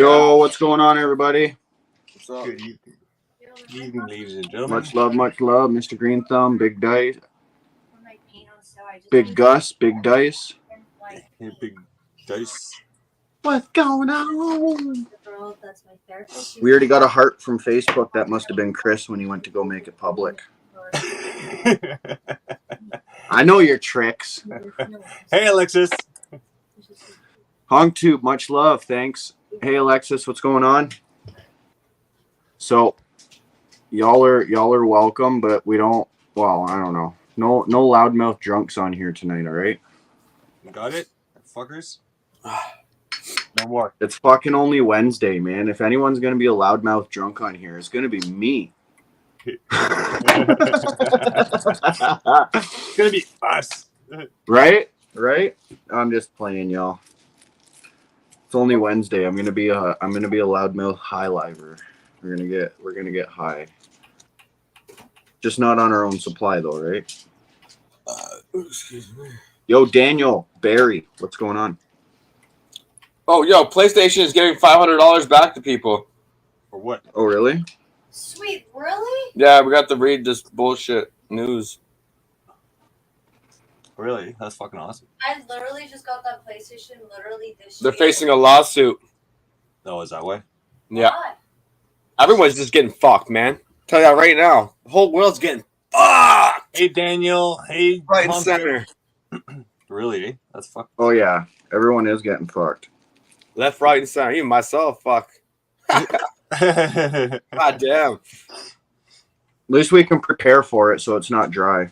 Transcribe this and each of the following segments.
Yo, what's going on, everybody? What's up? Good evening, ladies and gentlemen. Much love, Mr. Green Thumb, Big Dice, Big Gus, Big Dice. Hey, Big Dice. What's going on? We already got a heart from Facebook. That must have been Chris when he went to go make it public. I know your tricks. Hey, Alexis. HongTube, much love, thanks. Hey, Alexis, what's going on? So, y'all are welcome, but we don't. Well, I don't know. No loudmouth drunks on here tonight. All right. Got it, fuckers. No more. It's fucking only Wednesday, man. If anyone's gonna be a loudmouth drunk on here, it's gonna be me. It's gonna be us. Right? I'm just playing, y'all. It's only Wednesday. I'm gonna be a loudmouth highliver. We're gonna get high. Just not on our own supply though, right? Excuse me. Yo, Daniel Barry, what's going on? Oh, yo, PlayStation is giving $500 back to people. For what? Oh, really? Sweet, really? Yeah, we got to read this bullshit news. Really? That's fucking awesome. I literally just got that PlayStation literally this They're year. facing a lawsuit. Oh, is that way? Yeah. Why? Everyone's just getting fucked, man. Tell you that right now. The whole world's getting fucked. Hey, Daniel. Hey, Right and Pump. center. Really? Eh? That's fuck. Oh yeah, everyone is getting fucked. Left, right, and center. Even myself, fuck. God damn. At least we can prepare for it so it's not dry.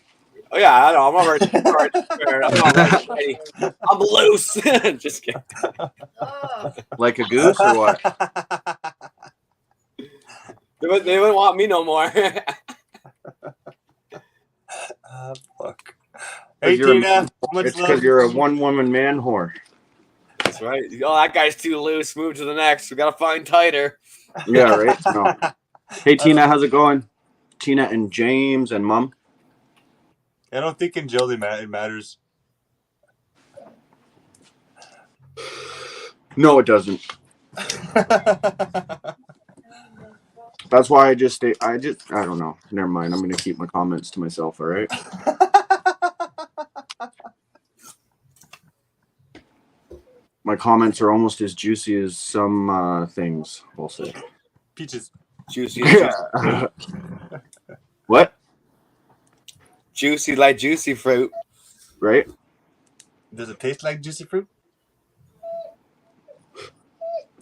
Oh, yeah, I know. I'm already prepared. I'm ready. I'm loose. Just kidding. Oh, Like a goose or what? They wouldn't want me no more. Fuck. Hey, Tina. It's because you're a one-woman man whore. That's right. Oh, that guy's too loose. Move to the next. We got to find tighter. Yeah, right? No. Hey, Tina, how's it going? Tina and James and Mom? I don't think in Jill it matters. No, it doesn't. That's why I don't know. Never mind. I'm going to keep my comments to myself, all right? My comments are almost as juicy as some things, we'll say. Peaches. Juicy. Yeah. What? Juicy like juicy fruit. Right? Does it taste like juicy fruit?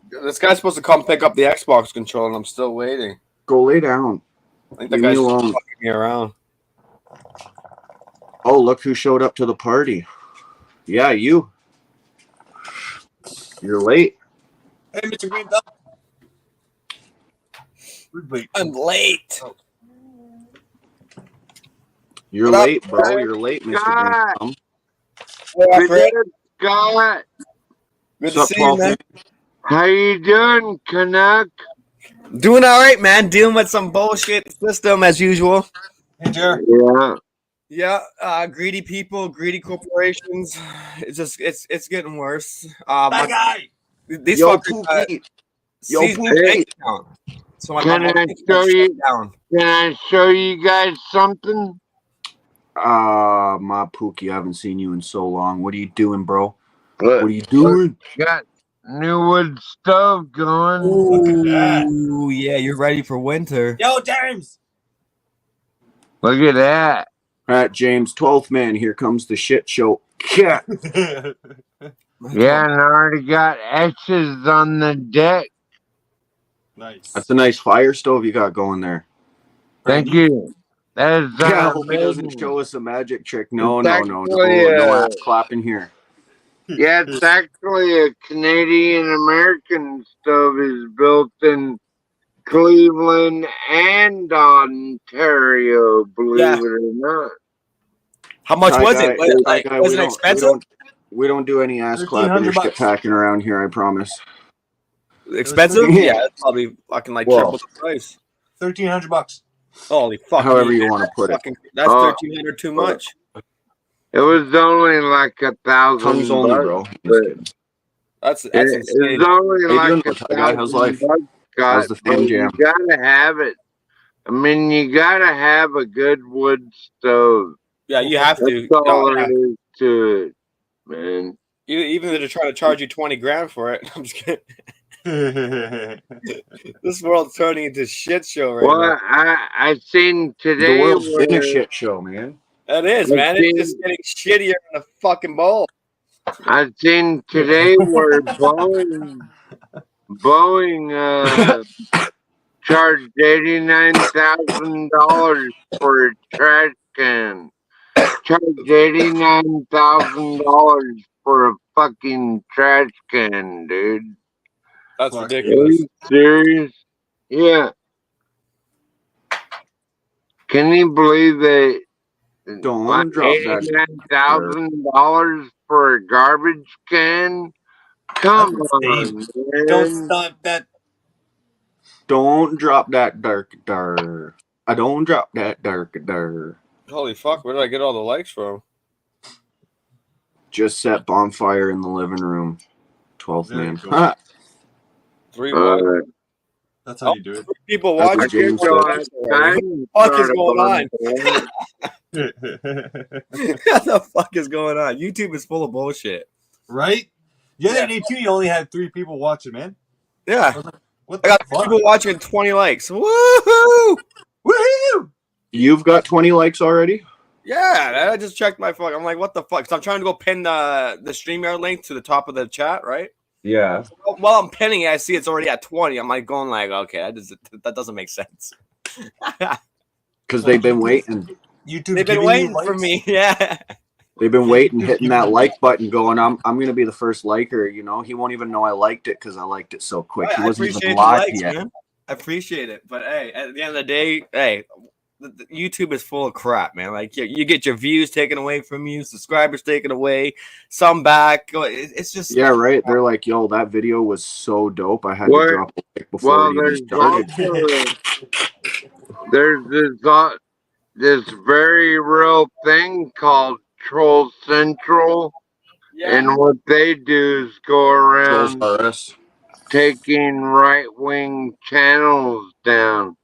This guy's supposed to come pick up the Xbox controller, and I'm still waiting. Go lay down. I think the Leave me guy's alone. fucking me around. Oh, look who showed up to the party. Yeah, you. You're late. Hey, Mr. Green Thumb. Wait. I'm late. You're What up, late, bro. Brad? You're late, Mr. God. Green Thumb. God, Good to What's up, see you, Paul? man. how you doing, Canuck? Doing all right, man. Dealing with some bullshit system as usual. Hey, Jer. Yeah, Yeah, greedy people, greedy corporations. It's getting worse. Bad guy. These Yo, fuckers Pookie. Yo, seized my Pookie. bank account. So my Can I bank show account you? shut down. Can I show you guys something? My Pookie, I haven't seen you in so long. What are you doing, bro? Look, What are you doing? got new wood stove going. Look at that. Ooh, yeah, you're ready for winter. Yo, James. Look at that. All right, James, 12th man. Here comes the shit show. Yeah. Yeah, and I already got X's on the deck. Nice. That's a nice fire stove you got going there. Thank you. That is Yeah, I hope he doesn't amazing. show us a magic trick. No It's actually, ass clapping here. Yeah, it's actually a Canadian-American stove. Is built in Cleveland and Ontario, believe Yeah. it or not. How much Hi, was guy. it? Hi, guy. Was it expensive? We don't do any ass clapping or $1,300. shit packing around here, I promise. Expensive? Yeah. Yeah, it's probably fucking like Well, triple the price. $1,300. Holy fuck! However you want to put it. Fucking, that's Oh. 1,300 too much. It was only like $1,000. Tongues only, bro. Just but- kidding. That's It's insane. only How you like doing, Ty guy? How's life? $1,000, How's Scott, the but fam you jam? gotta have it. I mean, you gotta have a good wood stove. Yeah, you have That's to. all Oh, there yeah. is to it, man. Even if they're trying to charge you 20 grand for it. I'm just kidding. This world's turning into a shit show right Well, now. I seen The today world's been a where shit show, man. It is, I man. It's seen just getting shittier in the fucking bowl. I seen today where Boeing charged $89,000 for a trash can. Charged $89,000 for a fucking trash can, dude. That's Fuck. Are ridiculous. you serious? Yeah. Can you believe that? Don't drop that. $89,000 for a garbage can? Come That's insane. on, Don't man. stop that. Don't drop that dark dar. I don't drop that dark dar. Holy fuck, where did I get all the likes from? Just set bonfire in the living room. 12th There you man. go. Ha! 3 what? That's how you do 3 people That's watching. what James Don't said. have time to What the fuck is start a going on? bonfire. it. What the fuck is going on? YouTube is full of bullshit. Right? The other Yeah. day too, you only had 3 people watching, man. Yeah. What I the got fuck? people watching and 20 likes. Woohoo! Woohoo! You've got 20 likes already? Yeah, I just checked my fuck. I'm like, what the fuck? So I'm trying to go pin the StreamYard link to the top of the chat, right? Yeah. While I'm pinning it, I see it's already at 20. I'm like going like, okay, that doesn't make sense. Because they've been waiting. YouTube They've been giving you waiting likes? for me. Yeah. They've been waiting, hitting Give that me like button, going, I'm gonna be the first liker, you know. He won't even know I liked it because I liked it so quick. He I wasn't appreciate even the live likes, yet. man. I appreciate it. But hey, at the end of the day, hey, the YouTube is full of crap, man. Like you get your views taken away from you, subscribers taken away, some back. It's just Yeah, right. They're like, yo, that video was so dope. I had to What? drop a like before Well, it even there's started. also there's this very real thing called Troll Central, and what they do is go Trolls around are us. taking right-wing channels down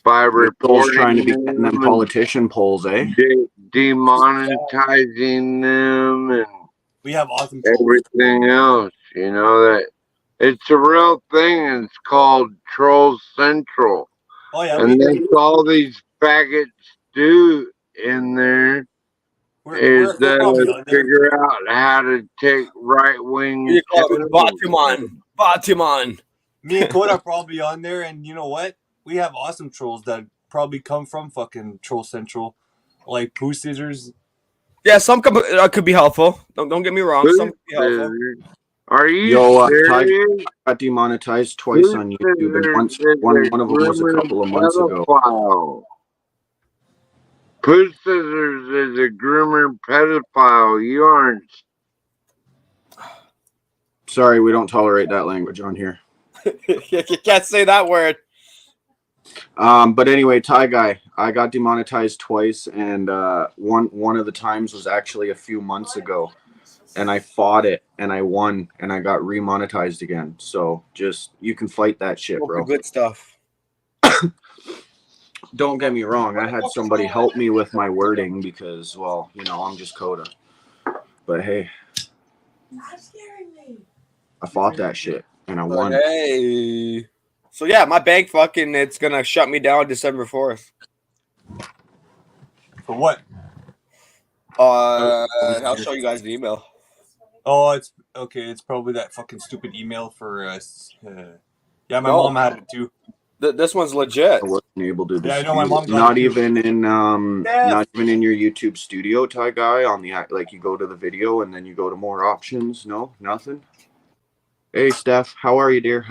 by The trolls trying to reporting be getting them them politician polls, eh? and demonetizing them and We have awesome trolls. everything else. You know that it's a real thing. And it's called Troll Central, Oh yeah, and that's all these faggots do in there is we're probably on there. figure out how to take right-wing you call it channels. Batiman. Me and Code are probably on there, and you know what? We have awesome trolls that probably come from fucking Troll Central, like Pooh Scissors. Yeah, some could be helpful. Don't get me wrong. Some could be helpful. Are you Yo, serious? got demonetized twice on YouTube, and once one of them was a couple of months ago. Pedophile. Pooh Scissors is a groomer pedophile. You aren't. Sorry, we don't tolerate that language on here. You can't say that word. But anyway, Ty guy, I got demonetized twice, and one of the times was actually a few months ago, and I fought it, and I won, and I got remonetized again. So just you can fight that shit, bro. Good stuff. Don't get me wrong, I had somebody help me with my wording because, well, you know, I'm just Coda. But hey, I fought that shit, and I won. Hey. So yeah, my bank it's gonna shut me down December 4th. For what? I'll show you guys the email. Oh, it's okay. It's probably that fucking stupid email for us. Yeah, my No. mom had it too. This one's legit. I wasn't able to Yeah, I know my mom got not it too. even in not even in your YouTube studio, Ty guy, on the like you go to the video and then you go to more options. No, nothing. Hey Steph, how are you, dear?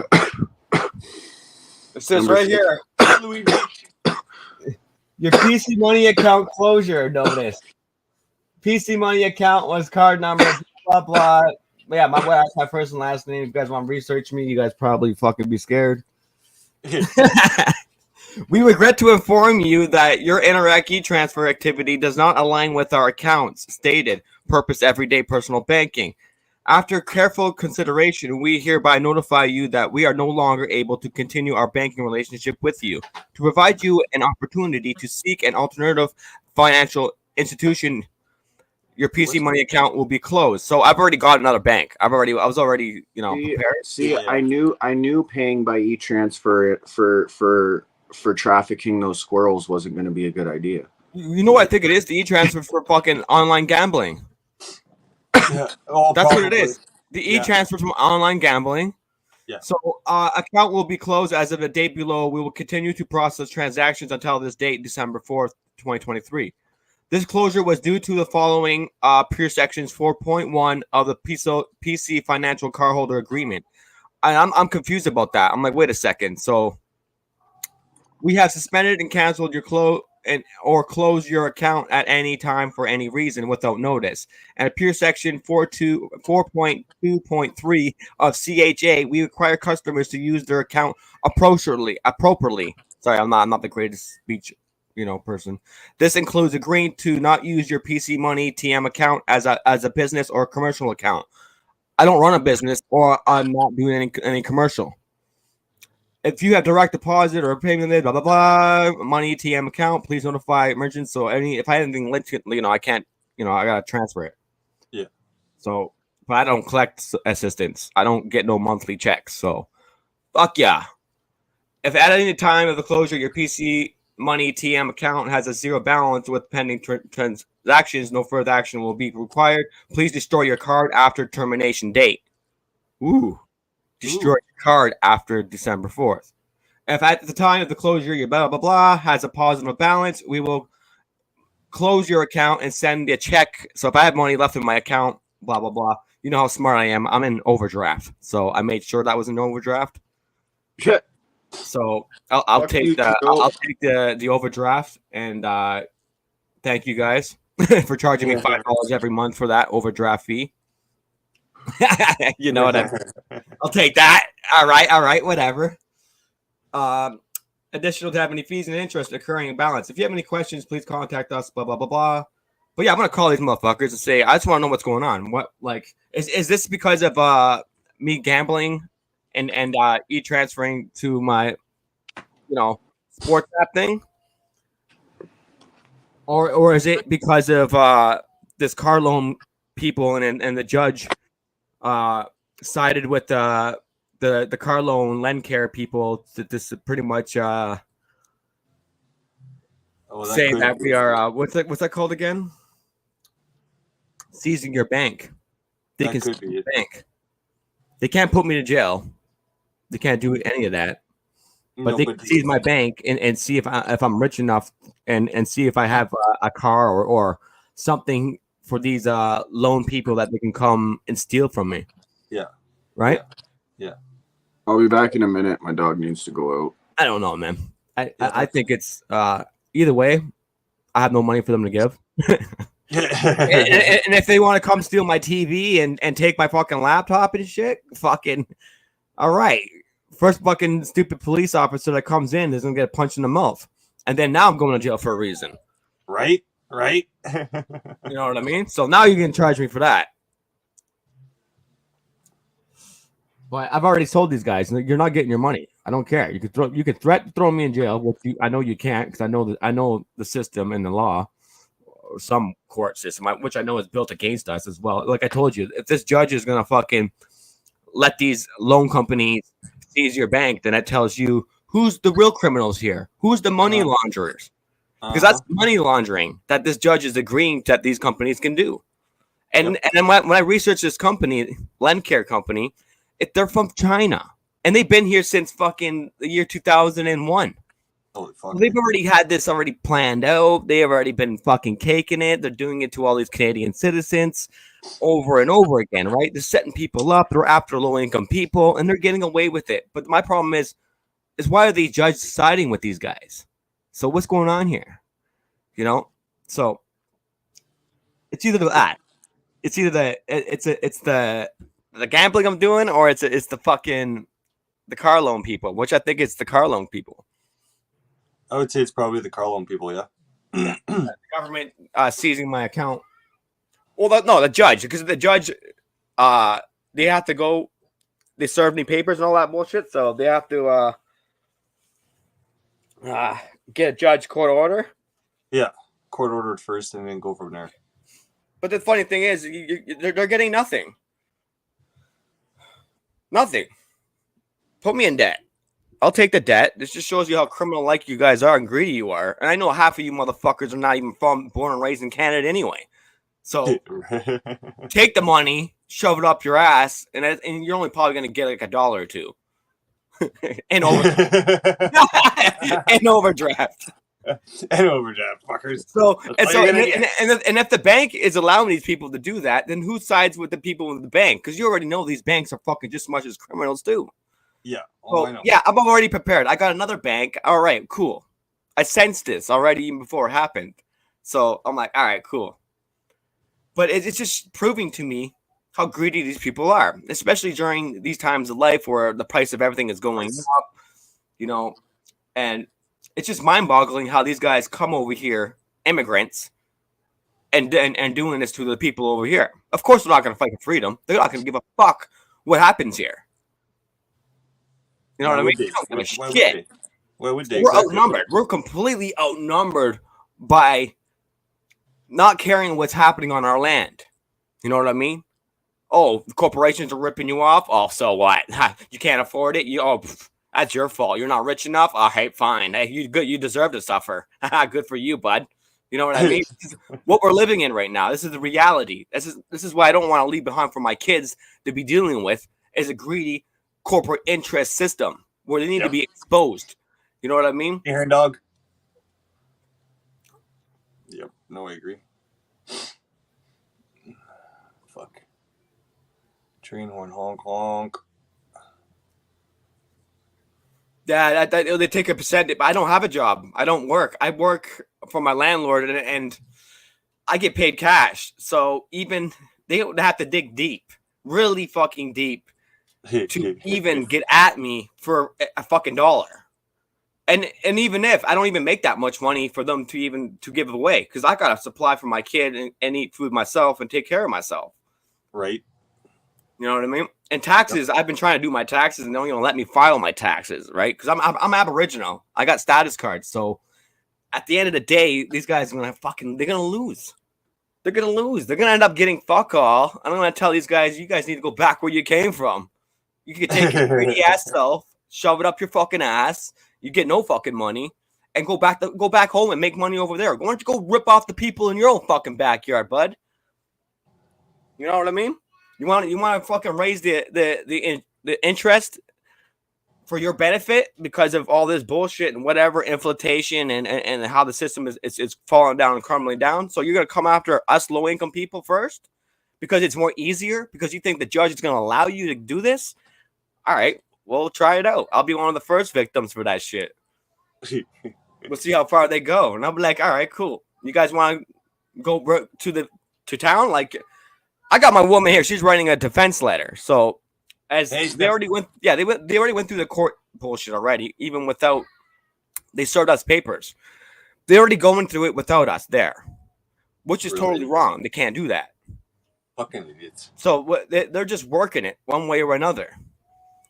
It says Number right 6. here. Your PC Money account closure notice. PC Money account was card number blah blah. Yeah, that's my first and last name. If you guys want to research me, you guys probably fucking be scared. We regret to inform you that your Interac e-transfer activity does not align with our accounts stated purpose everyday personal banking. After careful consideration, we hereby notify you that we are no longer able to continue our banking relationship with you. To provide you an opportunity to seek an alternative financial institution, your PC Money account will be closed. So I've already got another bank. I was already, prepared. See, I knew paying by e-transfer for trafficking those squirrels wasn't going to be a good idea. You know what I think it is? The e-transfer for fucking online gambling. Yeah. That's what it is. The e-transfer from online gambling. Yeah. So account will be closed as of the date below. We will continue to process transactions until this date, December 4th, 2023. This closure was due to the following per sections 4.1 of the PC Financial Cardholder Agreement. I'm confused about that. I'm like, wait a second. So we have suspended and canceled your or close your account at any time for any reason without notice. And appear section 4.2.3 of CHA, we require customers to use their account appropriately. Sorry, I'm not the greatest speech person. This includes agreeing to not use your PC Money TM account as a business or commercial account. I don't run a business, or I'm not doing any commercial. If you have direct deposit or payment, blah blah blah, money ATM account, please notify merchants. So if I have anything linked, I can't, I gotta transfer it. Yeah. So, but I don't collect assistance. I don't get no monthly checks. So, fuck yeah. If at any time of the closure your PC Money TM account has a zero balance with pending transactions, no further action will be required. Please destroy your card after termination date. Ooh. Destroy your card after December 4th. If at the time of the closure your blah blah blah has a positive balance, we will close your account and send a check. So if I have money left in my account, blah blah blah. You know how smart I am. I'm in overdraft, so I made sure that was an overdraft. Yeah. So I'll take the overdraft, and thank you guys for charging me $5 every month for that overdraft fee. You know what I mean? I'll take that. All right, whatever. Additional to have any fees and interest occurring in balance. If you have any questions, please contact us. Blah blah blah blah. But yeah, I'm gonna call these motherfuckers and say I just want to know what's going on. What is this because of me gambling and e-transferring to my sports app thing, or is it because of this car loan people and the judge sided with the car loan lend care people that this is pretty much saying that we are what's that called again? Seizing your bank. They can seize your bank. They can't put me to jail. They can't do any of that. But they can seize my bank and see if I'm rich enough and see if I have a car or something for these loan people that they can come and steal from me. Yeah. Right? Yeah. I'll be back in a minute. My dog needs to go out. I don't know, man. I think it's either way, I have no money for them to give. and if they want to come steal my TV and take my fucking laptop and shit, fucking all right. First fucking stupid police officer that comes in is gonna get punched in the mouth. And then now I'm going to jail for a reason. Right? You know what I mean? So now you can charge me for that. But I've already told these guys you're not getting your money. I don't care. You could threaten to throw me in jail, which I know you can't because I know the system and the law, or some court system, which I know is built against us as well. Like I told you, if this judge is gonna fucking let these loan companies seize your bank, then that tells you who's the real criminals here, who's the money launderers, because that's money laundering that this judge is agreeing that these companies can do. And then when I researched this company, LendCare company, they're from China, and they've been here since fucking the year 2001. Holy fuck! They've already had this already planned out. They have already been fucking caking it. They're doing it to all these Canadian citizens over and over again, right? They're setting people up. They're after low-income people, and they're getting away with it. But my problem is why are these judges siding with these guys? So what's going on here? So it's either that. It's either it's the gambling I'm doing, or it's the fucking the car loan people, which I think it's the car loan people. I would say it's probably the car loan people, yeah. The government seizing my account. Well, no, the judge, because the judge they have to go. They serve me papers and all that bullshit, so they have to get a judge court order. Yeah, court ordered first, and then go from there. But the funny thing is, they're getting nothing. Nothing. Put me in debt. I'll take the debt. This just shows you how criminal-like you guys are and greedy you are. And I know half of you motherfuckers are not even born and raised in Canada anyway. So take the money, shove it up your ass, and you're only probably going to get like $1 or $2. and overdraft. And overdraft, fuckers. So and if the bank is allowing these people to do that, then who sides with the people in the bank? Because you already know these banks are fucking just as much as criminals too. Yeah. So, I know. Yeah, I'm already prepared. I got another bank. All right, cool. I sensed this already even before it happened. So I'm like, all right, cool. But it's just proving to me how greedy these people are, especially during these times of life where the price of everything is going up, and it's just mind-boggling how these guys come over here, immigrants, and doing this to the people over here. Of course, they're not going to fight for freedom. They're not going to give a fuck what happens here. You know what I mean? Why would they? We're outnumbered. We're completely outnumbered by not caring what's happening on our land. You know what I mean? Oh, the corporations are ripping you off. Oh, so what? You can't afford it. That's your fault. You're not rich enough. Oh, hey, fine. Hey, you deserve to suffer. Good for you, bud. You know what I mean? This is what we're living in right now. This is the reality. This is what I don't want to leave behind for my kids to be dealing with. Is a greedy corporate interest system where they need to be exposed. You know what I mean? Aaron dog. Yep. No, I agree. Fuck. Train horn honk honk. Yeah, they take a percentage. I don't have a job. I don't work. I work for my landlord, and I get paid cash. So even they don't have to dig deep, really fucking deep, to even get at me for a fucking $1. And even if I don't even make that much money for them to give away, because I got to supply for my kid and eat food myself and take care of myself. Right. You know what I mean? And taxes, I've been trying to do my taxes and they don't even let me file my taxes, right? Because I'm Aboriginal. I got status cards. So at the end of the day, these guys are they're gonna lose. They're gonna lose. They're gonna end up getting fuck all. I'm gonna tell these guys, you guys need to go back where you came from. You can take your greedy ass self, shove it up your fucking ass. You get no fucking money, and go back home and make money over there. Why don't you go rip off the people in your own fucking backyard, bud? You know what I mean? You want to fucking raise the interest for your benefit because of all this bullshit and whatever inflation and how the system is falling down and crumbling down. So you're gonna come after us low income people first because it's more easier because you think the judge is gonna allow you to do this. All right, well try it out. I'll be one of the first victims for that shit. We'll see how far they go, and I'll be like, all right, cool. You guys want to go to town? Like, I got my woman here. She's writing a defense letter. So they already went through the court bullshit already, even without they served us papers. They're already going through it without us there, which is totally wrong. They can't do that. Fucking idiots. So they're just working it one way or another.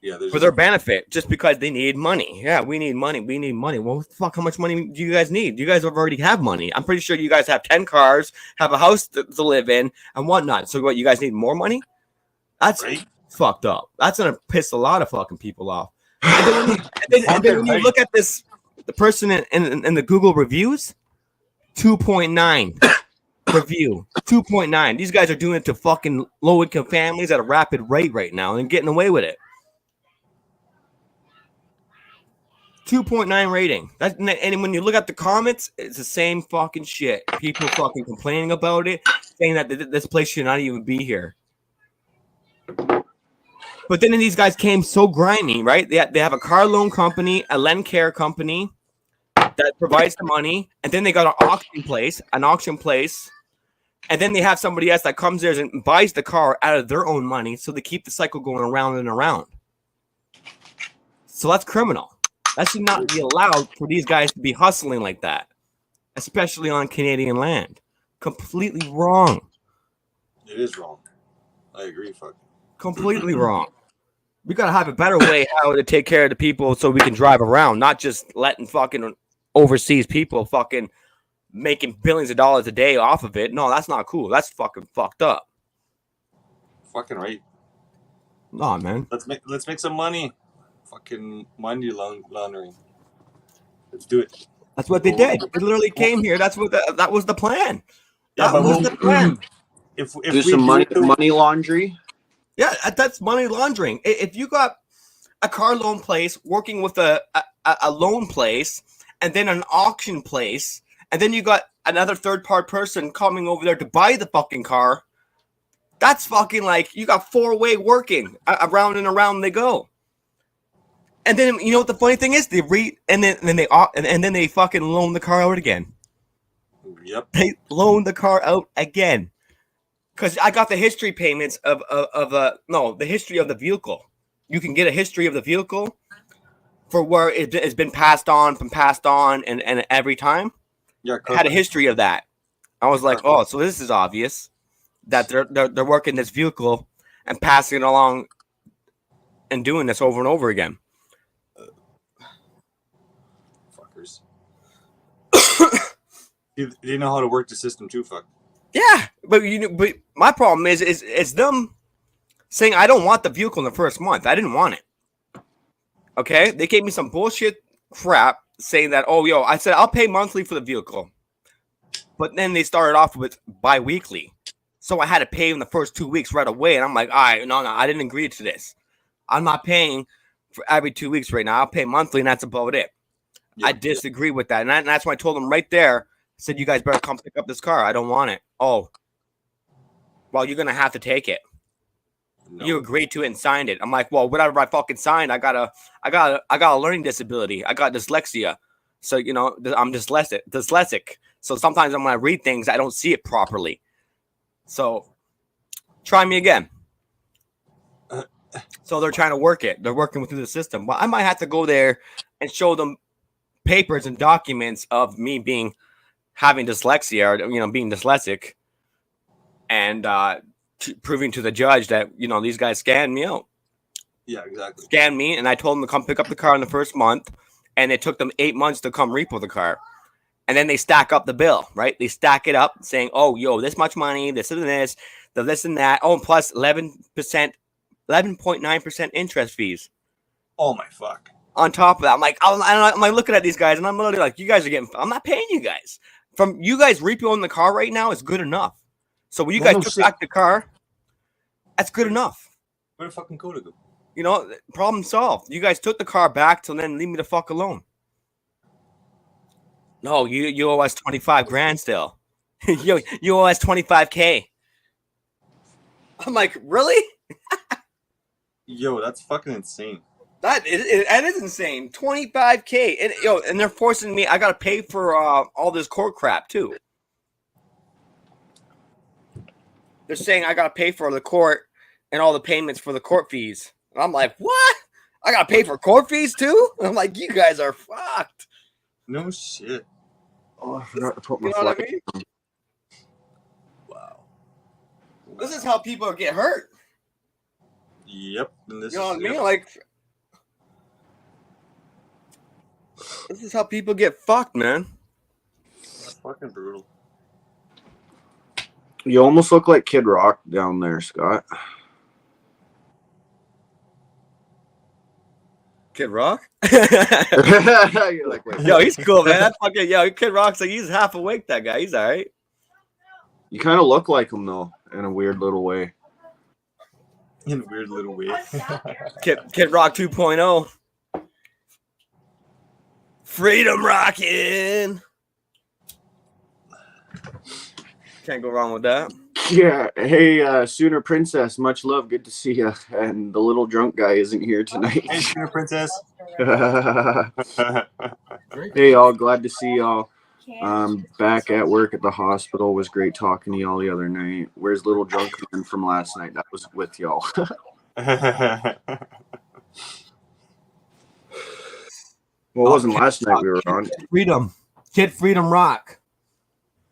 Yeah, for their benefit, just because they need money. Yeah, we need money. We need money. Well, fuck, how much money do you guys need? You guys already have money. I'm pretty sure you guys have 10 cars, have a house to live in, and whatnot. So what, you guys need more money? That's fucked up. That's going to piss a lot of fucking people off. And then when you look at this, the person in the Google reviews, 2.9 review. 2.9. These guys are doing it to fucking low-income families at a rapid rate right now and getting away with it. 2.9 rating. And when you look at the comments, it's the same fucking shit. People fucking complaining about it, saying that this place should not even be here. But then these guys came so grimy, right? They have a car loan company, a lend care company that provides the money, and then they got an auction place, and then they have somebody else that comes there and buys the car out of their own money, so they keep the cycle going around and around. So that's criminal. That should not be allowed for these guys to be hustling like that, especially on Canadian land. Completely wrong. It is wrong. I agree. Fuck. Completely wrong. We gotta have a better way how to take care of the people so we can drive around, not just letting fucking overseas people fucking making billions of dollars a day off of it. No, that's not cool. That's fucking fucked up. Fucking right. No, man. Let's make some money. Fucking money laundering. Let's do it. That's what they did. They literally came here. That was the plan. Yeah, That was the plan. If Do we some do it, money laundry. Yeah, that's money laundering. If you got a car loan place working with a loan place and then an auction place, and then you got another third-party person coming over there to buy the fucking car, that's fucking like you got four-way working. Around and around they go. And then you know what the funny thing is? They and then they fucking loan the car out again. Yep. They loan the car out again. Because I got the history payments the history of the vehicle. You can get a history of the vehicle for where it has been passed on, and every time. Yeah, I had a history of that. I was like, oh, so this is obvious that they're working this vehicle and passing it along and doing this over and over again. Fuckers. They know how to work the system too, fuck. Yeah, but my problem is them saying I don't want the vehicle in the first month. I didn't want it. Okay, they gave me some bullshit crap saying that, oh, yo, I said I'll pay monthly for the vehicle, but then they started off with bi-weekly, so I had to pay in the first 2 weeks right away, and I'm like, all right, no, I didn't agree to this. I'm not paying for every 2 weeks right now. I'll pay monthly, and that's about it. Yep. I disagree with that, and that's why I told them right there. I said, you guys better come pick up this car. I don't want it. Oh, well, you're gonna have to take it. No. You agreed to it and signed it. I'm like, well, whatever I fucking signed, I got a learning disability. I got dyslexia, so you know I'm dyslexic. So sometimes when I read things, I don't see it properly. So try me again. So they're trying to work it. They're working through the system. Well, I might have to go there and show them papers and documents of me having dyslexia, or being dyslexic, and proving to the judge that these guys scanned me out. Yeah, exactly. Scanned me, and I told them to come pick up the car in the first month, and it took them 8 months to come repo the car, and then they stack up the bill, right? They stack it up, saying, "Oh, yo, this much money, this and this, this and that. Oh, and plus 11.9% interest fees." Oh my fuck! On top of that, I'm like looking at these guys, and I'm literally like, "You guys are getting. I'm not paying you guys. From you guys repoing the car right now is good enough. So when you guys took back the car, that's good enough. Where the fucking go to go? Problem solved. You guys took the car back, so then leave me the fuck alone. No, you owe us 25 grand still. you owe us 25K. I'm like, really? Yo, that's fucking insane. That is insane. 25K, and they're forcing me. I gotta pay for all this court crap too. They're saying I gotta pay for the court and all the payments for the court fees. And I'm like, what? I gotta pay for court fees too? And I'm like, you guys are fucked. No shit. Oh, I forgot to put my. You know what I mean? Wow. This is how people get hurt. Yep. And You know what I mean? Like, this is how people get fucked, man. That's fucking brutal. You almost look like Kid Rock down there, Scott. Kid Rock? You're like, wait, yo, he's cool, man. That fucking Kid Rock's like he's half awake. That guy, he's all right. You kind of look like him though, in a weird little way. In a weird little way. Kid Rock 2.0. Freedom rockin'. Can't go wrong with that. Yeah. Hey, Sooner Princess, much love. Good to see you. And the little drunk guy isn't here tonight. Hey, Sooner Princess. Hey, y'all. Glad to see y'all. Back at work at the hospital. Was great talking to y'all the other night. Where's little drunk man from last night? That was with y'all. Well, it wasn't last night we were on. Freedom. Kid Freedom Rock.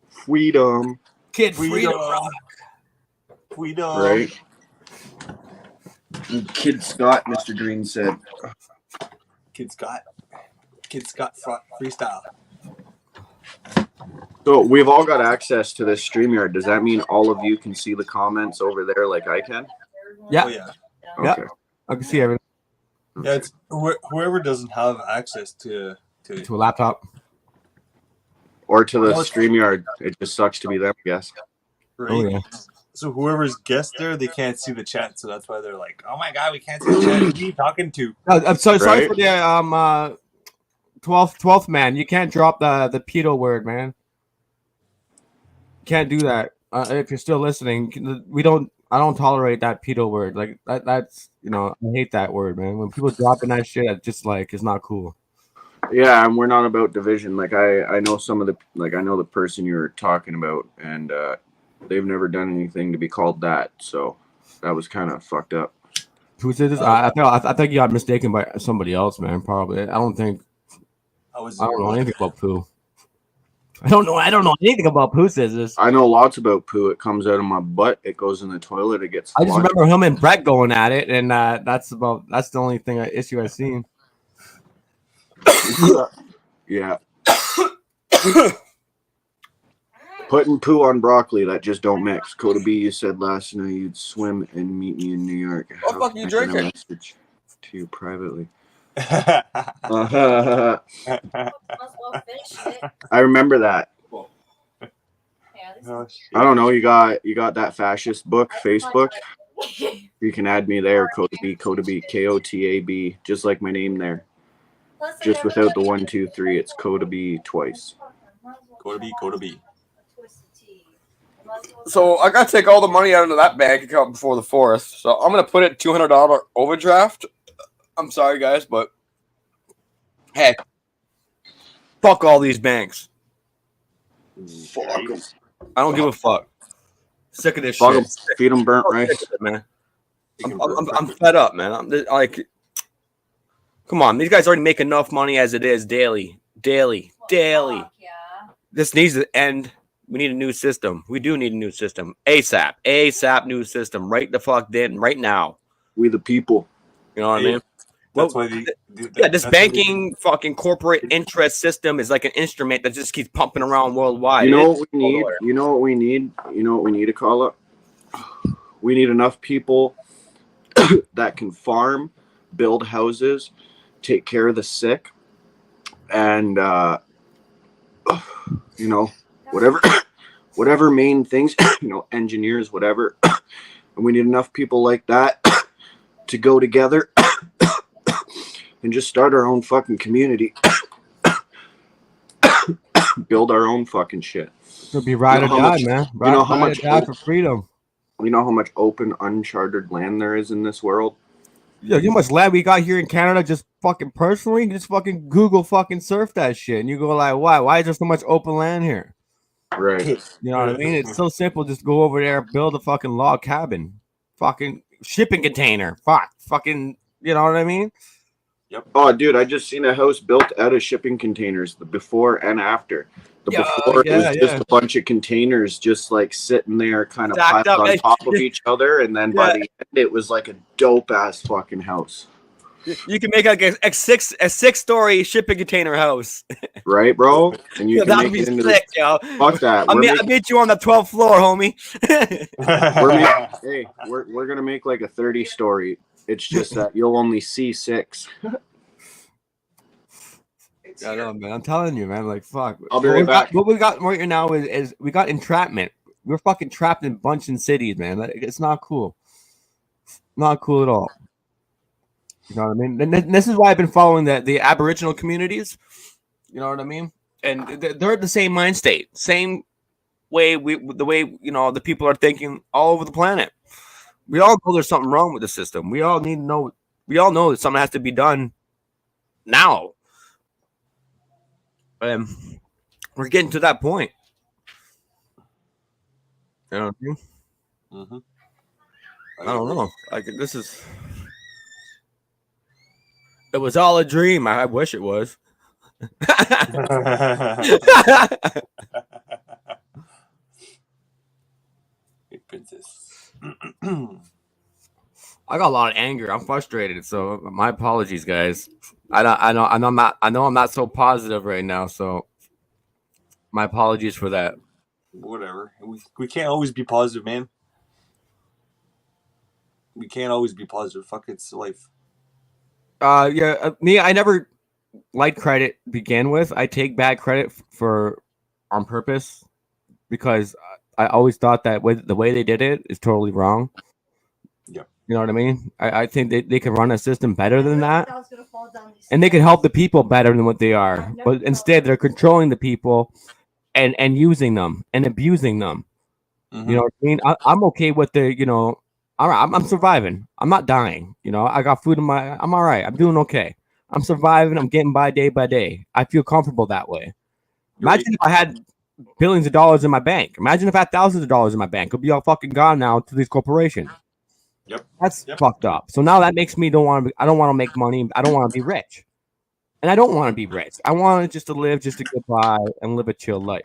Freedom. Kid Freedom Rock. Freedom. Right. Kid Scott, Mr. Green said. Kid Scott freestyle. So we've all got access to this StreamYard. Does that mean all of you can see the comments over there like I can? Yeah. Oh yeah. Yeah. Okay. I can see everything Yeah, it's whoever doesn't have access to to a laptop. Or to the StreamYard. It just sucks to be them, I guess. right? Oh yeah. So whoever's guest there, they can't see the chat, so that's why they're like, "Oh my god, we can't see the chat. Who are you talking to?" I'm sorry Right? for the 12th man. You can't drop the pedo word, man. Can't do that. If you're still listening, I don't tolerate that pedo word. Like that's I hate that word, man. When people dropping that shit, it's just like it's not cool. Yeah, and we're not about division. Like I know some of the I know the person you were talking about, and they've never done anything to be called that. So that was kind of fucked up. Who said this? I think you got mistaken by somebody else, man. Probably. I don't know anything about poo. I don't know anything about poo scissors. I know lots about poo. It comes out of my butt. It goes in the toilet. It gets. I just remember him and Brett going at it, and that's the only issue I've seen. Yeah. Putting poo on broccoli, that just don't mix. Coda B, you said last night you'd swim and meet me in New York. What the fuck you drinking? Message to you privately. Must well finish it. I remember that. Yeah, this Oh, I don't know. You got that fascist book, Facebook. You can add me there. Coda B, KOTAB, just like my name there. Plus, I Just never without the got 1, 2, 3. It's Coda B twice. Coda B. So I gotta take all the money out of that bank account before the 4th. So I'm gonna put it $200 overdraft. I'm sorry, guys, but hey, fuck all these banks. Fuck 'em. I don't give a fuck. Sick of this Fuck 'em. shit. Feed 'em burnt I'm rice. sick of it, man. I'm fed up, man. I'm like, come on, these guys already make enough money as it is daily. fuck, yeah. This needs to end. We need a new system. We do need a new system. ASAP new system. Right the fuck then, right now. We the people. You know what I mean? That's Well, why this banking fucking corporate interest system is like an instrument that just keeps pumping around worldwide. You know what we need? You know what we need? You know what we need to call it? We need enough people that can farm, build houses, take care of the sick, and whatever main things, engineers, whatever. And we need enough people like that to go together and just start our own fucking community. Build our own fucking shit. It'll be ride or die, man. Ride or die for freedom. You know how much open, uncharted land there is in this world? Yeah, you know how much land we got here in Canada just fucking personally? Just fucking Google fucking surf that shit. And you go like, why? Why is there so much open land here? Right. You know what I mean? It's so simple. Just go over there, build a fucking log cabin. Fucking shipping container. Fucking, you know what I mean? Yep. Oh, dude, I just seen a house built out of shipping containers, the before and after. The before it was just a bunch of containers just like sitting there kind of piled on top of each other. And then by the end, it was like a dope ass fucking house. You can make like a 6-story shipping container house. Right, bro? And you can make it into sick, yo. Fuck that. I beat you on the 12th floor, homie. We're going to make like a 30-story. It's just that you'll only see 6. I know, man. I'm telling you, man. Like, fuck. I'll be right back. What we got right now is we got entrapment. We're fucking trapped in bunch in cities, man. It's not cool. Not cool at all. You know what I mean? And this is why I've been following the Aboriginal communities. You know what I mean? And they're the same mind state, same way the people are thinking all over the planet. We all know there's something wrong with the system. We all need to know. We all know that something has to be done now. We're getting to that point. You know what I mean? Mm-hmm. I don't know. Like this is. It was all a dream. I wish it was. Princess. I got a lot of anger. I'm frustrated. So my apologies, guys. I know I'm not so positive right now. So my apologies for that. Whatever. We can't always be positive, man. We can't always be positive. Fuck, it's life. Me, I never liked credit to begin with. I take bad credit for on purpose because I always thought that the way they did it is totally wrong. Yeah. You know what I mean? I think they can run a system better than that. And they can help the people better than what they are. But instead, they're controlling the people and using them and abusing them. Mm-hmm. You know what I mean? I'm okay with the, I'm surviving. I'm not dying. I got food I'm all right. I'm doing okay. I'm surviving. I'm getting by day. I feel comfortable that way. Imagine if I had billions of dollars in my bank. Imagine if I had thousands of dollars in my bank. It'd be all fucking gone now to these corporations. Yep. That's fucked up. So now that makes me I don't want to make money. I don't want to be rich. And I don't want to be rich. I want just to live, just to get by and live a chill life.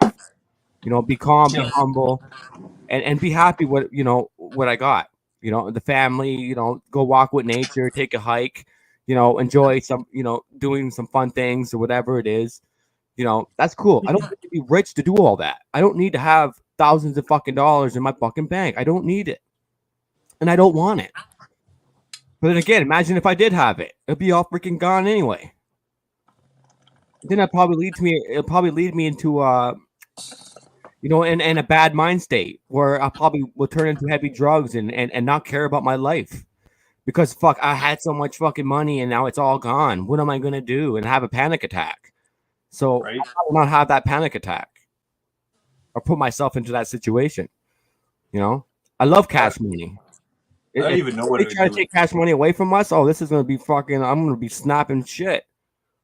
Be calm, be humble, and be happy with what I got. The family, go walk with nature, take a hike, enjoy some, doing some fun things or whatever it is. That's cool. I don't need to be rich to do all that. I don't need to have thousands of fucking dollars in my fucking bank. I don't need it. And I don't want it. But then again, imagine if I did have it. It'd be all freaking gone anyway. Then it'll probably lead me into in a bad mind state where I probably will turn into heavy drugs and not care about my life. Because fuck, I had so much fucking money and now it's all gone. What am I gonna do? And have a panic attack. So I will not have that panic attack or put myself into that situation. I love cash money. I don't even know what they try to take cash money away from us. Oh, this is gonna be fucking. I'm gonna be snapping shit.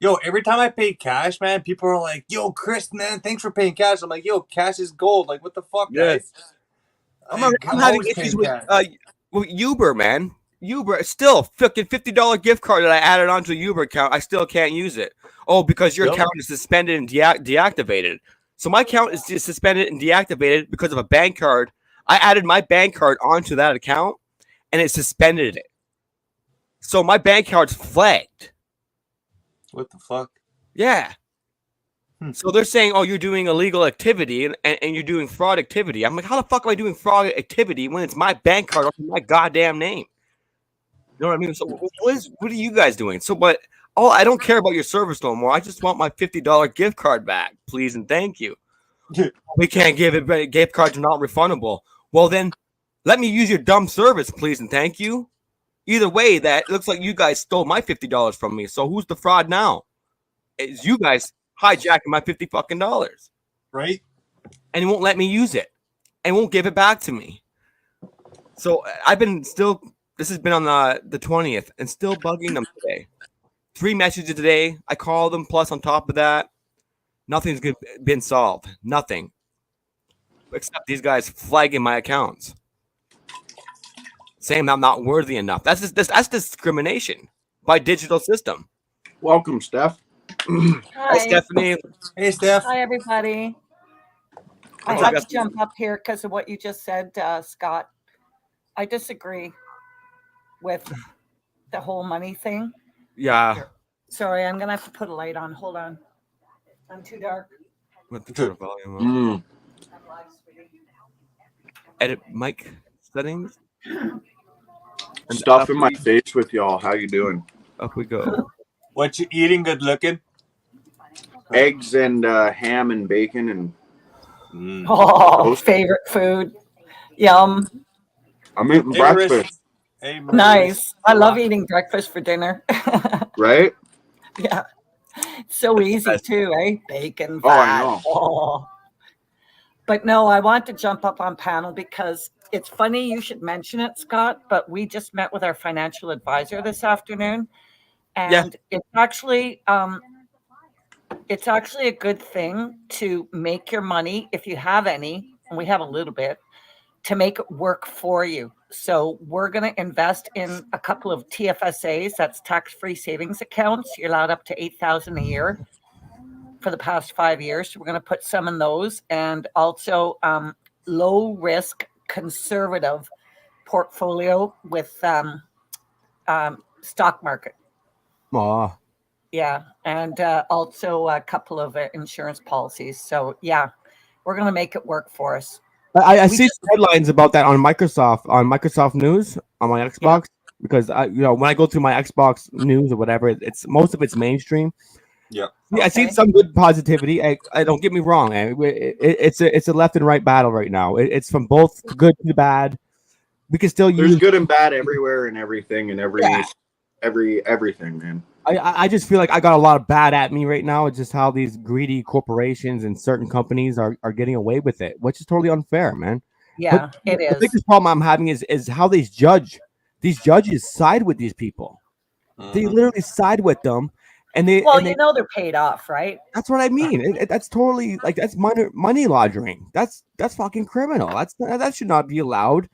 Yo, every time I pay cash, man, people are like, "Yo, Chris, man, thanks for paying cash." I'm like, "Yo, cash is gold. Like, what the fuck, guys?" I'm having issues with Uber, man. Uber, still fucking $50 gift card that I added onto a Uber account. I still can't use it. Oh, because your account is suspended and deactivated. So my account is just suspended and deactivated because of a bank card. I added my bank card onto that account, and it suspended it. So my bank card's flagged. What the fuck? Yeah. So they're saying, oh, you're doing illegal activity and you're doing fraud activity. I'm like, how the fuck am I doing fraud activity when it's my bank card under my goddamn name? You know what I mean? So what are you guys doing? So, but I don't care about your service no more. I just want my $50 gift card back, please and thank you. We can't give it. Gift cards are not refundable. Well, then let me use your dumb service, please and thank you. Either way, that looks like you guys stole my $50 from me. So who's the fraud now? It's you guys hijacking my $50 fucking dollars, right? And he won't let me use it, and won't give it back to me. So I've been still. This has been on the 20th, and still bugging them today. 3 messages today. I called them. Plus, on top of that, nothing's been solved. Nothing, except these guys flagging my accounts, saying I'm not worthy enough. That's discrimination by digital system. Welcome, Steph. Hi, Stephanie. Hey, Steph. Hi, everybody. I had to jump up here because of what you just said, Scott. I disagree with the whole money thing. Yeah. Sorry, I'm going to have to put a light on. Hold on. I'm too dark. With the volume up. Edit mic settings. Stuff in my face with y'all. How you doing? Up we go. What you eating? Good looking. Eggs and ham and bacon and favorite food. Yum. I'm eating breakfast. Hey, nice. I love eating breakfast for dinner. Right? Yeah. So easy too, eh? Bacon. Oh, I know. Oh. But no, I want to jump up on panel because it's funny you should mention it, Scott, but we just met with our financial advisor this afternoon. And it's actually a good thing to make your money, if you have any, and we have a little bit, to make it work for you. So we're going to invest in a couple of TFSAs, that's tax-free savings accounts. You're allowed up to $8,000 a year for the past 5 years. So we're going to put some in those, and also low risk conservative portfolio with stock market. Oh, Yeah, and also a couple of insurance policies. So yeah, we're gonna make it work for us. I We see some headlines about that on Microsoft News on my Xbox because when I go through my Xbox News or whatever, it's most of it's mainstream. Yeah. Yeah, I see Okay. some good positivity. I don't get me wrong. It's a left and right battle right now. It's from both good to bad. We can still There's use. good and bad everywhere and everything and Yeah. everything, man. I just feel like I got a lot of bad at me right now. It's just how these greedy corporations and certain companies are getting away with it, which is totally unfair, man. Yeah, But it the is. biggest problem I'm having is how these judges side with these people. They literally side with them, and they Well, and they. they're paid off, right? That's what I mean. That's totally like that's money laundering. That's fucking criminal. That should not be allowed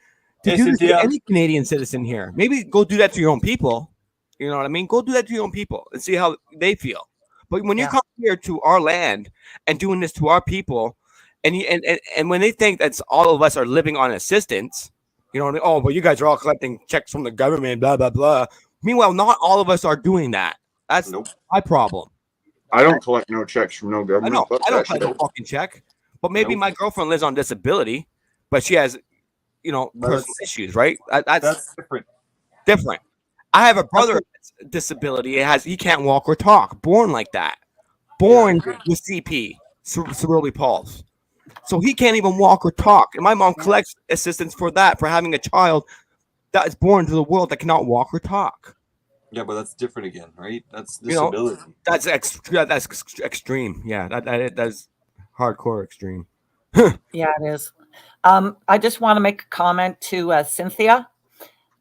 to Hey, do this to Cynthia. any Canadian citizen here. Maybe go do that to your own people. You know what I mean? Go do that to your own people and see how they feel. But when you Yeah. come here to our land and doing this to our people, and when they think that's all of us are living on assistance, you know what I mean? Oh, but you guys are all collecting checks from the government, blah blah blah. Meanwhile, not all of us are doing that. That's Nope. my problem. I don't collect no checks from no I government. know. Fuck I don't that collect shit. no fucking check. But maybe Nope. my girlfriend lives on disability, but she has, personal That's- issues, right? That's That's different. different. I have a brother with disability. He can't walk or talk. Born like that. Born with CP, cerebral palsy. So he can't even walk or talk. And my mom collects assistance for that, for having a child that is born to the world that cannot walk or talk. Yeah, but that's different again, right? That's You know, disability. That's extreme. Yeah, that's hardcore extreme. Yeah, it is. I just want to make a comment to Cynthia.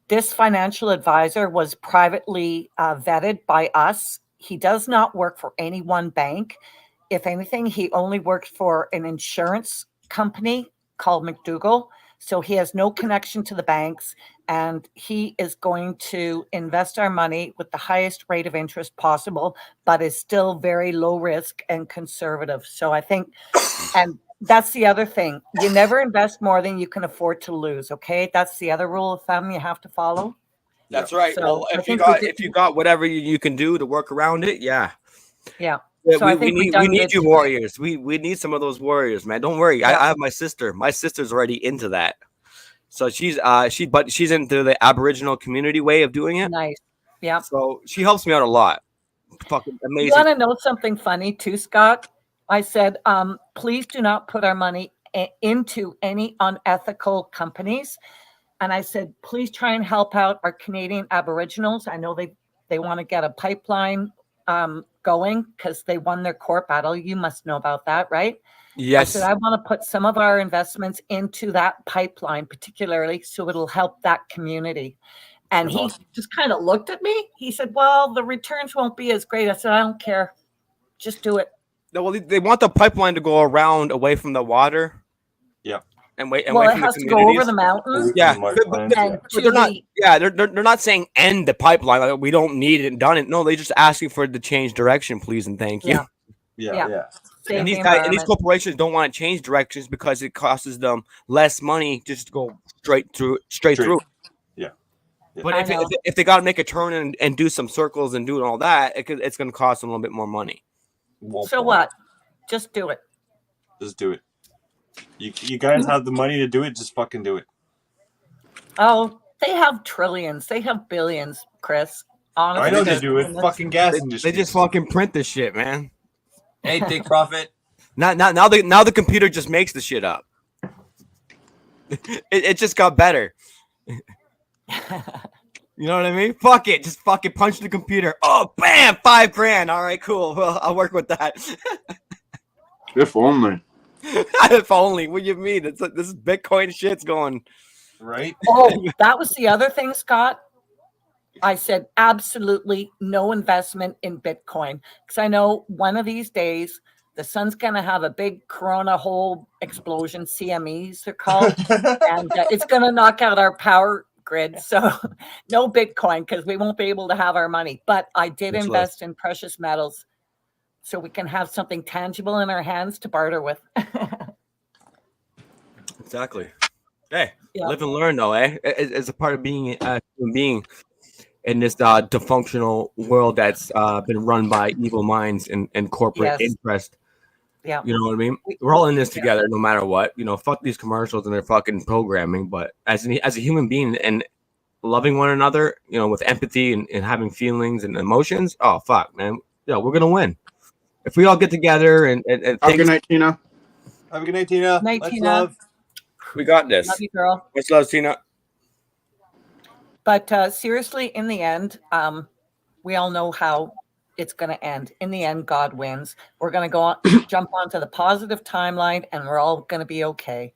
This financial advisor was privately vetted by us. He does not work for any one bank. If anything, he only works for an insurance company called McDougall. So he has no connection to the banks, and he is going to invest our money with the highest rate of interest possible, but is still very low risk and conservative. So I think, and that's the other thing. You never invest more than you can afford to lose. Okay. That's the other rule of thumb you have to follow. That's right. So Well, I if you think we got did- if you got whatever you can do to work around it, yeah. Yeah. Yeah, So I think we done need good you to- warriors. We need some of those warriors, man. Don't worry. Yeah. I have my sister. My sister's already into that. So she's into the Aboriginal community way of doing it. Nice. Yeah. So she helps me out a lot. Fucking You amazing. want to know something funny too, Scott? I said, please do not put our money into any unethical companies. And I said, please try and help out our Canadian Aboriginals. I know they want to get a pipeline going because they won their court battle. You must know about that, right? Yes. I said, I want to put some of our investments into that pipeline, particularly so it'll help that community. And That's he awesome. just kind of looked at me. He said, well, the returns won't be as great. I said, I don't care. Just do it. No, well, they want the pipeline to go around away from the water. Yeah. And wait, Well, away it from has the to go over communities. the mountain. Yeah, And but to they're not. the Yeah, they're not saying end the pipeline. Like, we don't need it done. It. No, they're just asking for it to change direction, please and thank you. Yeah. Yeah. save And the these guys and these environment. corporations don't want to change directions because it costs them less money just to go straight through. Yeah. But I know. if they got to make a turn and do some circles and do all that, it's going to cost them a little bit more money. So what? Just do it. Just do it. You guys have the money to do it. Just fucking do it. Oh, they have trillions. They have billions, Chris. Honestly, I know they do it. Fucking gas They industry. just fucking print this shit, man. Hey, take profit. Now the computer just makes the shit up. It just got better. You know what I mean? Fuck it. Just fucking punch the computer. Oh, bam! $5,000. All right, cool. Well, I'll work with that. If only. If only. What do you mean? It's like, this Bitcoin shit's going. Right? Oh, that was the other thing, Scott. I said absolutely no investment in Bitcoin because I know one of these days the sun's going to have a big corona hole explosion, CMEs they're called, and it's going to knock out our power grid. So no Bitcoin because we won't be able to have our money. But I did Much invest in precious metals so we can have something tangible in our hands to barter with. Exactly. Hey, Yeah. live and learn, though, eh? It's a part of being a human being. in this dysfunctional world that's been run by evil minds and corporate Yes. interest. Yeah. You know what I mean? We're all in this together, no matter what. You know, fuck these commercials and their fucking programming. But as a human being and loving one another, you know, with empathy and having feelings and emotions, oh fuck, man, yeah, we're gonna win if we all get together and Have a good night, Tina. Have a good night, Tina. Night, Much Tina. love. We got this. Love you, girl. Much love, Tina. But seriously, in the end, we all know how it's going to end. In the end, God wins. We're going to go on, jump onto the positive timeline, and we're all going to be okay.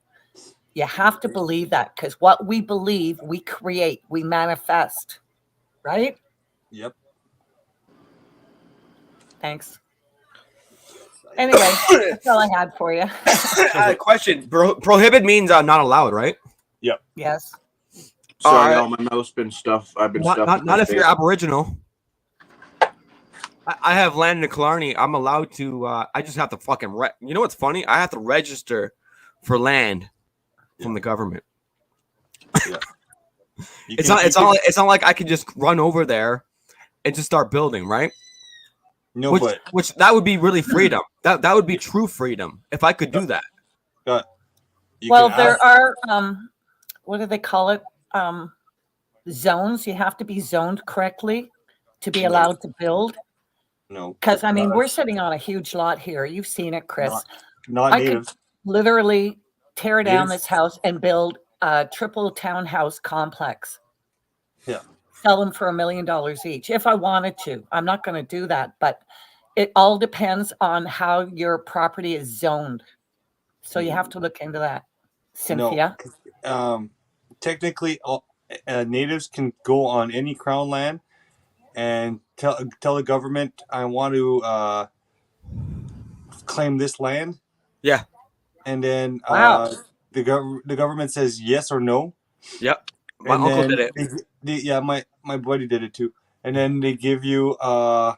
You have to believe that, because what we believe, we create, we manifest, right? Yep. Thanks. Anyway, that's all I had for you. Question: prohibit means not allowed, right? Yes. Sorry, all my mouth's been stuffed. I've been stuffed. Not if you're Aboriginal. I have land in Killarney. I'm allowed to. I just have to fucking. You know what's funny? I have to register for land from the government. Yeah. It's not like I can just run over there and just start building, right? No, which that would be really freedom. That would be true freedom if I could do that. Well, there are what do they call it? Zones. You have to be zoned correctly to be allowed to build. No. Because I mean, we're sitting on a huge lot here. You've seen it, Chris. Not I native. could literally tear down Natives? this house and build a triple townhouse complex. Yeah. Sell them for $1 million each if I wanted to. I'm not going to do that, but it all depends on how your property is zoned. So you have to look into that, Cynthia. No. Technically, natives can go on any crown land and tell the government, I want to claim this land. Yeah. And then Wow. the government says yes or no. Yep. My uncle did it. My buddy did it too. And then they give you and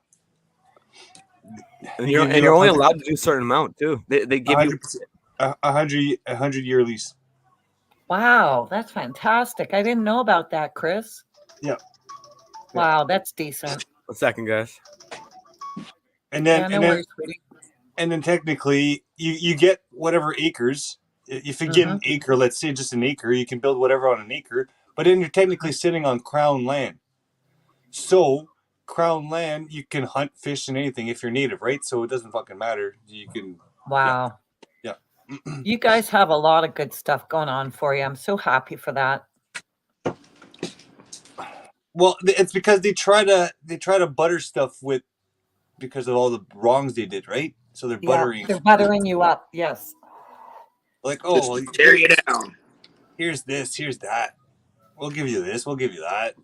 you're only allowed to do a certain amount too. They give you a 100-year lease. Wow, that's fantastic. I didn't know about that, Chris. Yeah. Wow, that's decent. a second, guys. And then Yeah, no worries, sweetie. and then technically you get whatever acres. If you get an acre, let's say just an acre, you can build whatever on an acre, but then you're technically sitting on crown land. So crown land, you can hunt, fish, and anything if you're native, right? So it doesn't fucking matter. You can. Wow. Yeah. You guys have a lot of good stuff going on for you. I'm so happy for that. Well, it's because they try to butter stuff with because of all the wrongs they did, right? So they're buttering. They're buttering you up. Yes. Like, Just tear you down. Here's this, here's that. We'll give you this, we'll give you that.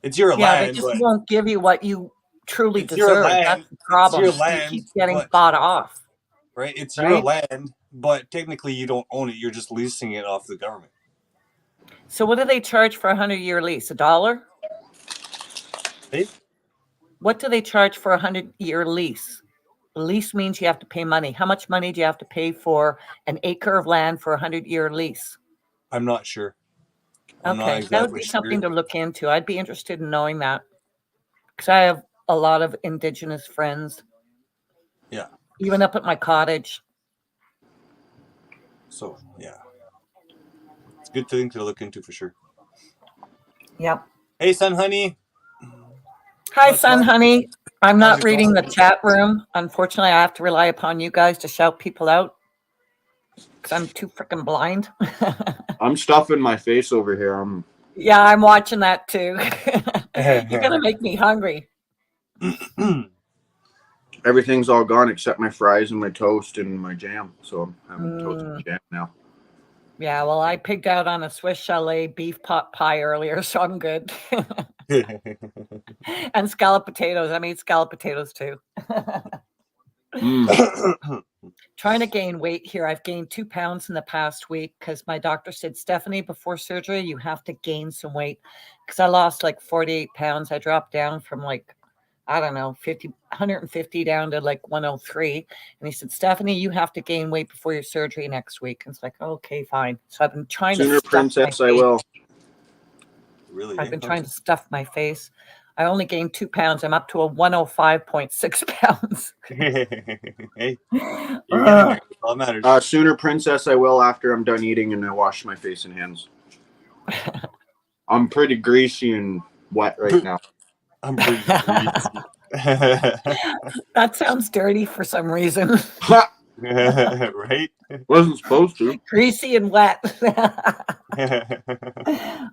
It's your land. Yeah, they just won't give you what you truly It's your deserve. land. That's the problem. It's your land, you keep getting but- bought off. Right? It's your land, but technically you don't own it. You're just leasing it off the government. So what do they charge for a 100-year lease? $1? Hey? What do they charge for a 100-year lease? Lease means you have to pay money. How much money do you have to pay for an acre of land for a 100-year lease? I'm not sure. I'm not Okay, that would be exactly something sure. to look into. I'd be interested in knowing that because I have a lot of Indigenous friends. Yeah. Even up at my cottage. So, yeah. It's a good thing to look into for sure. Yep. Hey, son, honey. Hi, What's son, up? honey. I'm How's not it reading the going? chat room. Unfortunately, I have to rely upon you guys to shout people out because I'm too freaking blind. I'm stuffing my face over here. Yeah, I'm watching that too. You're going to make me hungry. Everything's all gone except my fries and my toast and my jam. So I'm having toast and jam now. Yeah, well, I pigged out on a Swiss chalet beef pot pie earlier, so I'm good. And scalloped potatoes. I made scalloped potatoes too. Trying to gain weight here. I've gained 2 pounds in the past week because my doctor said, Stephanie, before surgery, you have to gain some weight. Because I lost like 48 pounds. I dropped down from like, I don't know, 150 down to like 103. And he said, Stephanie, you have to gain weight before your surgery next week. And it's like, okay, fine. So I've been trying Sooner, to stuff princess, my I face. will. Really? I've been trying to stuff my face. I only gained 2 pounds. I'm up to a 105.6 pounds. Hey, you're getting there. That's all that matters. Sooner, princess, I will after I'm done eating and I wash my face and hands. I'm pretty greasy and wet right now. I'm pretty greasy. That sounds dirty for some reason. Right? Wasn't supposed to. Greasy and wet.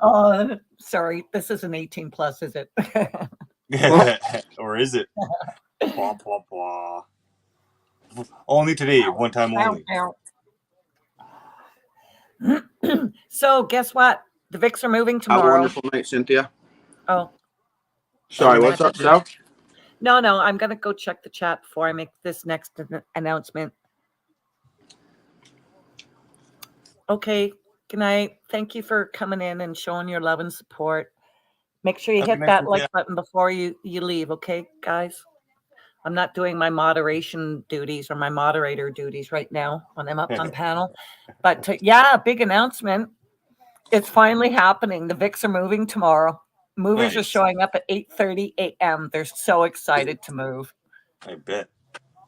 Oh, sorry. This isn't 18 plus, is it? Or is it? Blah, blah, blah. Only today, one time only. So guess what? The Vicks are moving Have a tomorrow. wonderful night, Cynthia. Oh, Sorry, what's up, Sal? no, I'm gonna go check the chat before I make this next announcement. Okay, good night. Thank you for coming in and showing your love and support. Make sure you Have a hit good night, that like Cynthia. button before you leave, okay, guys? I'm not doing my moderation duties or my moderator duties right now when I'm up on panel. But yeah, big announcement. It's finally happening. The Vicks are moving tomorrow. Movers are Nice. showing up at 8:30 a.m. They're so excited to move I bet.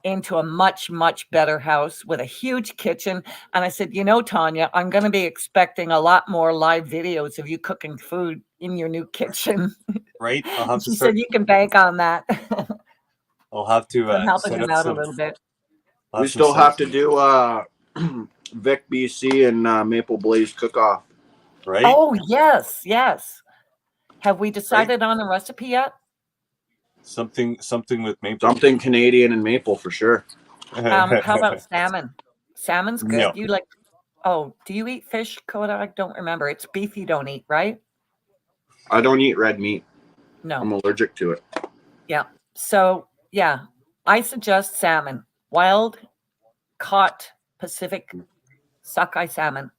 into a much, much better house with a huge kitchen. And I said, Tanya, I'm going to be expecting a lot more live videos of you cooking food in your new kitchen. Right? I'll have to She start. said you can bank on that. I'll have to I'm helping set them up out some. a little bit. I'll We some still have setup, to do Vic BC and Maple Blaze cook-off. right? Oh, yes. Have we decided on a recipe yet? Something with maple. Something Canadian and maple for sure. How about salmon? Salmon's good. No. You like? Oh, do you eat fish, Coda? I don't remember. It's beef you don't eat, right? I don't eat red meat. No. I'm allergic to it. Yeah. So yeah, I suggest salmon, wild caught Pacific sockeye salmon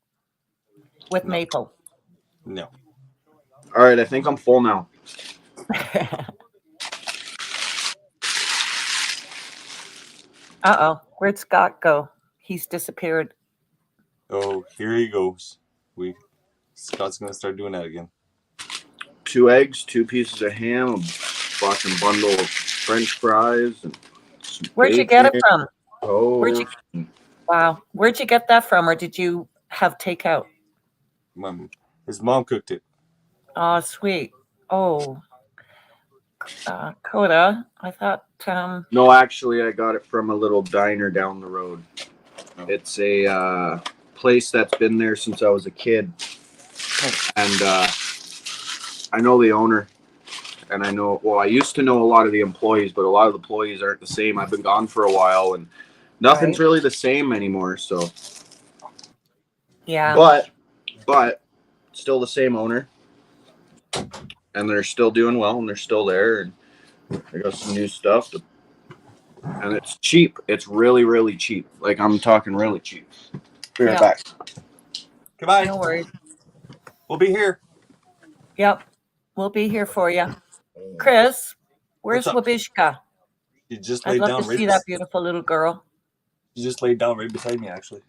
with No. maple. No. All right, I think I'm full now. Where'd Scott go? He's disappeared. Oh, here he goes. Scott's gonna start doing that again. 2 eggs, 2 pieces of ham, a fucking bundle of French fries, and some Where'd you get it bacon. from? Oh, Wow. Where'd you get that from, or did you have takeout? His mom cooked it. Oh, sweet. Oh, Coda, I thought. no, actually, I got it from a little diner down the road. It's a place that's been there since I was a kid, and I know the owner, and I used to know a lot of the employees, but a lot of the employees aren't the same. I've been gone for a while, and nothing's really the same anymore. So, Yeah. But still the same owner, and they're still doing well, and they're still there, and I got some new stuff, and it's cheap. It's really, really cheap. Like, I'm talking really cheap. Be right back. Goodbye. No worries. We'll be here. Yep. We'll be here for you. Chris, where's What's up? Wabishka? You just I'd laid love down to right. see that beautiful little girl. You just laid down right beside me, actually.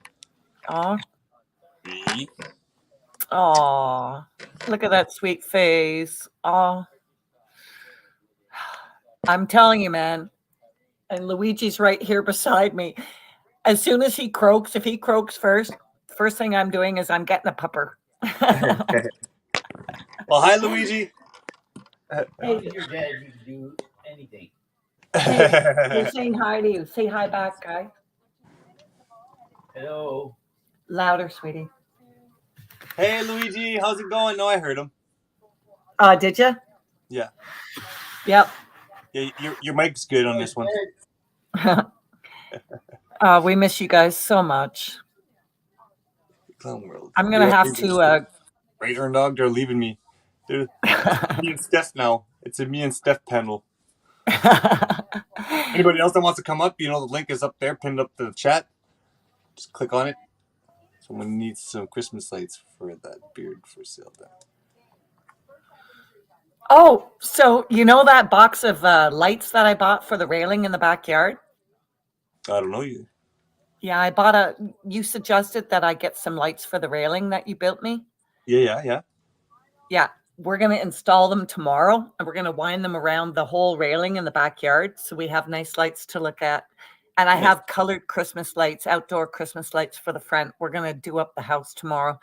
Oh, look at that sweet face. Oh, I'm telling you, man. And Luigi's right here beside me. As soon as he croaks, if he croaks first thing I'm doing is I'm getting a pupper. Well, hi, Luigi. Hey, your dad, you can do anything. Hey, he's saying hi to you. Say hi back, guy. Hello. Louder, sweetie. Hey, Luigi. How's it going? No, I heard him. Did you? Yeah. Yep. Yeah, your mic's good on this one. We miss you guys so much. Clown World. I'm gonna have to. Right, Earn Dog, they're leaving me. It's me and Steph now. It's a me and Steph panel. Anybody else that wants to come up, the link is up there, pinned up to the chat. Just click on it. Someone needs some Christmas lights for that beard for sale. Oh, so that box of lights that I bought for the railing in the backyard? I don't know you. Yeah, I bought you suggested that I get some lights for the railing that you built me? Yeah. Yeah, we're going to install them tomorrow, and we're going to wind them around the whole railing in the backyard, so we have nice lights to look at. And I have colored Christmas lights, outdoor Christmas lights for the front. We're going to do up the house tomorrow.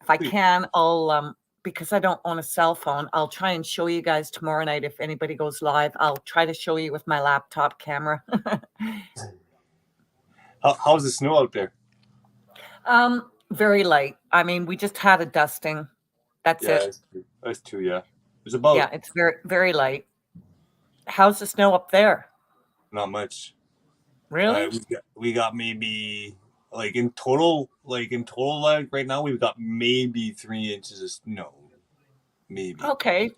If I can, I'll because I don't own a cell phone, I'll try and show you guys tomorrow night. If anybody goes live, I'll try to show you with my laptop camera. How's the snow out there? Very light. I mean, we just had a dusting. That's it. That's two. Yeah, it's about. Yeah, it's very, very light. How's the snow up there? Not much. Really? We got maybe in total right now we've got maybe 3 inches of snow. Maybe. Okay.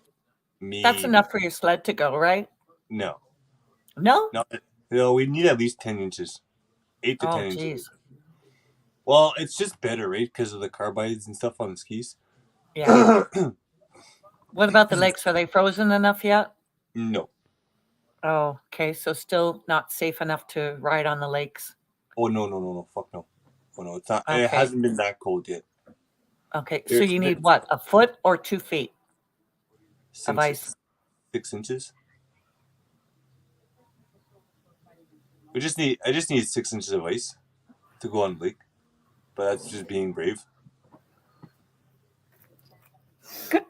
Maybe. That's enough for your sled to go, right? No. No? No, we need at least 10 inches. 8 to 10 inches. Geez. Well, it's just better, right? Because of the carbides and stuff on the skis. Yeah. What about the lakes? Are they frozen enough yet? No. Oh, okay. So still not safe enough to ride on the lakes. Oh, no. Fuck no. Oh, no, it's not. Okay. It hasn't been that cold yet. Okay. So you need what? A foot or 2 feet of ice? 6 inches. I just need 6 inches of ice to go on the lake. But that's just being brave.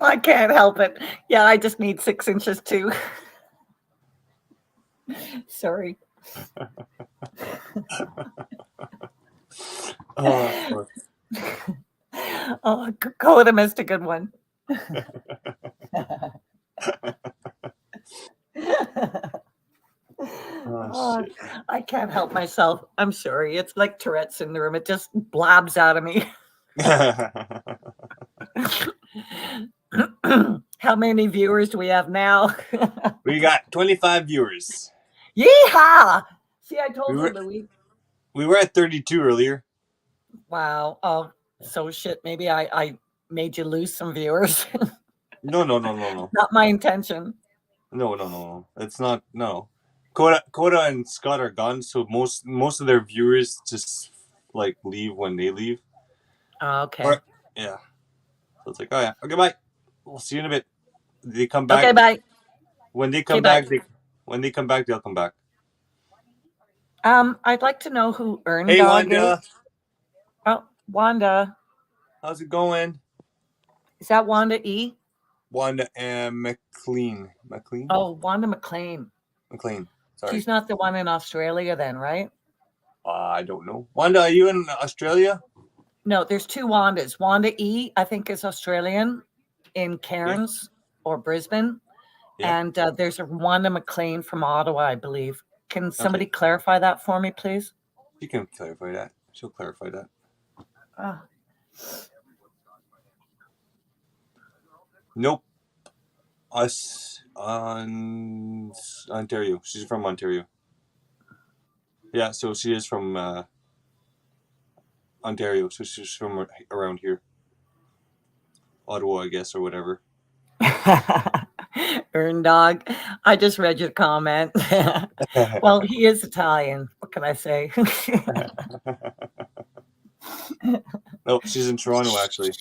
I can't help it. Yeah, I just need 6 inches too. Sorry. Oh, Coda missed a good one. oh, shit. I can't help myself. I'm sorry. It's like Tourette syndrome. It just blabs out of me. How many viewers do we have now? We got 25 viewers. Yeehaw! See, I told you, Louis. We were at 32 earlier. Wow. Oh, so shit. Maybe I made you lose some viewers. No. Not my intention. No. It's not. No. Coda and Scott are gone, so most of their viewers just leave when they leave. Oh, okay. Yeah. So it's like, oh yeah, okay, bye. We'll see you in a bit. They come back. Okay, bye. When they come back, they'll come back. I'd like to know who Earn Hey, Dog Wanda. is. Oh, Wanda. How's it going? Is that Wanda E? Wanda and McLean. McLean? Oh, Wanda McLean. McLean. Sorry. She's not the one in Australia then, right? I don't know. Wanda, are you in Australia? No, there's 2 Wandas. Wanda E, I think, is Australian in Cairns or Brisbane. Yeah. And there's a Wanda McLean from Ottawa, I believe. Can somebody clarify that for me, please? She can clarify that. She'll clarify that. Oh. Nope. Us on Ontario. She's from Ontario. Yeah, so she is from Ontario. So she's from around here. Ottawa, I guess, or whatever. Earn Dog. I just read your comment. Well, he is Italian. What can I say? No, she's in Toronto, actually.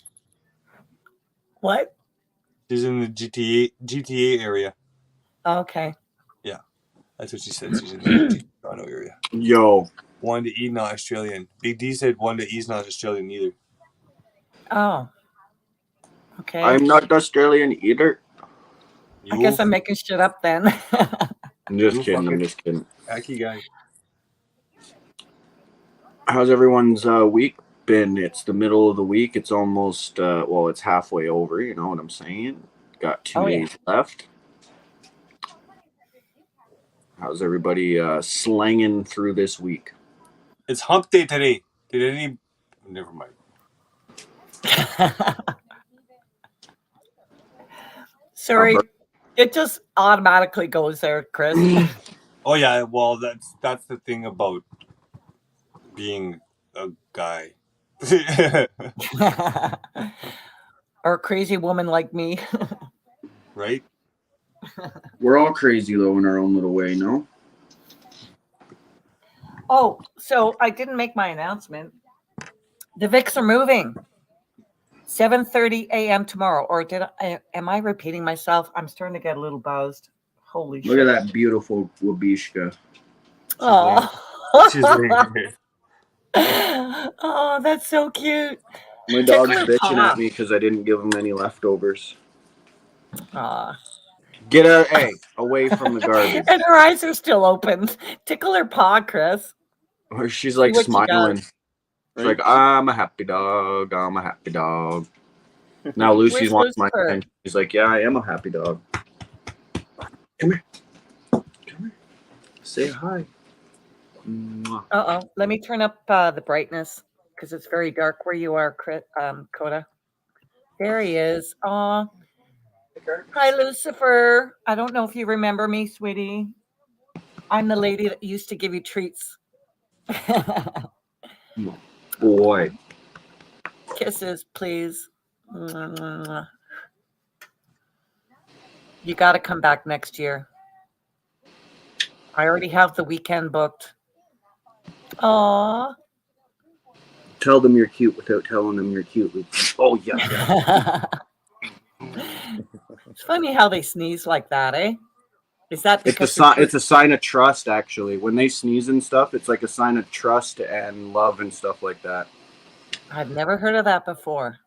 What? She's in the GTA area. Okay. Yeah, that's what she said. She's in the Toronto area. Yo. Wanda E, not Australian. Big D said Wanda E's not Australian either. Oh. Okay. I'm not Australian either. I guess I'm making shit up then. I'm just kidding. Hacky guy. How's everyone's week been? It's the middle of the week. It's almost, it's halfway over. You know what I'm saying? Got 2 days left. How's everybody slanging through this week? It's hump day today. Never mind. Sorry. It just automatically goes there, Chris. Oh yeah, well that's the thing about being a guy. Or a crazy woman like me. Right? We're all crazy though in our own little way, no? Oh, so I didn't make my announcement. The Vicks are moving. 7:30 a.m. tomorrow. Or am I repeating myself? I'm starting to get a little buzzed. Holy Look shit. at that beautiful Wabishka. She's laying. Oh, that's so cute. My dog's Tickle her bitching paw. at me because I didn't give him any leftovers. Aw. Get her, hey, away from the garbage. And her eyes are still open. Tickle her paw, Chris. Or she's See like what she smiling. does. She's like, I'm a happy dog. I'm a happy dog. Now Lucy's Where's wants my Lucifer? attention. She's like, yeah, I am a happy dog. Come here. Come here. Say hi. Mwah. Uh-oh. Let me turn up the brightness because it's very dark where you are, Coda. There he is. Aw. Hi, Lucifer. I don't know if you remember me, sweetie. I'm the lady that used to give you treats. Boy. Kisses, please. You got to come back next year. I already have the weekend booked. Aw. Tell them you're cute without telling them you're cute. Oh, yeah. It's funny how they sneeze like that, eh? Is that It's because it's a sign of trust, actually. When they sneeze and stuff, it's like a sign of trust and love and stuff like that. I've never heard of that before.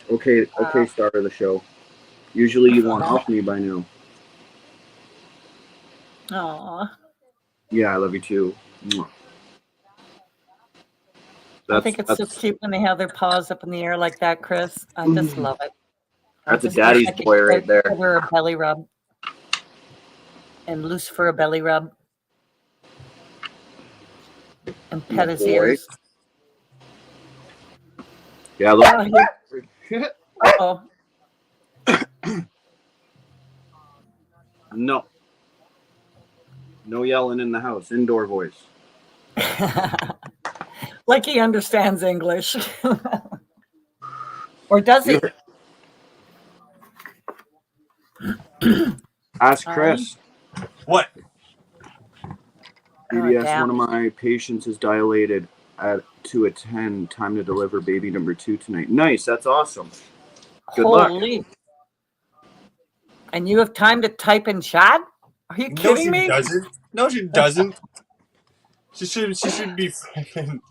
Okay, star of the show. Usually you want off me by now. Aw. Yeah, I love you too. Mwah. I think it's so cute when they have their paws up in the air like that, Chris. I just love it. That's a I just wish daddy's I could boy right there. give her a belly rub. And Lucifer a belly rub. And pet his Boy. ears. Yeah, look. Uh-oh. No. No yelling in the house. Indoor voice. Like he understands English. Or does he? Ask Chris. What? BBS, damn. one of my patients is dilated to a 10. Time to deliver baby number 2 tonight. Nice. That's awesome. Good luck. Holy. And you have time to type in chat? Are you kidding me? Doesn't. No, she doesn't. She should be freaking.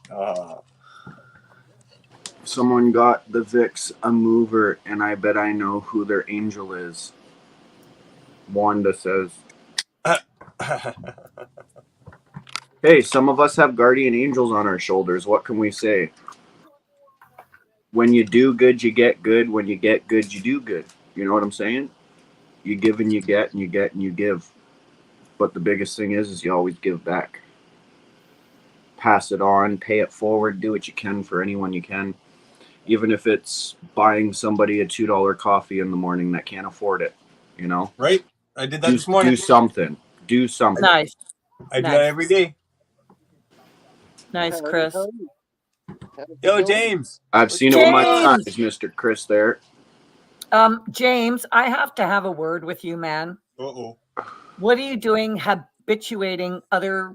Someone got the Vicks a mover, and I bet I know who their angel is. Wanda says. Hey, some of us have guardian angels on our shoulders. What can we say? When you do good, you get good. When you get good, you do good. You know what I'm saying? You give and you get, and you get and you give. But the biggest thing is you always give back. Pass it on, pay it forward, do what you can for anyone you can. Even if it's buying somebody a $2 coffee in the morning that can't afford it, you know? Right? I did that this morning. Do something. Do something. Nice. I do that every day. Nice, Chris. Yo, James. I've seen it with my eyes, Mr. Chris there. James, I have to have a word with you, man. Uh-oh. What are you doing habituating other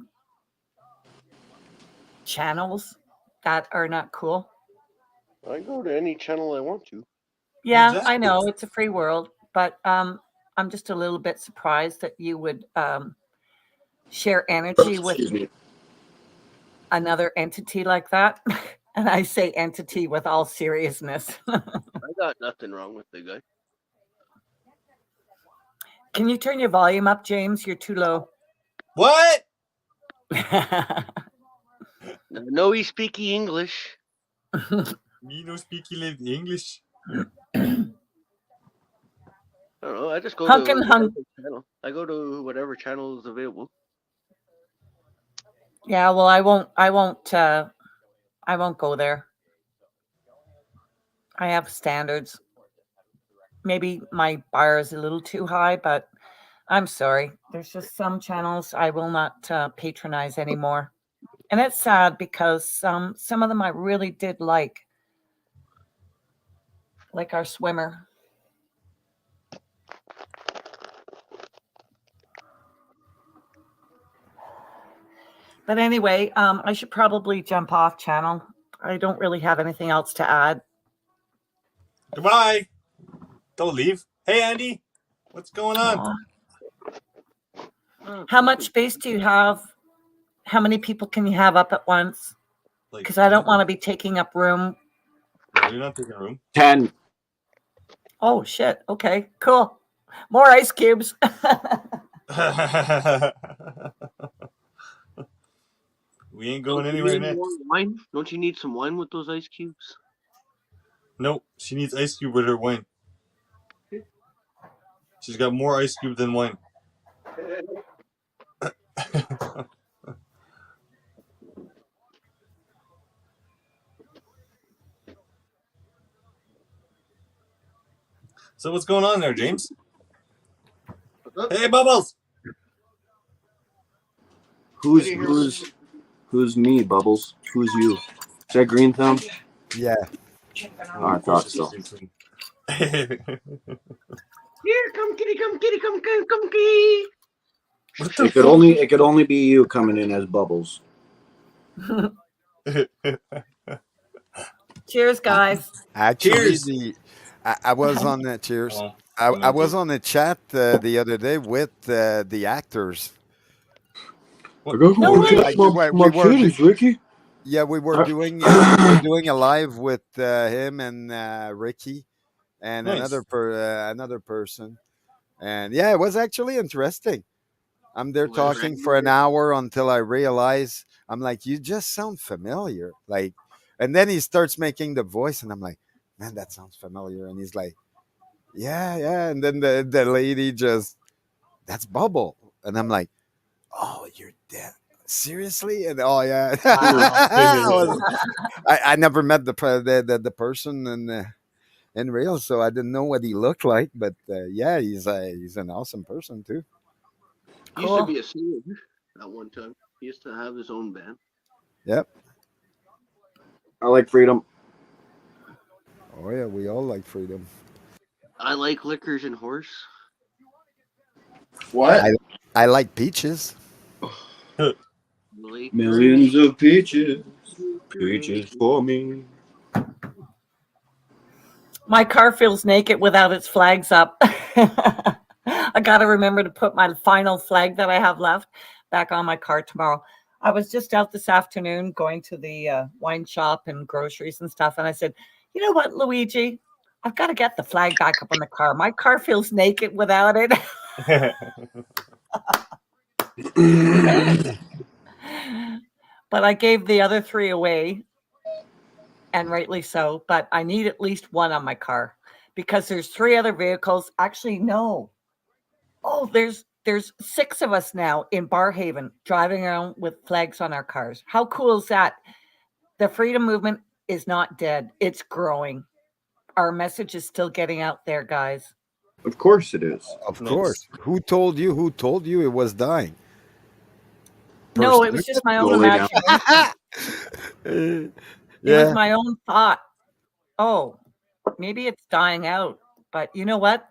channels that are not cool? I go to any channel I want to. Yeah, Exactly. I know it's a free world, but I'm just a little bit surprised that you would share energy with another entity like that. And I say entity with all seriousness. I got nothing wrong with the guy. Can you turn your volume up, James? You're too low. What? No, he speaky English. Me no speak English. I don't know. I just go Hunk to and hunk. channel. I go to whatever channel is available. Yeah, well, I won't go there. I have standards. Maybe my bar is a little too high, but I'm sorry. There's just some channels I will not patronize anymore. And it's sad because some of them I really did like our swimmer. But anyway, I should probably jump off channel. I don't really have anything else to add. Goodbye. Don't leave. Hey, Andy. What's going on? How much space do you have? How many people can you have up at once? Like, Because I don't want to be taking up room. no, you're not taking a room. 10. Oh, shit. Okay, cool. More ice cubes. We ain't going Don't you anywhere need next. more wine? Don't you need some wine with those ice cubes? Nope, she needs ice cube with her wine. She's got more ice cube than wine. So what's going on there, James? Hey, Bubbles. Who's me, Bubbles? Who's you? Is that Green Thumb? Yeah. Oh, I thought so. Here, come kitty, come kitty, come kitty, come kitty. It could only be you coming in as Bubbles. Cheers, guys. Actually, Cheers. I was on the cheers. Oh, I was on the chat the other day with the actors. I got No way. We were kitties, Ricky. Yeah, we were doing a live with him and Ricky and Nice. another person, and yeah, it was actually interesting. I'm there Was talking for an hour until I realize I'm like, you just sound familiar, like, and then he starts making the voice, and I'm like, man, that sounds familiar, and he's like, yeah, and then the lady just, that's Bubble, and I'm like, oh, you're dead. Seriously? And oh yeah, I never met the person in real, so I didn't know what he looked like. But yeah, he's an awesome person too. He used to be a singer at one time. He used to have his own band. Yep. I like freedom. Oh yeah, we all like freedom. I like liquors and horse. What? I like peaches. Millions of peaches. Peaches for me. My car feels naked without its flags up. I got to remember to put my final flag that I have left back on my car tomorrow. I was just out this afternoon going to the wine shop and groceries and stuff. And I said, you know what, Luigi? I've got to get the flag back up on the car. My car feels naked without it. But I gave the other 3 away, and rightly so. But I need at least one on my car because there's 3 other vehicles. Actually, no. Oh, there's 6 of us now in Barhaven driving around with flags on our cars. How cool is that? The freedom movement is not dead. It's growing. Our message is still getting out there, guys. Of course it is. Of Nice. course. Who told you? Who told you it was dying? No, it was just my own Go lay down. imagination. It Yeah. was my own thought. Oh, maybe it's dying out. But you know what?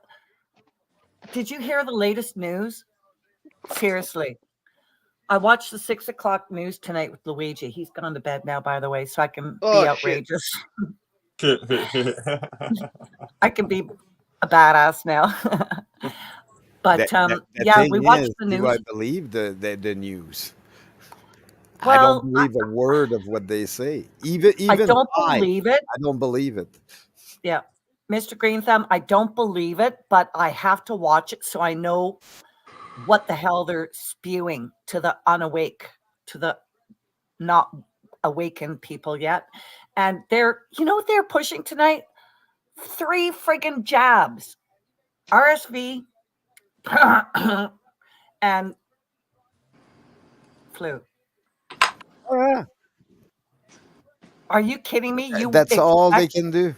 Did you hear the latest news? Seriously. I watched the 6 o'clock news tonight with Luigi. He's gone to bed now, by the way, so I can Oh, be shit. outrageous. I can be a badass now. But The yeah, thing we watched is, the do I news. believe the news? I Well, don't believe a word of what they say. Even I don't I believe it. don't believe it. Yeah. Mr. Green Thumb, I don't believe it, but I have to watch it so I know what the hell they're spewing to the unawake, to the not awakened people yet. And you know what they're pushing tonight? 3 friggin' jabs. RSV and flu. Ah, Are you kidding me? that's all they can do.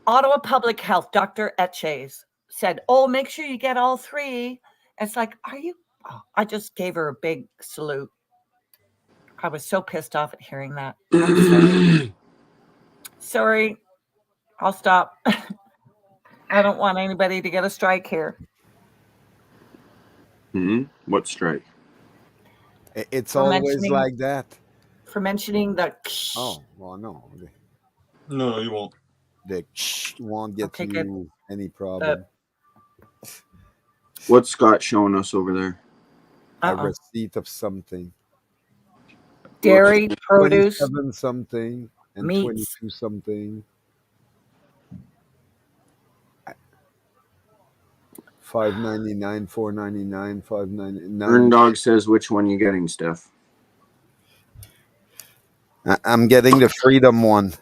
Ottawa Public Health, Dr. Etches said, oh, make sure you get all 3. It's like, are you? Oh, I just gave her a big salute. I was so pissed off at hearing that. I'm sorry. Sorry. I'll stop. I don't want anybody to get a strike here. What strike? It's For always mentioning- like that. For mentioning the. Oh, well, no. No, you won't. The won't get Okay, you any problem. What's Scott showing us over there? A receipt of something. Dairy, produce, 27 something and meats. 22 something. 5.99, 4.99, 5.99. Earn Dog says, which one you getting, Steph? I'm getting the Freedom one.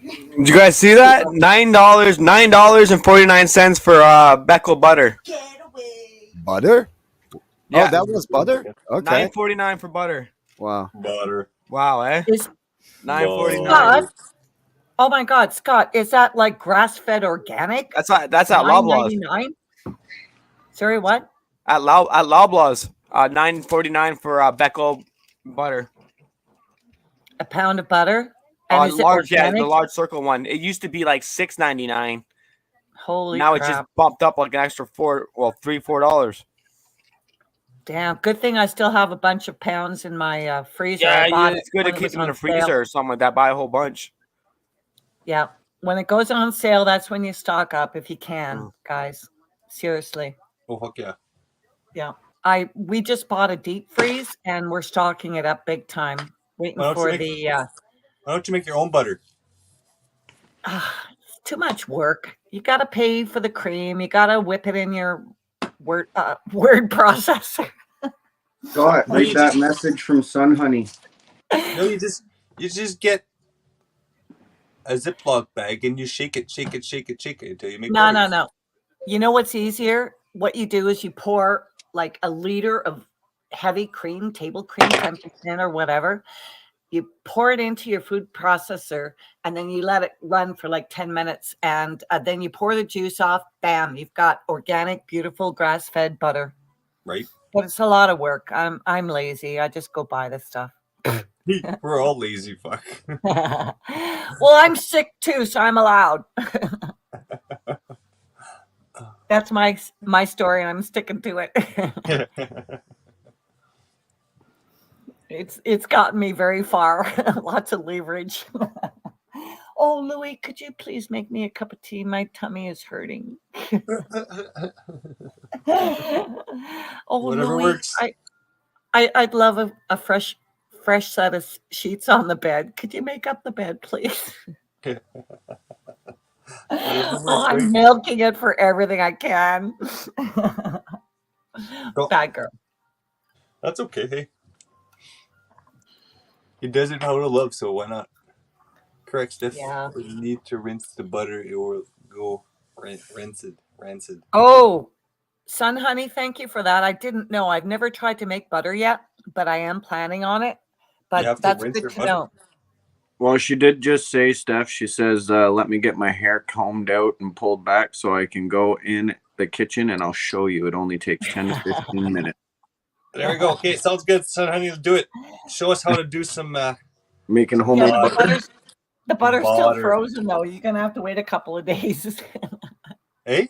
Did you guys see that? $9.49 for Beckel butter. Butter? Yeah. Oh, that was butter? Okay. $9.49 for butter. Wow. Butter. Wow, eh? Is $9.49. Scott? Oh my God, Scott! Is that like grass-fed organic? That's at Loblaws. $9.99? Sorry, what? At Loblaws, $9.49 for Beckel butter. A pound of butter? And is it Large, yeah, organic? the large circle one. It used to be like $6.99. Holy now crap. it's just bumped up like an extra $4. Damn, good thing I still have a bunch of pounds in my freezer. Yeah, I bought it's good to when it keep was them in on the freezer sale. or something like that. Buy a whole bunch. Yeah, when it goes on sale, that's when you stock up if you can, guys. Seriously. Oh, fuck yeah. Yeah, we just bought a deep freeze and we're stocking it up big time, waiting Why don't for you the. Why don't you make your own butter? It's too much work. You got to pay for the cream. You got to whip it in your word processor. Scott, read that message from Sun Honey. No, you just get a Ziploc bag and you shake it until you make butter. No. You know what's easier? What you do is you pour like a liter of heavy cream, table cream, 10% or whatever. You pour it into your food processor and then you let it run for like 10 minutes. And then you pour the juice off. Bam, you've got organic, beautiful grass-fed butter. Right. But it's a lot of work. I'm lazy. I just go buy this stuff. We're all lazy, fuck. Well, I'm sick too, so I'm allowed. That's my story, and I'm sticking to it. It's gotten me very far. Lots of leverage. Oh, Louis, could you please make me a cup of tea? My tummy is hurting. Oh, Whatever Louis, works. I'd love a fresh set of sheets on the bed. Could you make up the bed, please? Oh, I'm milking it for everything I can. Bad girl. That's okay. Hey, he does it out of love, so why not? Correct, Steph. Yeah. You need to rinse the butter; it will go rancid. Oh, Sun Honey, thank you for that. I didn't know. I've never tried to make butter yet, but I am planning on it. But that's good to know. Well, she did just say, Steph, she says, let me get my hair combed out and pulled back so I can go in the kitchen and I'll show you. It only takes 10 to 15 minutes. There we go. Okay, sounds good. Son, honey, let's do it. Show us how to do some making homemade butter. The butter's still frozen, though. You're going to have to wait a couple of days. Hey?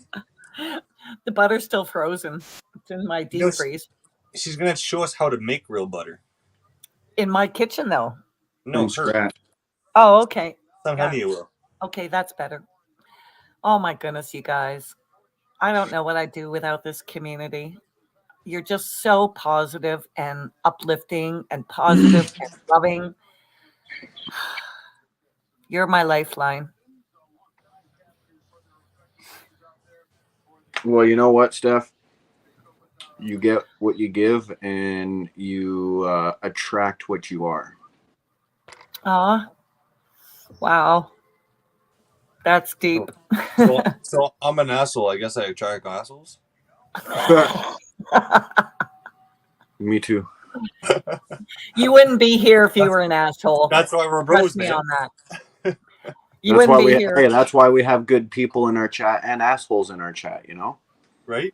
The butter's still frozen. It's in my deep freeze. She's going to show us how to make real butter. In my kitchen, though? No, her. Oh, okay. Son, honey, you will. Okay, that's better. Oh, my goodness, you guys. I don't know what I'd do without this community. You're just so positive and uplifting and positive and loving. You're my lifeline. Well, you know what, Steph? You get what you give and you attract what you are. Aw. Wow. That's deep. So I'm an asshole. I guess I attract assholes. Me too. You wouldn't be here if you were an asshole. That's why we're bros, Trust me man. on that. You wouldn't be here. Hey, that's why we have good people in our chat and assholes in our chat, you know? Right?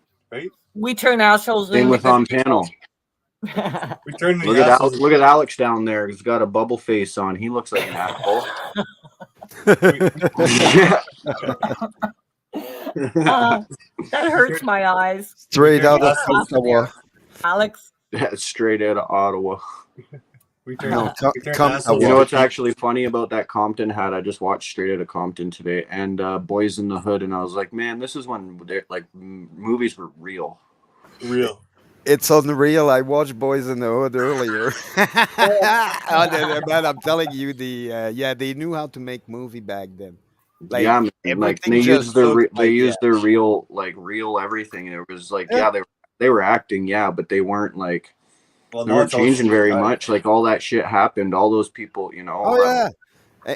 We turn assholes Same into with good on people. panel. We turn look at Alex down there. He's got a bubble face on. He looks like an asshole. Uh, that hurts my eyes. Straight out of Stop Ottawa. there, Alex. That's straight out of Ottawa. We turned, No, we turned come assholes You know Ottawa. what's actually funny about that Compton hat? I just watched Straight Outta Compton today, and Boys in the Hood, and I was like, man, this is when like movies were real. real. It's unreal. I watched Boys in the Hood earlier. Man, I'm telling you, they knew how to make movie back then. Like Yeah, man, like everything they just used their looked they like used their real everything. It was like Yeah. they were acting, yeah, but they weren't like Well, they now weren't it's all changing very CGI. much. Like all that shit happened. All those people, Oh yeah.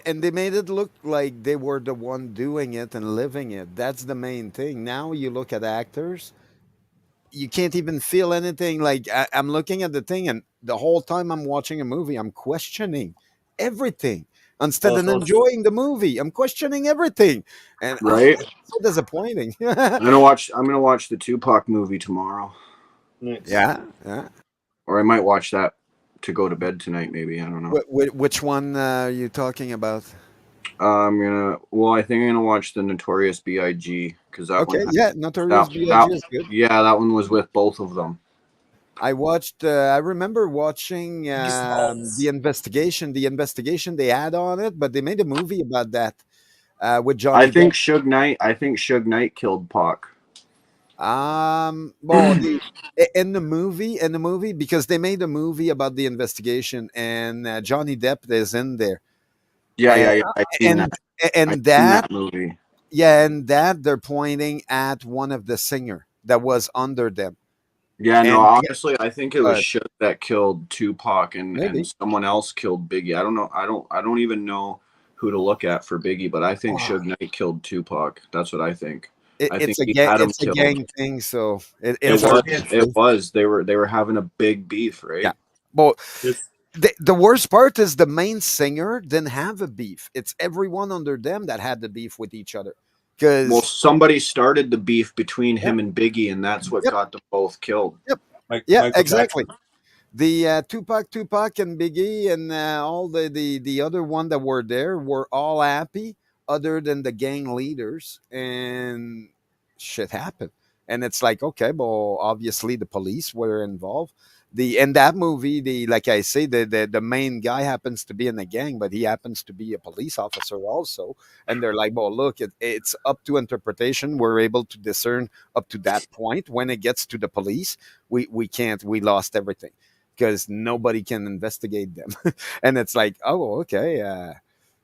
And they made it look like they were the one doing it and living it. That's the main thing. Now you look at actors, you can't even feel anything. Like I'm looking at the thing, and the whole time I'm watching a movie, I'm questioning everything instead Well, of it's all enjoying the movie. I'm questioning everything, and right. it's so disappointing. I'm gonna watch the Tupac movie tomorrow, nice. Yeah, yeah. or I might watch that to go to bed tonight. Maybe I don't know. Which one are you talking about? I think I'm gonna watch the Notorious B.I.G. because that Okay, one yeah, Notorious that B.I.G. that is good. yeah, that one was with both of them. I watched. I remember watching Biggest balls. the investigation they had on it, but they made a movie about that with Johnny Depp. I think Suge Knight killed Pac. Well, in the movie, because they made a movie about the investigation, and Johnny Depp is in there, Yeah, and yeah, yeah. I seen that. I and seen that that movie. yeah, and that they're pointing at one of the singer that was under them, Yeah, no, and honestly, I think it was uh, Suge that killed Tupac and maybe someone else killed Biggie. I don't know. I don't even know who to look at for Biggie, but I think oh, Suge Knight killed Tupac. That's what I think. I think he had him it's a killed. gang thing, so It it's It's, hard was to it's, it say. was. They were having a big beef, Yeah, right? well, it's the worst part is the main singer didn't have a beef. It's everyone under them that had the beef with each other. Well, Because somebody started the beef between yep, him and Biggie, and that's what yep, got them both killed. yep, yeah, Michael exactly. Jackson. The Tupac, and Biggie, and all the other one that were there were all happy, other than the gang leaders, and shit happened. And it's like, okay, well, obviously the police were involved. The In that movie, the like I say, the main guy happens to be in the gang, but he happens to be a police officer also. And they're like, well, look, it's up to interpretation. We're able to discern up to that point. When it gets to the police, we can't. We lost everything because nobody can investigate them. And it's like, oh, okay.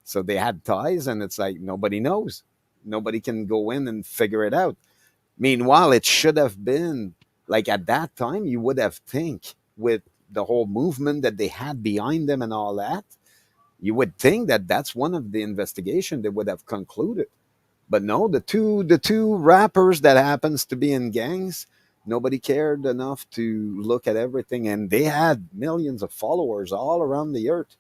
So they had ties, and it's like nobody knows. Nobody can go in and figure it out. Meanwhile, it should have been like at that time, you would have think with the whole movement that they had behind them and all that, you would think that that's one of the investigation they would have concluded. But no, the two rappers that happens to be in gangs, nobody cared enough to look at everything, and they had millions of followers all around the earth,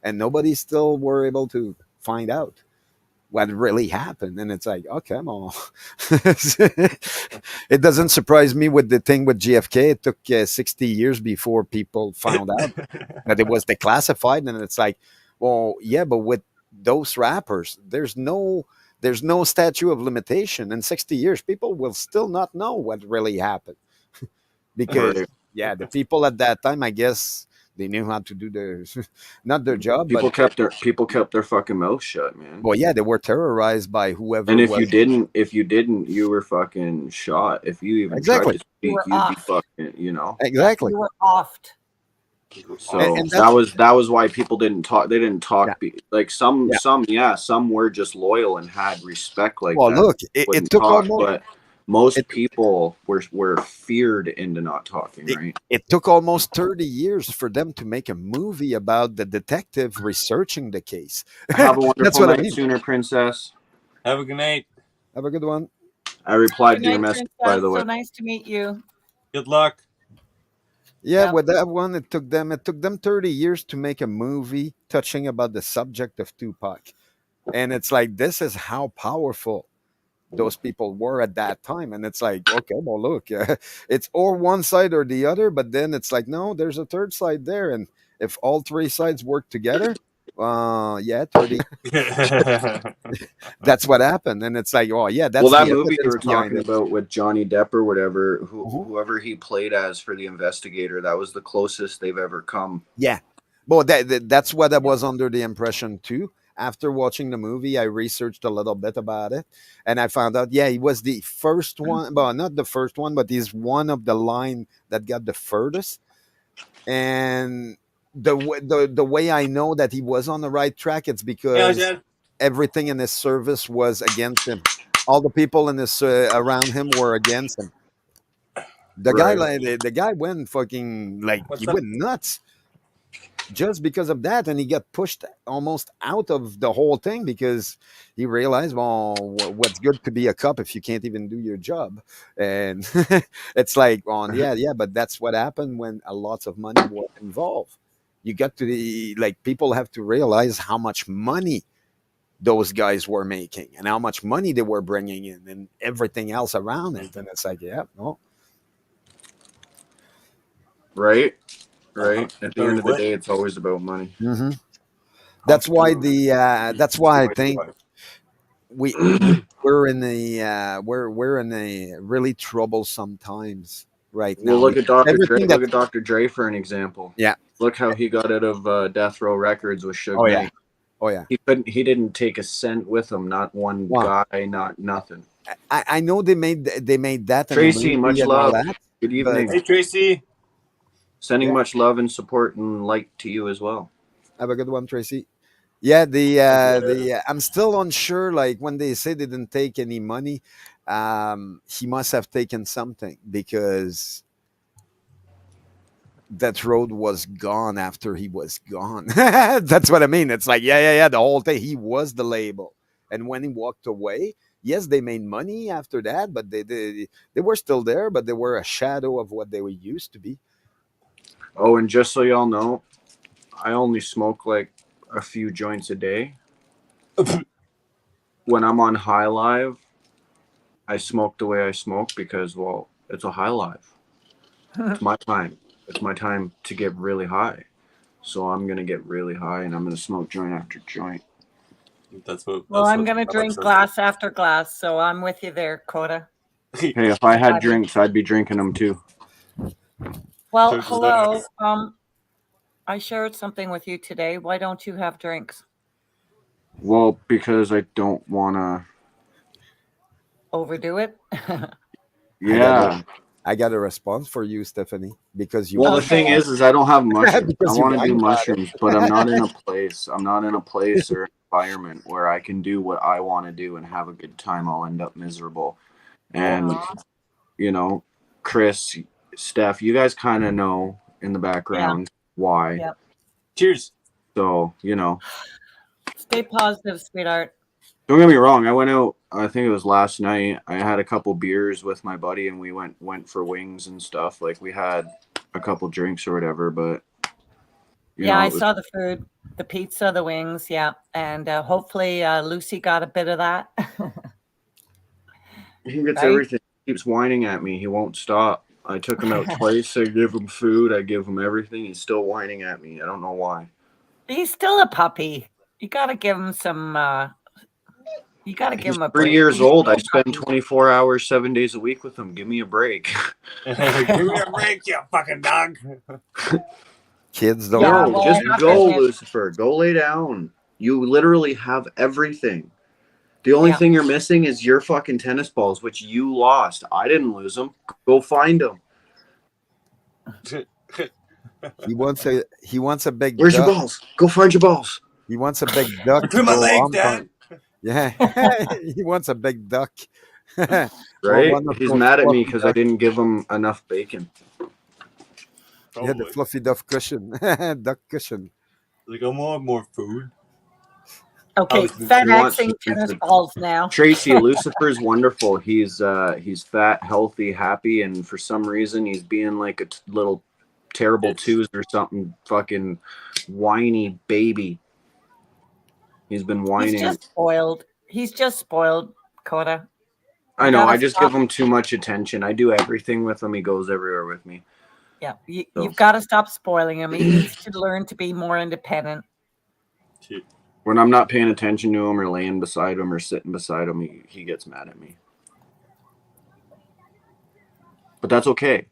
and nobody still were able to find out what really happened. And it's like, okay, well, it doesn't surprise me with the thing with GFK. It took 60 years before people found out that it was declassified, and it's like, well, yeah, but with those rappers, there's no statute of limitation. In 60 years, people will still not know what really happened because Right. yeah, the people at that time, I guess, they knew how to do their not their job, but People kept their fucking mouth shut, man. well, yeah, they were terrorized by And whoever was if you didn't, you were fucking shot. If you even tried exactly, to You speak, were you'd be off. fucking, you know. exactly, You were offed. So and that's that was why people didn't talk. They didn't yeah, talk. Like yeah. some were just loyal and had respect like Well, that. look, it Wouldn't took talk, almost but most it, people were feared into not talking. it Right. it took almost 30 years for them to make a movie about the detective researching the case. Have a That's wonderful what I night, mean. Sooner Princess. Have a good night. Have a good one. I replied Good to your night, message, by Princess. the way. So nice to meet you. Good luck. Yeah, Yep. with that one, it took them 30 years to make a movie touching about the subject of Tupac. And it's like this is how powerful those people were at that time. And it's like, okay, well, look, it's or one side or the other, but then it's like, no, there's a third side there. And if all three sides work together, Yeah, 30. That's what happened, and it's like, oh yeah, that's Well, that the movie you evidence were behind talking it. about with Johnny Depp or whatever, Mhm. whoever he played as for the investigator, that was the closest they've ever come. Yeah, well, that's what I was under the impression too. After watching the movie, I researched a little bit about it, and I found out, yeah, he was the first one, well, not the first one, but he's one of the line that got the furthest. And the way I know that he was on the right track, it's Yeah, because Dad. everything in his service was against him. All the people in his around him were against him. The guy, Right. like the guy, went fucking like he What's up? went nuts just because of that, and he got pushed almost out of the whole thing because he realized, well, what's good to be a cop if you can't even do your job? And it's like, on yeah, but that's what happened when a lots of money was involved. You got to the like people have to realize how much money those guys were making and how much money they were bringing in and everything else around it. And it's like, yeah, no. Right. Right. At the Sorry, end of the what? day, it's always about money. Hmm. That's why that's why I think we're in the we're in a really troublesome times right Well, now look at because Dr. Dre. everything Look that at Dr. Dre for an example. yeah, Look how he got out of Death Row Records with Suge oh yeah, Knight. oh yeah. He couldn't. He didn't take a cent with him. Not one Wow. guy. Not nothing. I know they made that in the Tracy, movie much and all love. that, Good but evening. Hey, Tracy. Sending yeah, much love and support and like to you as well. have a good one, Tracy. Yeah, the I'm still unsure. Like when they say they didn't take any money, he must have taken something because that road was gone after he was gone. That's what I mean. It's like, yeah. The whole thing. He was the label, and when he walked away, yes, they made money after that, but they were still there, but they were a shadow of what they were used to be. Oh, and just so y'all know, I only smoke like a few joints a day. When I'm on High Live, I smoke the way I smoke because, well, it's a High Live. It's my time. It's my time to get really high. So I'm gonna get really high, and I'm gonna smoke joint after joint. That's what. Well, That's I'm what going to Alex drink said. glass after glass, so I'm with you there, Coda. Hey, if I had Buddy. drinks, I'd be drinking them too. Well, Took hello. I shared something with you today. Why don't you have drinks? Well, because I don't wanna. Overdo it? Yeah. I got a response for you, Stephanie, because you Well, the wine thing Okay. is I don't have mushrooms. I because you want to do wine about it. mushrooms, but I'm not in a place. I'm not in a place or environment where I can do what I want to do and have a good time. I'll end up miserable. And Aw. you know, Chris, Steph, you guys kind of know in the background why. Yep. Cheers. So, you know, Stay positive, sweetheart. don't get me wrong. I went out. I think it was last night. I had a couple beers with my buddy, and we went for wings and stuff. Like we had a couple drinks or whatever. But you Yeah, know, I it was, saw the food, the pizza, the wings. Yeah. And hopefully Lucy got a bit of that. he gets Right? everything. He keeps whining at me. He won't stop. I took him out twice. I give him food. I give him everything. He's still whining at me. I don't know why. He's still a puppy. You got to give him some, you got to give He's him a 3 break. years He's old. still I a spend puppy. 24 hours, 7 days a week with him. Give me a break. Give me a break, you fucking dog. Kids don't Yeah, No, well, I just have to go, admit, Lucifer. Go lay down. You literally have everything. The only yeah. thing you're missing is your fucking tennis balls, which you lost. I didn't lose them. Go find them. he wants a big Where's your duck. balls? Go find your balls. He wants a big duck to Between my go legs, on. Dad. Yeah, he wants a big duck. Well, Right? one of He's those mad at me fluffy because I duck. didn't give him enough bacon. Yeah, the Probably. fluffy duck cushion, duck cushion. Like, I want more food. Okay, He wants FedExing tennis balls now. Tracy, Lucifer's wonderful. He's fat, healthy, happy, and for some reason he's being like a little terrible twos or something. Fucking whiny baby. He's been whining. He's just spoiled. He's just spoiled, Coda. I You know. gotta I just stop. give him too much attention. I do everything with him. He goes everywhere with me. Yeah, So you've got to stop spoiling him. He needs to learn to be more independent. When I'm not paying attention to him or laying beside him or sitting beside him, he gets mad at me. But that's okay.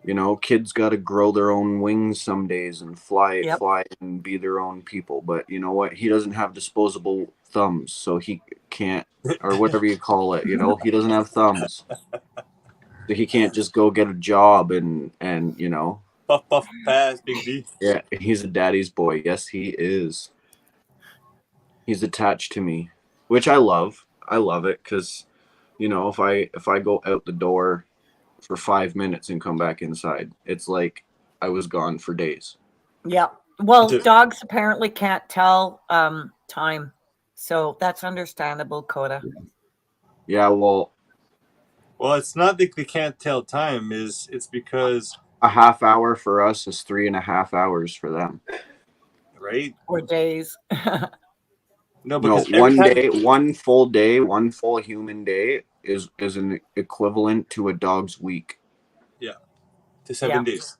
You know, kids got to grow their own wings some days and fly and be their own people. But you know what? He doesn't have disposable thumbs, so he can't, or whatever you call it. You know, he doesn't have thumbs, so he can't just go get a job and you know. Puff puff pass, Big D. Yeah, he's a daddy's boy. Yes, he is. He's attached to me, which I love. I love it because, you know, if I go out the door for 5 minutes and come back inside, it's like I was gone for days. Yeah. Well, dogs apparently can't tell time, so that's understandable, Coda. Yeah, well, it's not that they can't tell time. It's because a half hour for us is 3.5 hours for them. Right? Or days. No, because one full day, one full human day is an equivalent to a dog's week. Yeah, to 7 days.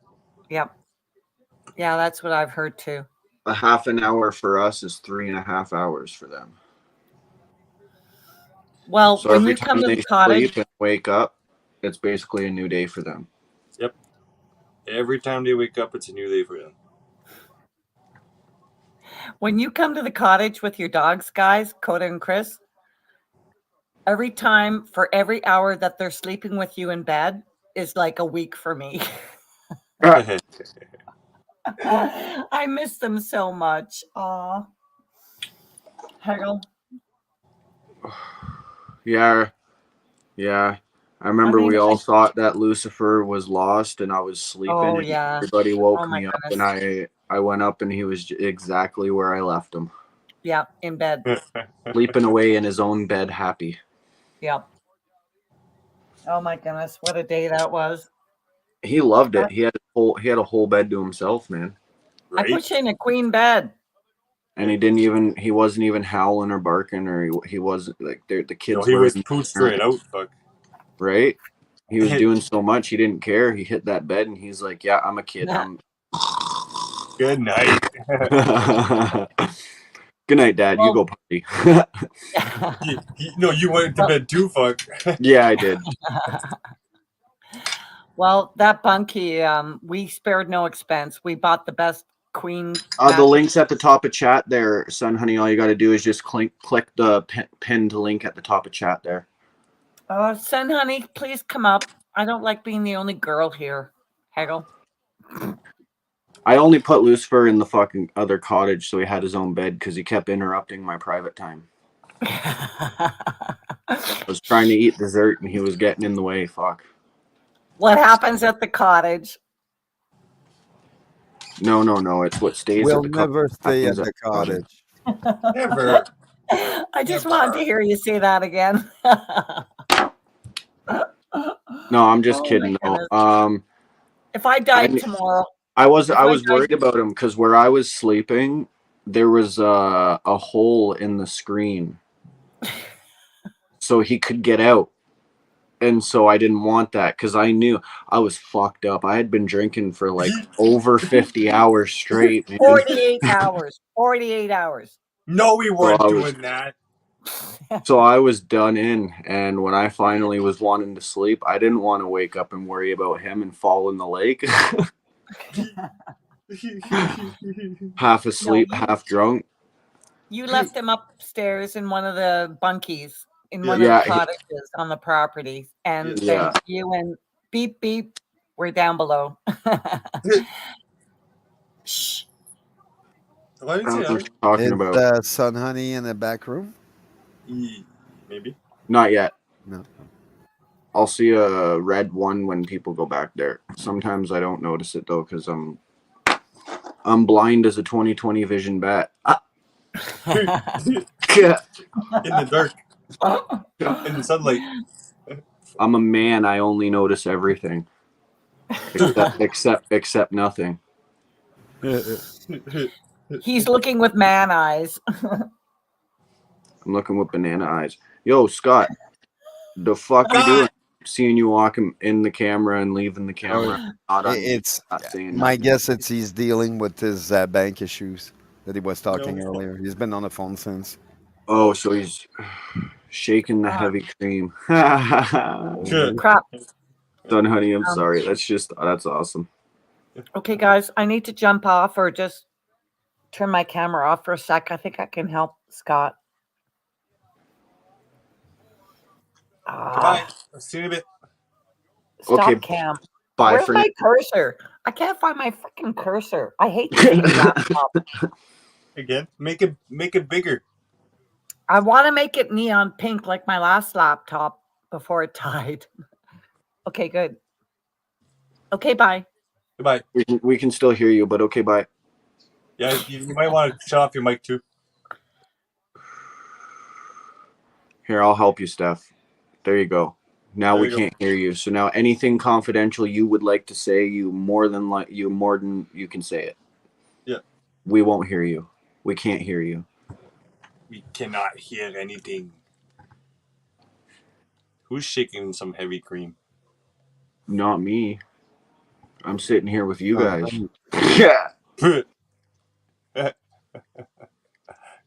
Yep. Yeah, that's what I've heard too. A half an hour for us is 3.5 hours for them. Well, so when every you time come to they the cottage sleep and wake up, it's basically a new day for them. Yep. Every time they wake up, it's a new day for them. When you come to the cottage with your dogs, guys, Coda and Chris, every time for every hour that they're sleeping with you in bed is like a week for me. I miss them so much. Aw. Hegel. Yeah. I remember we all thought that Lucifer was lost and I was sleeping. Oh, and yeah. Everybody woke Oh, my me up and goodness. I went up and he was exactly where I left him. Yeah, in bed. Sleeping away in his own bed, happy. Yep. Oh my goodness, what a day that was. He loved it. He had a whole bed to himself, man. I put you in a queen bed. And he wasn't even howling or barking, or he wasn't like the kids. No, he was pooped straight out. Fuck. Right? He was doing so much, he didn't care. He hit that bed and he's like, "Yeah, I'm a kid. I'm." Good night. Good night, Dad. You go potty. No, you went to bed too. Fuck. Yeah, I did. Well, that bunkie, we spared no expense. We bought the best queen. The link's at the top of chat there, son, honey. All you got to do is just click the pinned link at the top of chat there. Son, honey, please come up. I don't like being the only girl here. Hegel. I only put Lucifer in the fucking other cottage so he had his own bed because he kept interrupting my private time. I was trying to eat dessert and he was getting in the way. Fuck. What happens at the cottage? No. It's what stays We'll at the cottage. never stay at the cottage. Never. I just wanted to hear you say that again. No, I'm just kidding. No. If I died tomorrow, I was worried about him because where I was sleeping, there was a hole in the screen, so he could get out, and so I didn't want that because I knew I was fucked up. I had been drinking for like over 50 hours straight. Man. 48 hours. 48 hours. No, we weren't doing that. So I was done in, and when I finally was wanting to sleep, I didn't want to wake up and worry about him and fall in the lake. Half asleep, half drunk. You left him upstairs in one of the bunkies in one of the cottages on the property, and then you and beep beep were down below. Shh. Talking about Son, honey in the back room. Maybe. Not yet. No. I'll see a red one when people go back there. Sometimes I don't notice it though because I'm blind as a 20/20 vision bat. In the dark. In the sunlight. I'm a man. I only notice everything, except nothing. He's looking with man eyes. I'm looking with banana eyes. Yo, Scott, the fuck you doing? Seeing you walking in the camera and leaving the camera. My guess it's he's dealing with his bank issues. that he was talking No. earlier. He's been on the phone since. Oh, so he's shaking the heavy cream. Son, Crap. honey, I'm sorry. That's awesome. Okay, guys, I need to jump off or just turn my camera off for a sec. I think I can help Scott. Goodbye. I'll see you in a bit. Stop Okay, cam. bye Where's for my cursor? I can't find my freaking cursor. I hate this new now. laptop. Again, make it bigger. I want to make it neon pink like my last laptop before it died. Okay, good. Okay, bye. Goodbye. We can still hear you, but okay, bye. Yeah, you might want to shut off your mic too. Here, I'll help you, Steph. There you go. Now There we you go. can't hear you. So now anything confidential you would like to say, you more than you can say it. Yeah. We won't hear you. We can't hear you. We cannot hear anything. Who's shaking some heavy cream? Not me. I'm sitting here with you guys. Um, Yeah.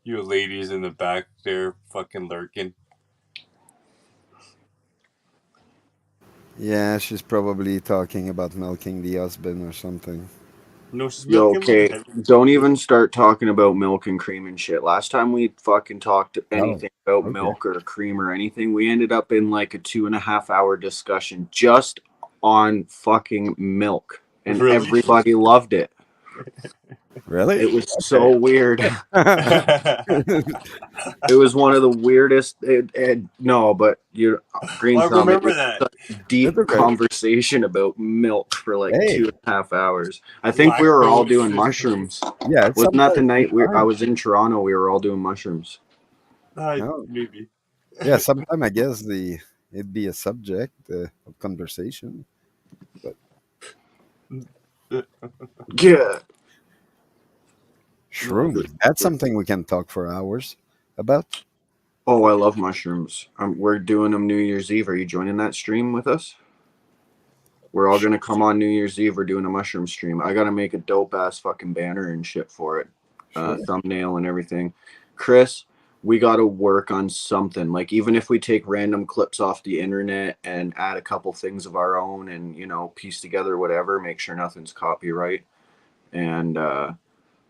You ladies in the back there fucking lurking. yeah, she's probably talking about milking the husband or something. No, she's Yo, milking okay. Don't even start talking about milk and cream and shit. Last time we fucking talked anything about okay. milk or cream or anything, we ended up in like a 2.5 hour discussion just on fucking milk. And Really? everybody loved it. Really? It was so weird. It was one of the weirdest. No, but Green I Thumb. It remember was that. such a deep That's okay. conversation about milk for like Hey. 2.5 hours. I think we were all doing mushrooms. Yeah, it's Wasn't that the sometimes night I fine. was in Toronto? We were all doing mushrooms. No. Maybe. Yeah, sometimes I guess it'd be a subject of conversation. Yeah. Shrooms. That's something we can talk for hours about. Oh, I love mushrooms. We're doing them New Year's Eve. Are you joining that stream with us? We're all gonna come on New Year's Eve. We're doing a mushroom stream. I gotta make a dope ass fucking banner and shit for it, Sure. thumbnail and everything. Chris, we gotta work on something. Like even if we take random clips off the internet and add a couple things of our own, and piece together whatever, make sure nothing's copyright, and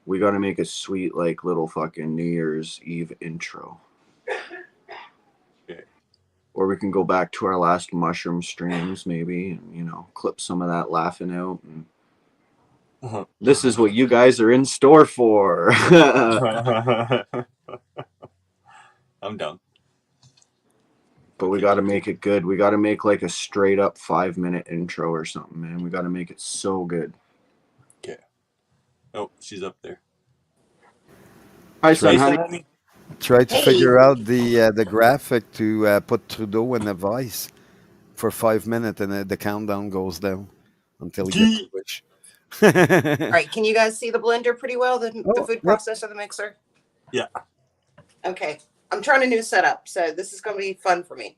we gotta make a sweet like little fucking New Year's Eve intro. Or we can go back to our last mushroom streams, maybe, and clip some of that laughing out. And this is what you guys are in store for. I'm down. But we got to make it good. We got to make like a straight up 5-minute intro or something, man. We got to make it so good. Okay. Oh, she's up there. Hi, son, Hey, honey. honey. Try to figure out the graphic to put Trudeau in a vice for 5 minutes, and the countdown goes down until he gets a wish. All right, can you guys see the blender pretty well? The food yep. processor, the mixer? Yeah. Okay. I'm trying a new setup, so this is going to be fun for me.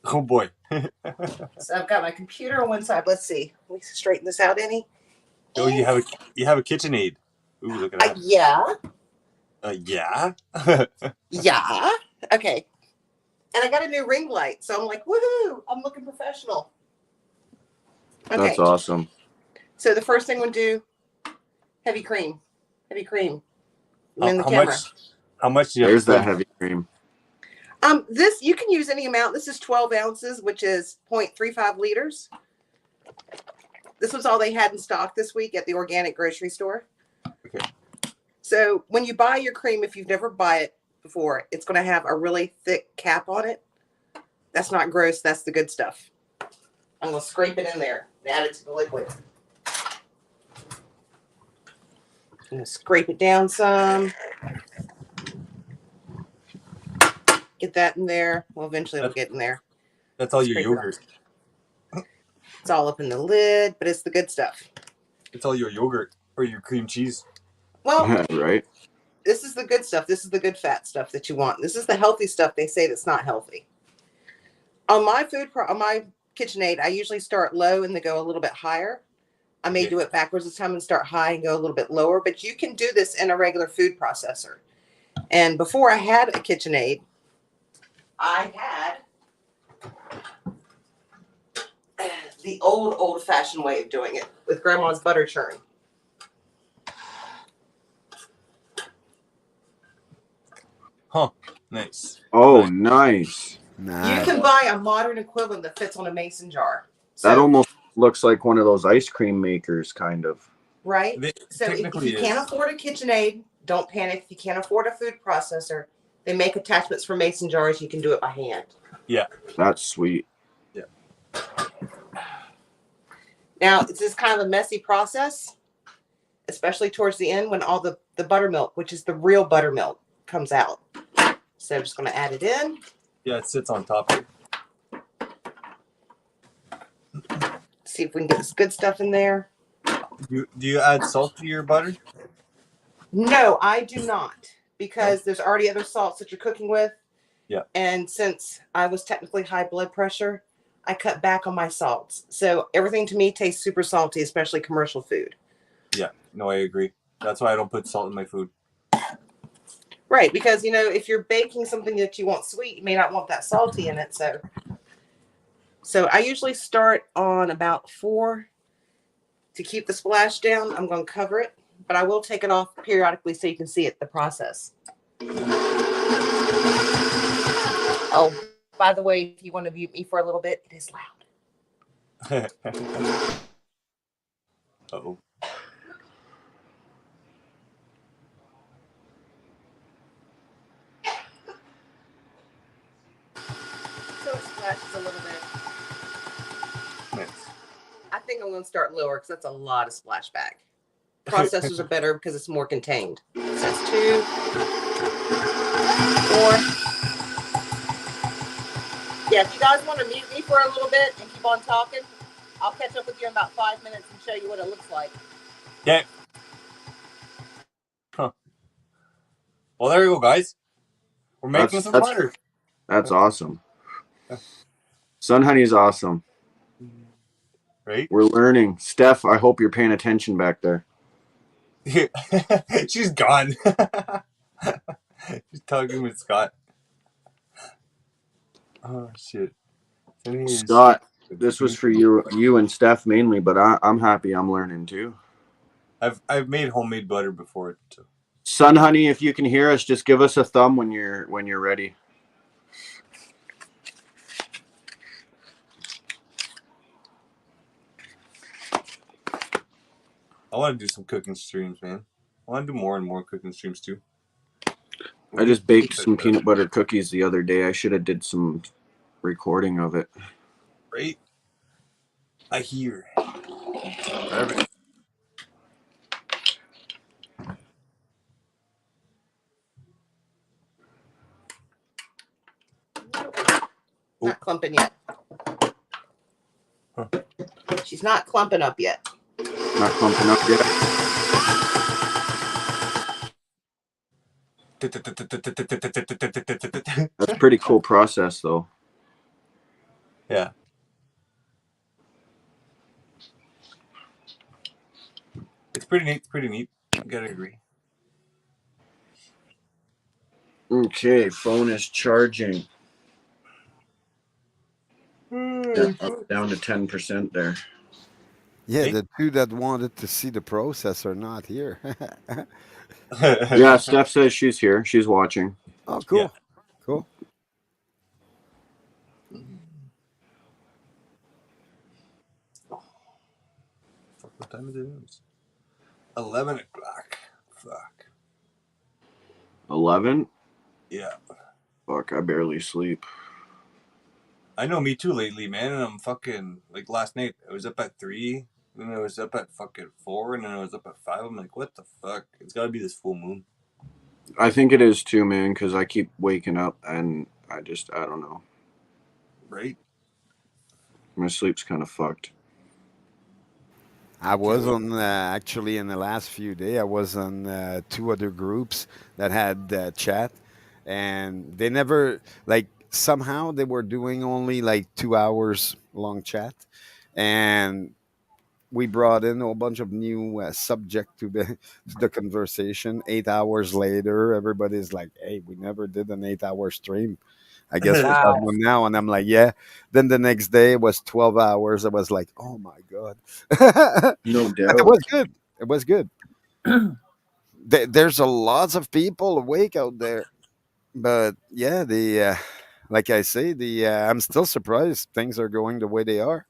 Oh boy. So I've got my computer on one side. Let's see. Let me straighten this out any. Oh, you have a KitchenAid. Ooh, look at that. Yeah. Yeah. Yeah. Okay. And I got a new ring light, so I'm like, woohoo! I'm looking professional. Okay. That's awesome. So the first thing we'll do, heavy cream. Heavy cream. I'm in the How camera. much do you have? There's that heavy cream. This you can use any amount. This is 12 ounces, which is 0.35 liters. This was all they had in stock this week at the organic grocery store. Okay. So when you buy your cream, if you've never bought it before, it's going to have a really thick cap on it. That's not gross. That's the good stuff. I'm going to scrape it in there and add it to the liquid. I'm going to scrape it down some. Get that in there. Well, eventually it'll get in there. That's all your Scrape it yogurt. It's all up in the lid, but it's the good stuff. It's all your yogurt or your cream cheese. Well, Right. This is the good stuff. This is the good fat stuff that you want. This is the healthy stuff they say that's not healthy. On my KitchenAid, I usually start low and then go a little bit higher. I may do it backwards this time and start high and go a little bit lower, but you can do this in a regular food processor. And before I had a KitchenAid, I had the old-fashioned way of doing it with Grandma's butter churn. Huh. Nice. Oh, nice. You Nice. can buy a modern equivalent that fits on a mason jar. That So, almost looks like one of those ice cream makers, kind of. right? They- So if technically you it can't is. afford a KitchenAid, don't panic. If you can't afford a food processor, they make attachments for mason jars. You can do it by hand. Yeah. That's sweet. Yeah. Now, it's just kind of a messy process, especially towards the end when all the buttermilk, which is the real buttermilk, comes out. So I'm just going to add it in. Yeah, it sits on top. See if we can get this good stuff in there. Do you add salt to your butter? No, I do not, because there's already other salts that you're cooking with. Yeah. And since I was technically high blood pressure, I cut back on my salts. So everything to me tastes super salty, especially commercial food. Yeah. No, I agree. That's why I don't put salt in my food. Right, because if you're baking something that you want sweet, you may not want that salty in it. So I usually start on about 4 to keep the splash down. I'm going to cover it, but I will take it off periodically so you can see it, the process. Oh, by the way, if you want to mute me for a little bit, it is loud. Uh-oh. So it splashes a little bit. Nice. I think I'm going to start lower because that's a lot of splashback. Processors are better because it's more contained. It says 2, 4. Yeah, if you guys want to mute me for a little bit and keep on talking, I'll catch up with you in about 5 minutes and show you what it looks like. Okay. Huh. Well, there you go, guys. We're making some butter. That's awesome. Sun Honey's awesome. Right? We're learning. Steph, I hope you're paying attention back there. She's gone. She's talking with Scott. Oh shit. Scott, this was for you and Steph mainly, but I'm happy I'm learning too. I've made homemade butter before too. Sun Honey, if you can hear us, just give us a thumb when you're ready. I want to do some cooking streams, man. I want to do more and more cooking streams too. I just baked some peanut butter cookies the other day. I should have did some recording of it. Right? I hear. Perfect. Not clumping yet. Huh. She's not clumping up yet. Not clumping up yet. That's a pretty cool process, though. Yeah. It's pretty neat. Pretty neat. I gotta agree. Okay, phone is charging. Yeah, up, down to 10% there. Yeah, the two that wanted to see the process are not here. Yeah, Steph says she's here. She's watching. Oh, cool. Yeah. Cool. Fuck, what time is it? It's 11 o'clock. Fuck. 11? Yeah. Fuck, I barely sleep. I know, me too lately, man. And I'm fucking, like last night, I was up at 3, then I was up at fucking 4, and then I was up at 5. I'm like, what the fuck? It's gotta be this full moon. I think it is too, man, because I keep waking up and I don't know. Right? My sleep's kind of fucked. I was on actually in the last few days. I was on 2 other groups that had chat, and they never like somehow they were doing only like 2 hours long chat, and we brought in a whole bunch of new subject to the conversation. 8 hours later, everybody's like, "Hey, we never did an 8 hour stream. I guess we got Wow. one now." And I'm like, "Yeah." Then the next day it was 12 hours. I was like, "Oh my god!" No But it doubt. was good. It was good. There's a lots of people awake out there, but yeah, the like I say, the I'm still surprised things are going the way they are.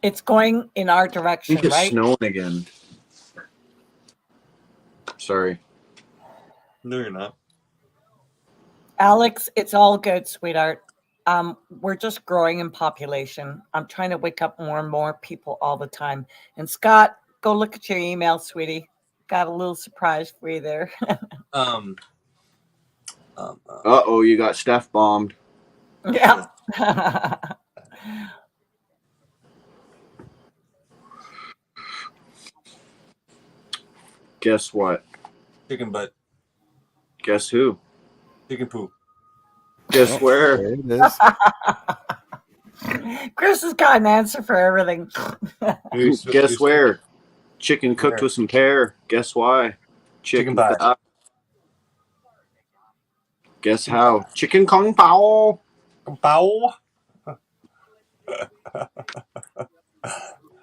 It's going in our I think direction, it's right? snowing again. Sorry. No, you're not. Alex, it's all good, sweetheart. We're just growing in population. I'm trying to wake up more and more people all the time. And Scott, go look at your email, sweetie. Got a little surprise for you there. Um, Uh-oh, you got Steph bombed. Yeah. Guess what? chicken butt, Guess who? chicken poo. Guess where? There it is. Chris has got an answer for everything. Guess where? Chicken cooked with some pear. Guess why? Chicken pie. pie. Guess how? Chicken kung pao. Bow.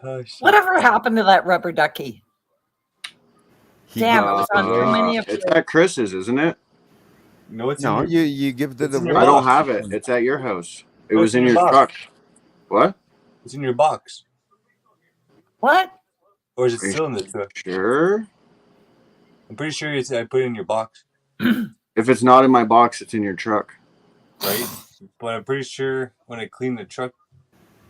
Oh, shit. Whatever happened to that rubber ducky? He Damn, it got was on too many of It's at Chris's, isn't it? No, it's No, in your, you give it It's in away. your I don't box. have it. It's at your house. It No, was it's in in your your box. truck. What? It's in your box, What? or is it Are you still in the truck? Sure. I'm pretty sure it's. I put it in your box, If it's not in my box, it's in your truck. right? But I'm pretty sure when I cleaned the truck,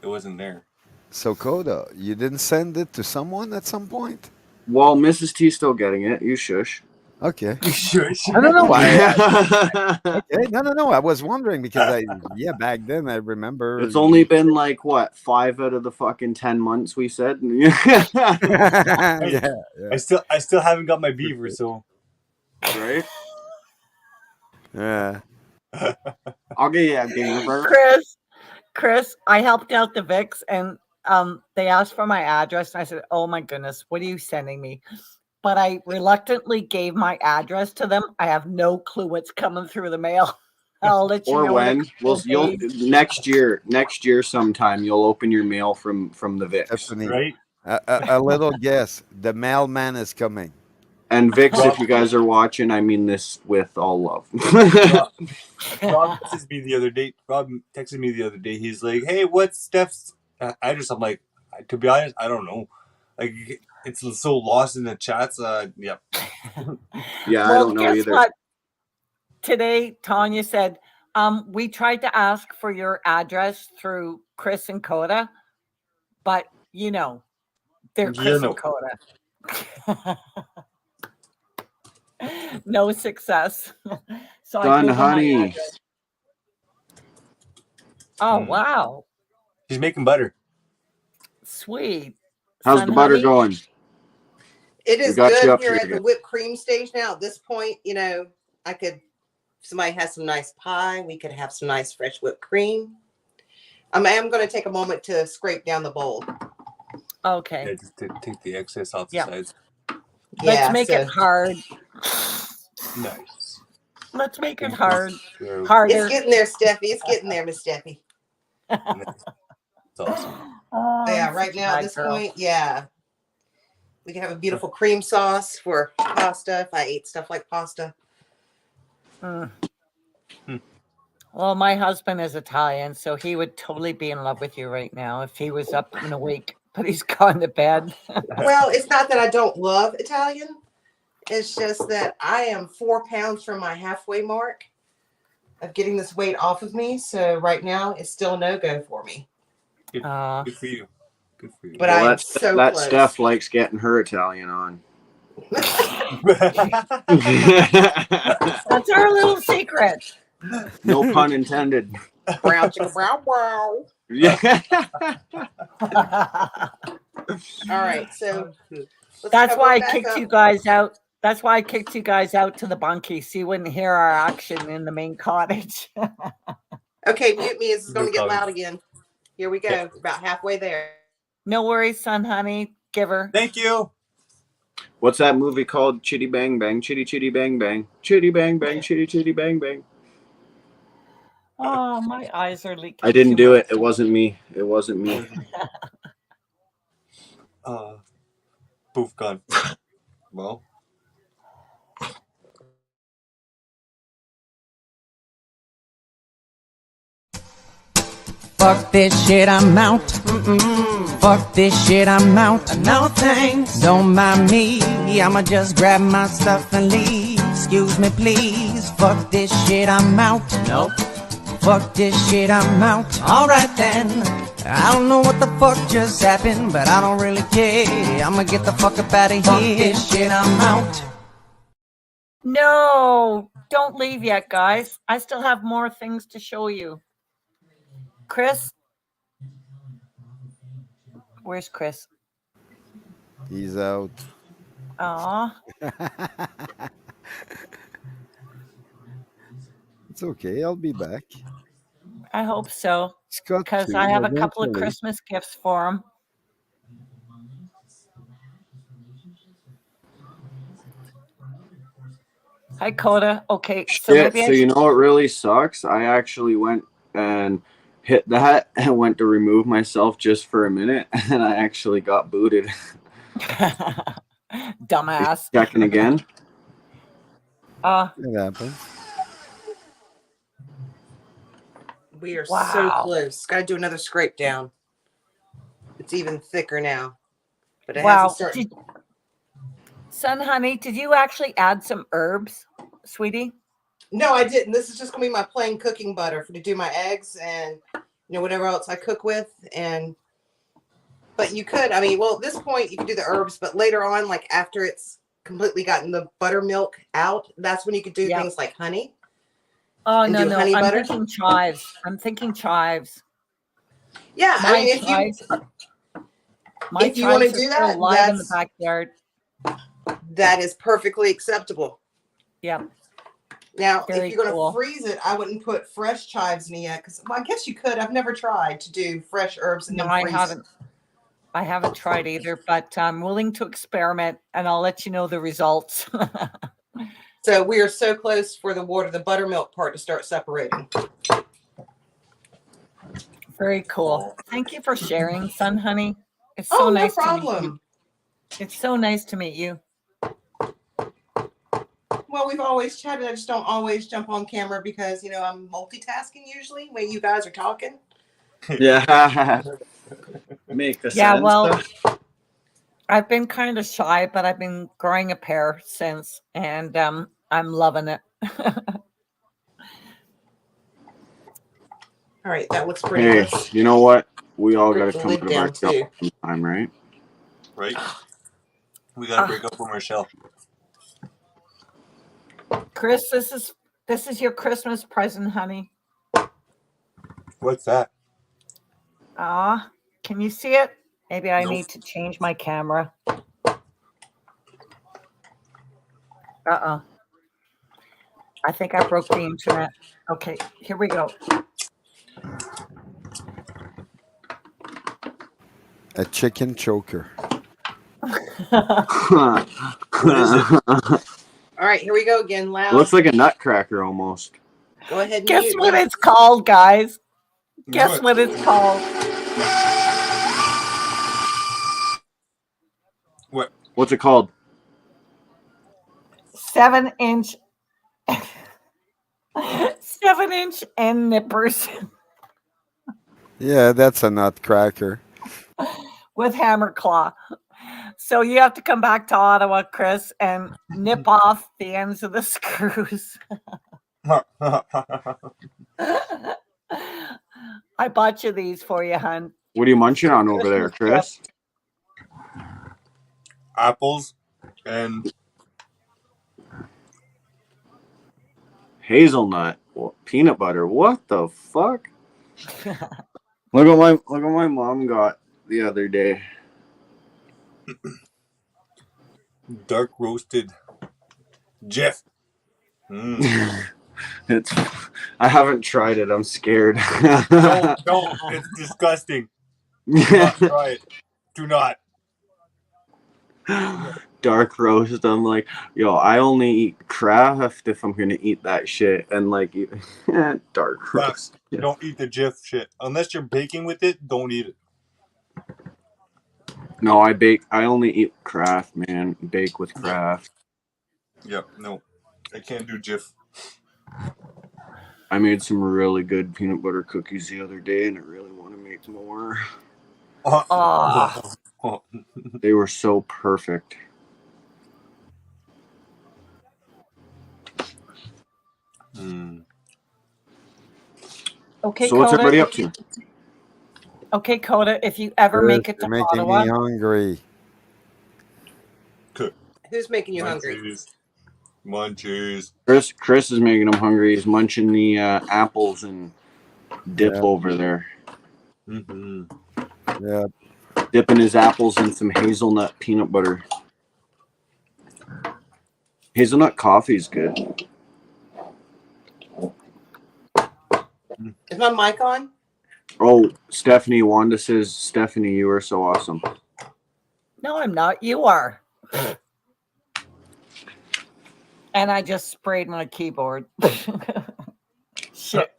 it wasn't there. So Coda, you didn't send it to someone at some point? Well, Mrs. T's still getting it. You shush. Okay. You sure? I don't know why. It's Okay, no. I was wondering because back then I remember. only been like what 5 out of the fucking 10 months we said. yeah. I still haven't got my beaver, so Right? Yeah. I'll get you a beaver. Chris, I helped out the Vicks and they asked for my address and I said, "Oh my goodness, what are you sending me?" But I reluctantly gave my address to them. I have no clue what's coming through the mail. I'll let you Or know. when you'll next year sometime you'll open your mail from the Vicks. Stephanie, right. a little guess. The mailman is coming. And Vicks, Rob- if you guys are watching, I mean this with all love. Rob texted me the other day. He's like, "Hey, what's Steph's address?" I'm like, to be honest, I don't know. Like, it's so lost in the chats. Yeah. Yeah, I Well, don't know guess either. what? Today, Tanya said, we tried to ask for your address through Chris and Coda, but they're Chris and Coda. No success. So I Done, gave them my honey. address. Oh, wow. She's making butter. Sweet. How's Son, the butter honey? going? It is got you good up here here at the again. whipped cream stage now. At this point, I could, if somebody has some nice pie, we could have some nice fresh whipped cream. I am going to take a moment to scrape down the bowl. Okay. Yeah, just take the excess off the Yeah. sides. Let's make it hard. Nice. Let's make it hard. Sure. Harder. It's getting there, Steffi. It's getting there, Miss Steffi. That's awesome. Oh, Yeah, I'm right such a now at bad this girl. point, yeah. We can have a beautiful cream sauce for pasta if I ate stuff like pasta. Mm. Well, my husband is Italian, so he would totally be in love with you right now if he was up and awake, but he's gone to bed. Well, it's not that I don't love Italian. It's just that I am 4 pounds from my halfway mark of getting this weight off of me. So right now it's still a no-go for me. Good for you. Good for you. But I am so that close. Steph likes getting her Italian on. That's our little secret. No pun intended. Brown chicken, brown, brown. Yeah. All right, so That's why I kicked you guys out. That's why I kicked you guys out to the bunkie, so you wouldn't hear our action in the main cottage. Okay, mute me. It's going to get No loud comment. again. Here we go. About halfway there. No worries, son, honey. Giver. Thank you. What's that movie called? Chitty Bang Bang, Chitty Chitty Bang Bang, Chitty Bang Bang, Chitty Chitty Bang Bang. Oh, my eyes are leaking. I didn't too do much. it. It wasn't me. It wasn't me. Poof, gone. Well, Fuck this shit, I'm out. Fuck this shit, I'm out. No thanks. Don't mind me. I'ma just grab my stuff and leave. Excuse me, please. Fuck this shit, I'm out. Nope. Fuck this shit, I'm out. Alright then. I don't know what the fuck just happened, but I don't really care. I'ma get the fuck up out of here. Fuck this shit, I'm out. No, don't leave yet, guys. I still have more things to show you. Chris? Where's Chris? He's out. Aw. It's okay. I'll be back. I hope so. It's got Because to, I have a couple of eventually. Christmas gifts for him. Hi, Coda. Okay, so Shit. maybe So you know what really sucks? I actually went and hit that and went to remove myself just for a minute, and I actually got booted. Dumbass. Checking again. It happens. We are so Wow. close. Got to do another scrape down. It's even thicker now, but it Wow. hasn't started. Son, honey, did you actually add some herbs, sweetie? No, I didn't. This is just gonna be my plain cooking butter to do my eggs and whatever else I cook with. But you could, I mean, well, at this point you can do the herbs, but later on, like after it's completely gotten the buttermilk out, that's when you could do things like honey. Oh, And no, do no. honey I'm butter? thinking chives. I'm thinking chives. Yeah, I My mean, My if you want to chives are do still that, alive in the backyard. that is perfectly acceptable. Yeah. Now, Very if you're going to cool. freeze it, I wouldn't put fresh chives in it yet, because I guess you could. I've never tried to do fresh herbs and No, then I freeze haven't. I haven't tried either, but I'm willing to experiment, and I'll let you know the results. So we are so close for the buttermilk part to start separating. Very cool. Thank you for sharing, son, honey. It's so nice no to meet you. problem. It's so nice to meet you. Well, we've always chatted. I just don't always jump on camera because, I'm multitasking usually when you guys are talking. Yeah. Make the Yeah, sense. well, I've been kind of shy, but I've been growing a pair since, and I'm loving it. All right, that looks pretty Hey, good. you know what? We all Break got to the come lid out of our down, shell too. sometime, right? right. We gotta break up from our shell. Chris, this is your Christmas present, honey. What's that? Can you see it? Maybe I Nope. need to change my camera. I think I broke the internet. Okay, here we go. A chicken choker. All right, here we go again. Loud. Looks like a nutcracker almost. Go ahead and Guess mute what me. it's called, guys? Guess What? what it's called? What? What's it called? 7-inch 7-inch end nippers Yeah, that's a nutcracker. with hammer claw. So you have to come back to Ottawa, Chris, and nip off the ends of the screws. I bought you these for you, hun. What are you munching on over there, Chris? Apples and Hazelnut, peanut butter. What the fuck? Look what my mom got the other day. dark roasted Jeff. It's. I haven't tried it. I'm scared. Don't. It's disgusting. Do not try it. Do not. Dark roast. I'm like, yo, I only eat Kraft if I'm gonna eat that shit, and like, dark roast. Yeah. Don't eat the Jif shit unless you're baking with it. Don't eat it. No, I bake. I only eat Kraft, man. Bake with Kraft. Yep. No, I can't do Jif. I made some really good peanut butter cookies the other day, and I really want to make more. They were so perfect. Okay, So what's Coda. everybody up to? Okay, Coda. If you ever make it to You're making Ottawa, me hungry. Who's making you hungry? Munchies. Chris is making him hungry. He's munching the apples and dip over there. Mm-hmm. Yeah. Dipping his apples in some hazelnut peanut butter. Hazelnut coffee is good. Is my mic on? Oh, Stephanie Wanda says, Stephanie, you are so awesome. no, I'm not. You are. And I just sprayed my keyboard. Shit.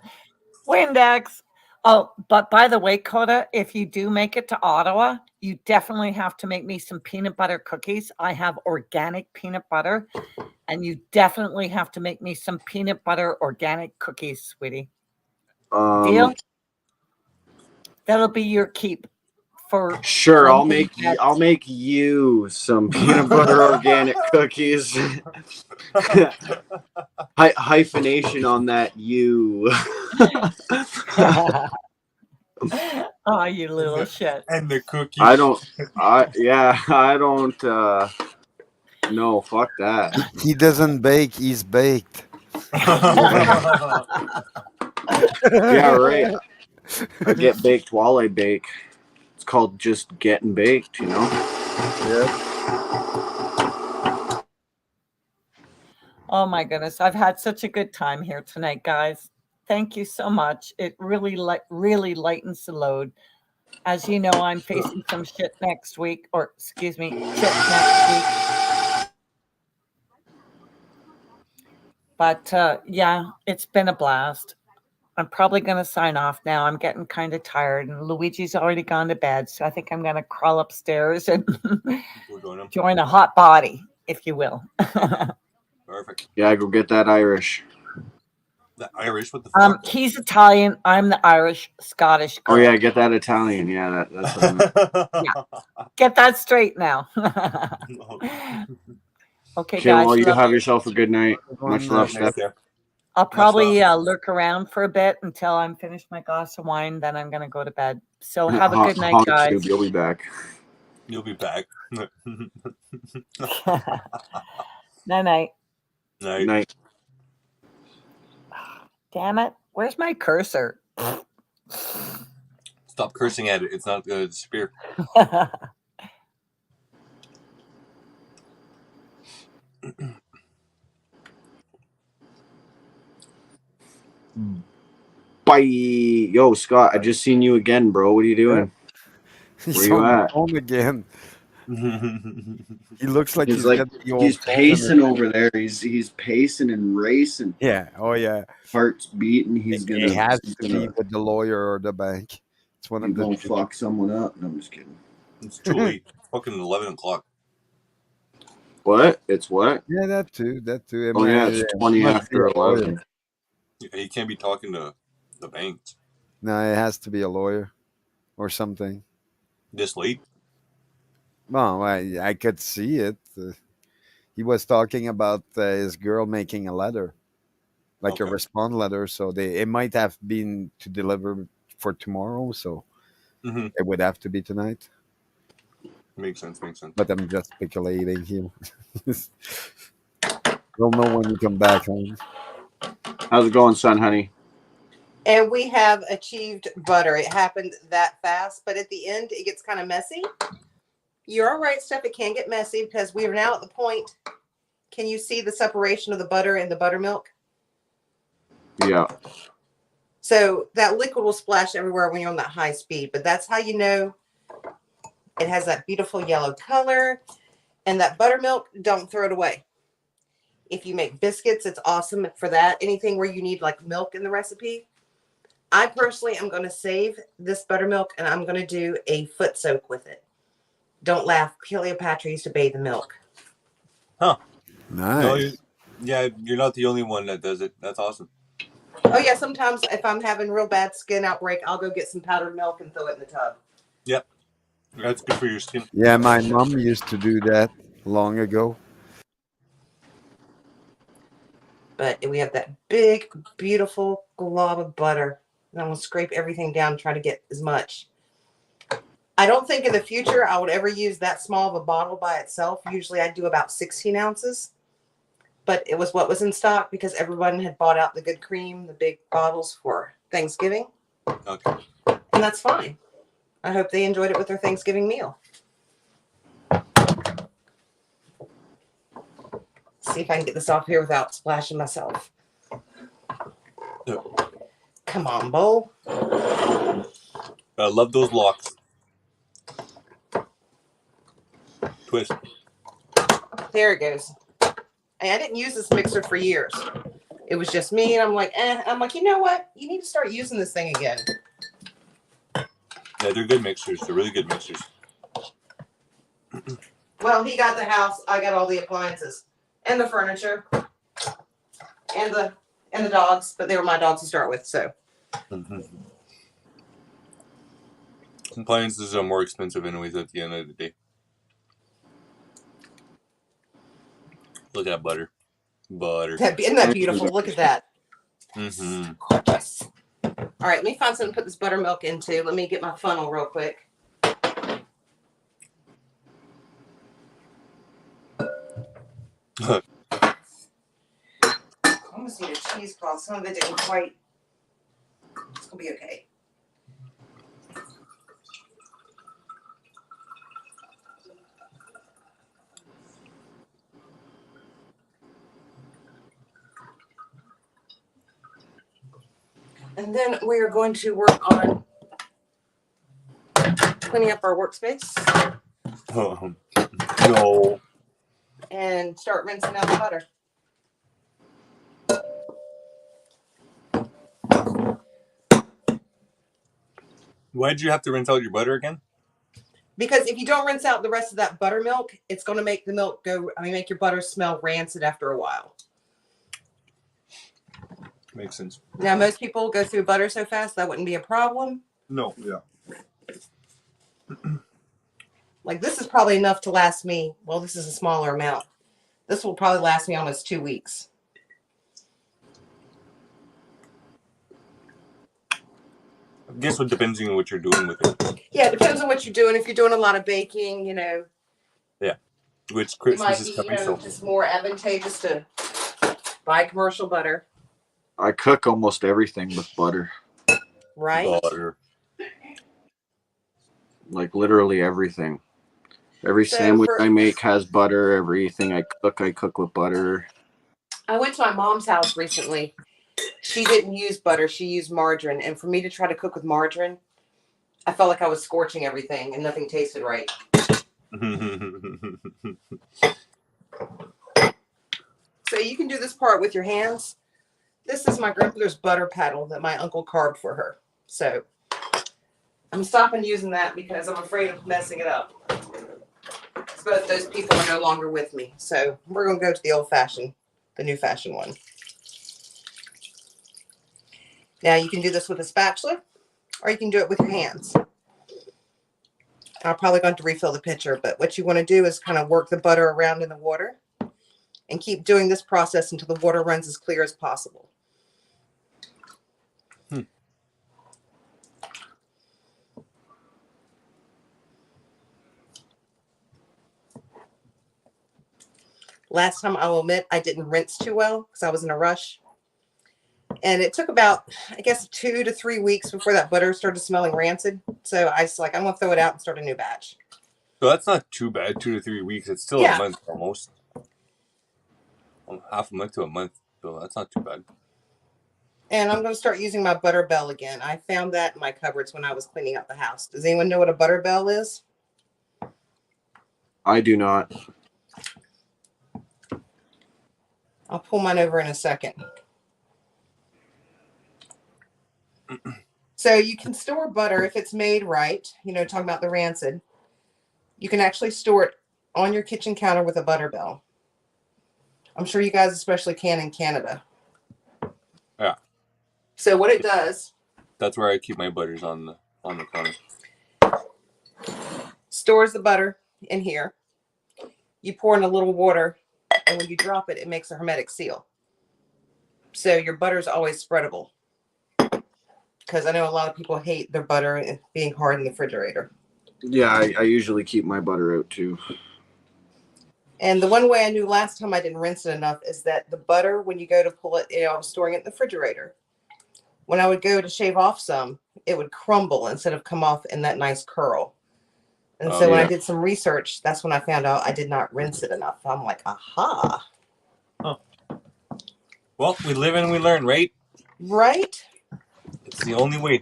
Windex. Oh, but by the way, Coda, if you do make it to Ottawa, you definitely have to make me some peanut butter cookies. I have organic peanut butter, and you definitely have to make me some peanut butter organic cookies, sweetie. Deal? That'll be your keep for Sure, I'll make Wednesday. you some peanut butter organic cookies. Hyphenation on that you. Oh, you little shit. And the cookies. I don't no, fuck that. He doesn't bake, he's baked. Yeah, right. I get baked while I bake. It's called just getting baked, you know? Yep. Oh my goodness. I've had such a good time here tonight, guys. Thank you so much. It really lightens the load. As you know, I'm facing some shit next week, or excuse me, shit next week. But yeah, it's been a blast. I'm probably going to sign off now. I'm getting kind of tired, and Luigi's already gone to bed, so I think I'm going to crawl upstairs and join a hot body, if you will. Perfect. Yeah, go get that Irish. The Irish? What the fuck? He's Italian. I'm the Irish, Scottish girl. Oh yeah, get that Italian. Yeah, that's what I meant. Yeah. Get that straight now. Okay, guys. Well, you have yourself a good night. Much love, Steph. I'll probably lurk around for a bit until I'm finished my glass of wine. Then I'm going to go to bed. So have a good night, guys. You'll be back. You'll be back. Night. Night. Damn it. Where's my cursor? Stop cursing at it. It's not going to disappear. Bye. Yo, Scott, I just seen you again, bro. What are you doing? Where you at? Home again. He looks like he's pacing over there. He's pacing and racing. Yeah. Oh yeah. Heart's beating. He has to be with the lawyer or the bank. It's one of them. Fuck someone up. No, I'm just kidding. It's too late. Fucking 11 o'clock. What? It's what? Yeah, that too. Oh yeah, it's 20 after 11. Yeah, you can't be talking to the banks. No, it has to be a lawyer or something. This late? Well, I could see it. He was talking about his girl making a letter, like a response letter. So it might have been to deliver for tomorrow. So it would have to be tonight. Makes sense. But I'm just speculating here. We'll know when you come back home. How's it going, son, honey? And we have achieved butter. It happened that fast, but at the end, it gets kind of messy. You're all right, Steph. It can get messy because we are now at the point. Can you see the separation of the butter and the buttermilk? Yeah. So that liquid will splash everywhere when you're on that high speed, but that's how you know It has that beautiful yellow color. And that buttermilk, don't throw it away. If you make biscuits, it's awesome for that. Anything where you need like milk in the recipe. I personally am going to save this buttermilk and I'm going to do a foot soak with it. Don't laugh. Cleopatra used to bathe in milk. Huh. No, Nice. you're not the only one that does it. That's awesome. Oh, yeah. Sometimes if I'm having real bad skin outbreak, I'll go get some powdered milk and throw it in the tub. Yep. That's good for your skin. Yeah, my mom used to do that long ago. But we have that big, beautiful glob of butter. And I'm going to scrape everything down and try to get as much. I don't think in the future I would ever use that small of a bottle by itself. Usually I do about 16 ounces. But it was what was in stock because everyone had bought out the good cream, the big bottles for Thanksgiving. Okay. And that's fine. I hope they enjoyed it with their Thanksgiving meal. See if I can get this off here without splashing myself. Yep. Come on, bowl. I love those locks. Twist. There it goes. And I didn't use this mixer for years. It was just me, and I'm like, I'm like, you know what? You need to start using this thing again. Yeah, they're good mixers. They're really good mixers. Well, he got the house. I got all the appliances and the furniture and the dogs, but they were my dogs to start with, so. Mm-hmm. Appliances are more expensive anyways at the end of the day. Look at that butter. Butter. Isn't that beautiful? Look at that. Mm-hmm. Gorgeous. All right, let me find something to put this buttermilk into. Let me get my funnel real quick. I almost need a cheesecloth. Some of it didn't quite. It's gonna be okay. And then we are going to work on cleaning up our workspace No. and start rinsing out the butter. Why'd you have to rinse out your butter again? Because if you don't rinse out the rest of that buttermilk, it's going to make the milk make your butter smell rancid after a while. Makes sense. Now, most people go through butter so fast that wouldn't be a problem. No. Yeah. Like this is probably enough to last me. Well, this is a smaller amount. This will probably last me almost 2 weeks. I guess it depends on what you're doing with it. Yeah, it depends on what you're doing. If you're doing a lot of baking, Yeah. Which it Christmas might is be, coming, so. just more advantageous to buy commercial butter. I cook almost everything with butter. Right? Butter. Like literally everything. Every sandwich I make has butter. Everything I cook with butter. I went to my mom's house recently. She didn't use butter. She used margarine. And for me to try to cook with margarine, I felt like I was scorching everything and nothing tasted right. So you can do this part with your hands. This is my grandmother's butter paddle that my uncle carved for her. So I'm stopping using that because I'm afraid of messing it up. Both those people are no longer with me. So we're going to go to the old fashioned, the new fashioned one. Now you can do this with a spatula or you can do it with your hands. I'm probably going to refill the pitcher, but what you want to do is kind of work the butter around in the water and keep doing this process until the water runs as clear as possible. Last time, I will admit, I didn't rinse too well because I was in a rush. And it took about, I guess, 2 to 3 weeks before that butter started smelling rancid. So I was like, I'm going to throw it out and start a new batch. So that's not too bad, 2 to 3 weeks. It's still a month almost. Half a month to a month. So that's not too bad. And I'm going to start using my butter bell again. I found that in my cupboards when I was cleaning up the house. Does anyone know what a butter bell is? I do not. I'll pull mine over in a second. So you can store butter if it's made right. Talking about the rancid. You can actually store it on your kitchen counter with a butter bell. I'm sure you guys especially can in Canada. Yeah. So what it does, That's where I keep my butters on the counter. stores the butter in here. You pour in a little water, and when you drop it, it makes a hermetic seal. So your butter is always spreadable. Because I know a lot of people hate their butter being hard in the refrigerator. Yeah, I usually keep my butter out too. And the one way I knew last time I didn't rinse it enough is that the butter, when you go to pull it, I was storing it in the refrigerator. When I would go to shave off some, it would crumble instead of come off in that nice curl. And so when I did some research, that's when I found out I did not rinse it enough. I'm like, aha. Huh. Well, we live and we learn, right? Right? It's the only way.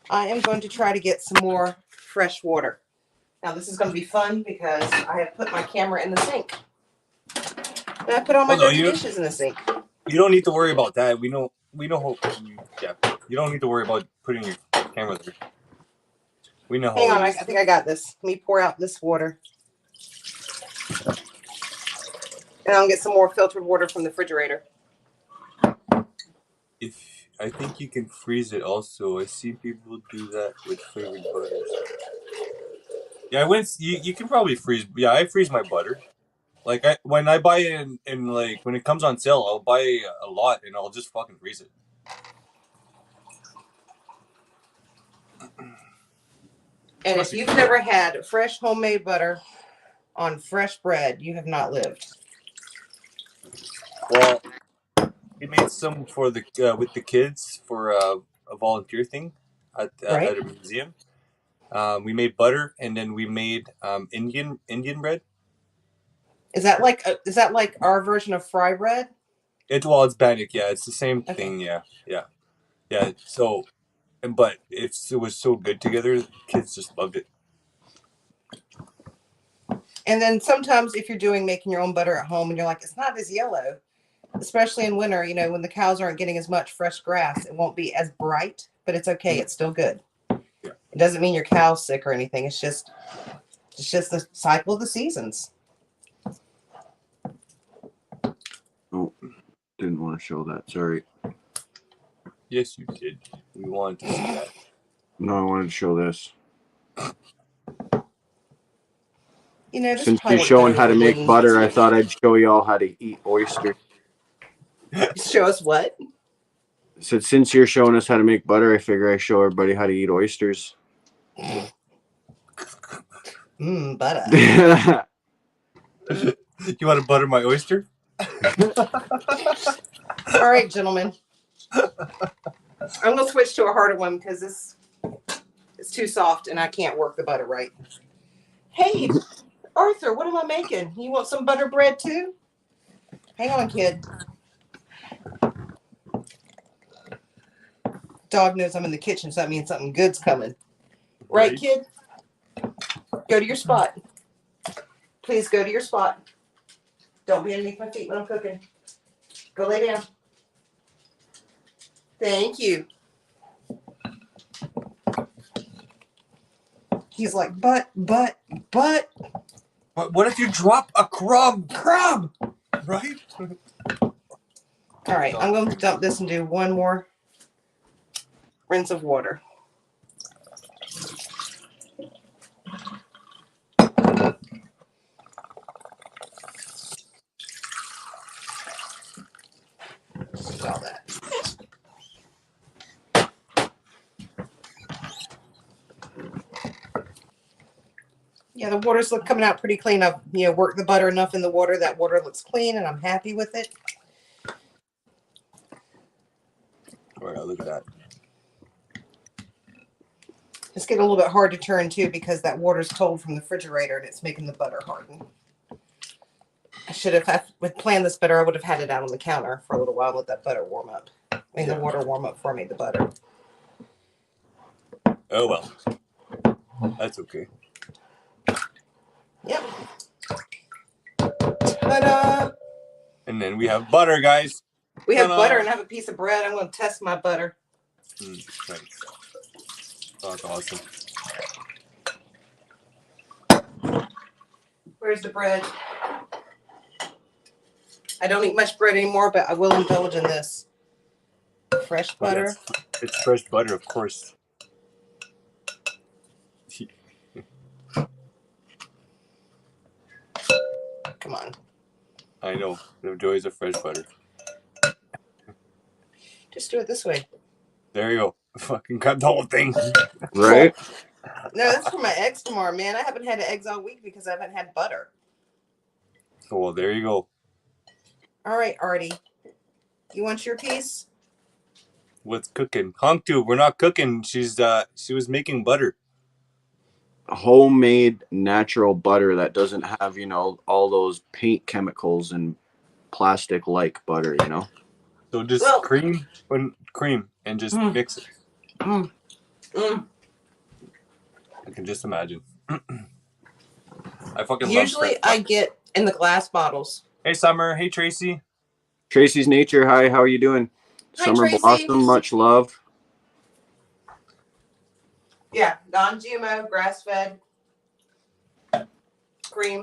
I am going to try to get some more fresh water. Now this is going to be fun because I have put my camera in the sink. And I put all my dirty dishes in the sink. You don't need to worry about that. We know how. Yeah, you don't need to worry about putting your camera there. We know how. Hang on, I think I got this. Let me pour out this water. And I'll get some more filtered water from the refrigerator. I think you can freeze it also. I see people do that with flavored butters. Yeah, you can probably freeze. Yeah, I freeze my butter. Like when I buy it in like when it comes on sale, I'll buy a lot and I'll just fucking freeze it. And if you've never had fresh homemade butter on fresh bread, you have not lived. Well, we made some for the with the kids for a volunteer thing at a museum. We made butter and then we made Indian bread. Is that like our version of fry bread? It's Bannock, yeah. It's the same thing, yeah. So, but it was so good together. Kids just loved it. And then sometimes if you're making your own butter at home and you're like, it's not as yellow, especially in winter, when the cows aren't getting as much fresh grass, it won't be as bright, but it's okay. It's still good. Yeah. It doesn't mean your cow's sick or anything. It's just the cycle of the seasons. Oh, didn't want to show that. Sorry. Yes, you did. We wanted to see that. No, I wanted to show this. Since you're showing how to make butter, I thought I'd show you all how to eat oysters. Show us what? I said, since you're showing us how to make butter, I figure I show everybody how to eat oysters. Butter. You want to butter my oyster? All right, gentlemen. I'm going to switch to a harder one because this is too soft and I can't work the butter right. Hey, Arthur, what am I making? You want some butter bread too? Hang on, kid. Dog knows I'm in the kitchen, so that means something good's coming. Right, kid? Go to your spot. Please go to your spot. Don't be underneath my feet when I'm cooking. Go lay down. Thank you. He's like, but. But what if you drop a crumb? Right? All right, I'm going to dump this and do one more rinse of water. All that. Yeah, the water's coming out pretty clean. I've worked the butter enough in the water. That water looks clean, and I'm happy with it. All right, look at that. It's getting a little bit hard to turn too because that water's cold from the refrigerator and it's making the butter harden. I should have, if I planned this better, I would have had it out on the counter for a little while and let that butter warm up. The water warm up for me, the butter. Oh well, that's okay. Yep. Ta-da! And then we have butter, guys. We have Ta-da. butter and I have a piece of bread. I'm going to test my butter. Nice. Oh, that's awesome. Where's the bread? I don't eat much bread anymore, but I will indulge in this. Fresh butter. It's fresh butter, of course. Come on. I know. The joys of fresh butter. Just do it this way. There you go. Fucking cut the whole thing. Right? No, that's for my eggs tomorrow, man. I haven't had eggs all week because I haven't had butter. Oh, well, there you go. All right, Artie. You want your piece? What's cooking? Honktu, we're not cooking. She was making butter. Homemade natural butter that doesn't have, you know, all those paint chemicals and plastic like butter, you know. So just cream and just mix it. I can just imagine. I fucking Usually love I get in the glass bottles. Hey Summer, hey Tracy. Tracy's Nature, hi, how are you doing? Hi, Summer Tracy. Blossom, much love. Yeah, non-GMO, grass-fed, cream.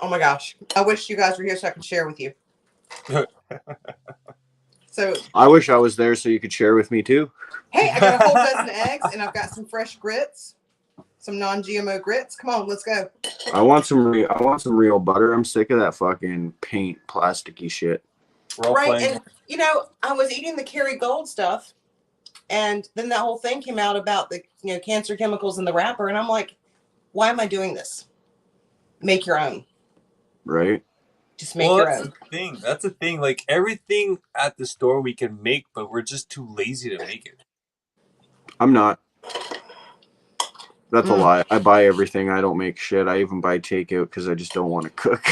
Oh my gosh. I wish you guys were here so I could share with you. So I wish I was there so you could share with me too. hey, I got a whole dozen eggs and I've got some fresh grits, some non-GMO grits. Come on, let's go. I want some real butter. I'm sick of that fucking paint plasticky shit. Right, and you know, I was eating the Kerrygold stuff, and then that whole thing came out about the cancer chemicals in the wrapper, and I'm like, why am I doing this? Make your own. Right. Just make your own. That's the thing. Like everything at the store we can make, but we're just too lazy to make it. I'm not. That's a lie. I buy everything. I don't make shit. I even buy takeout because I just don't want to cook.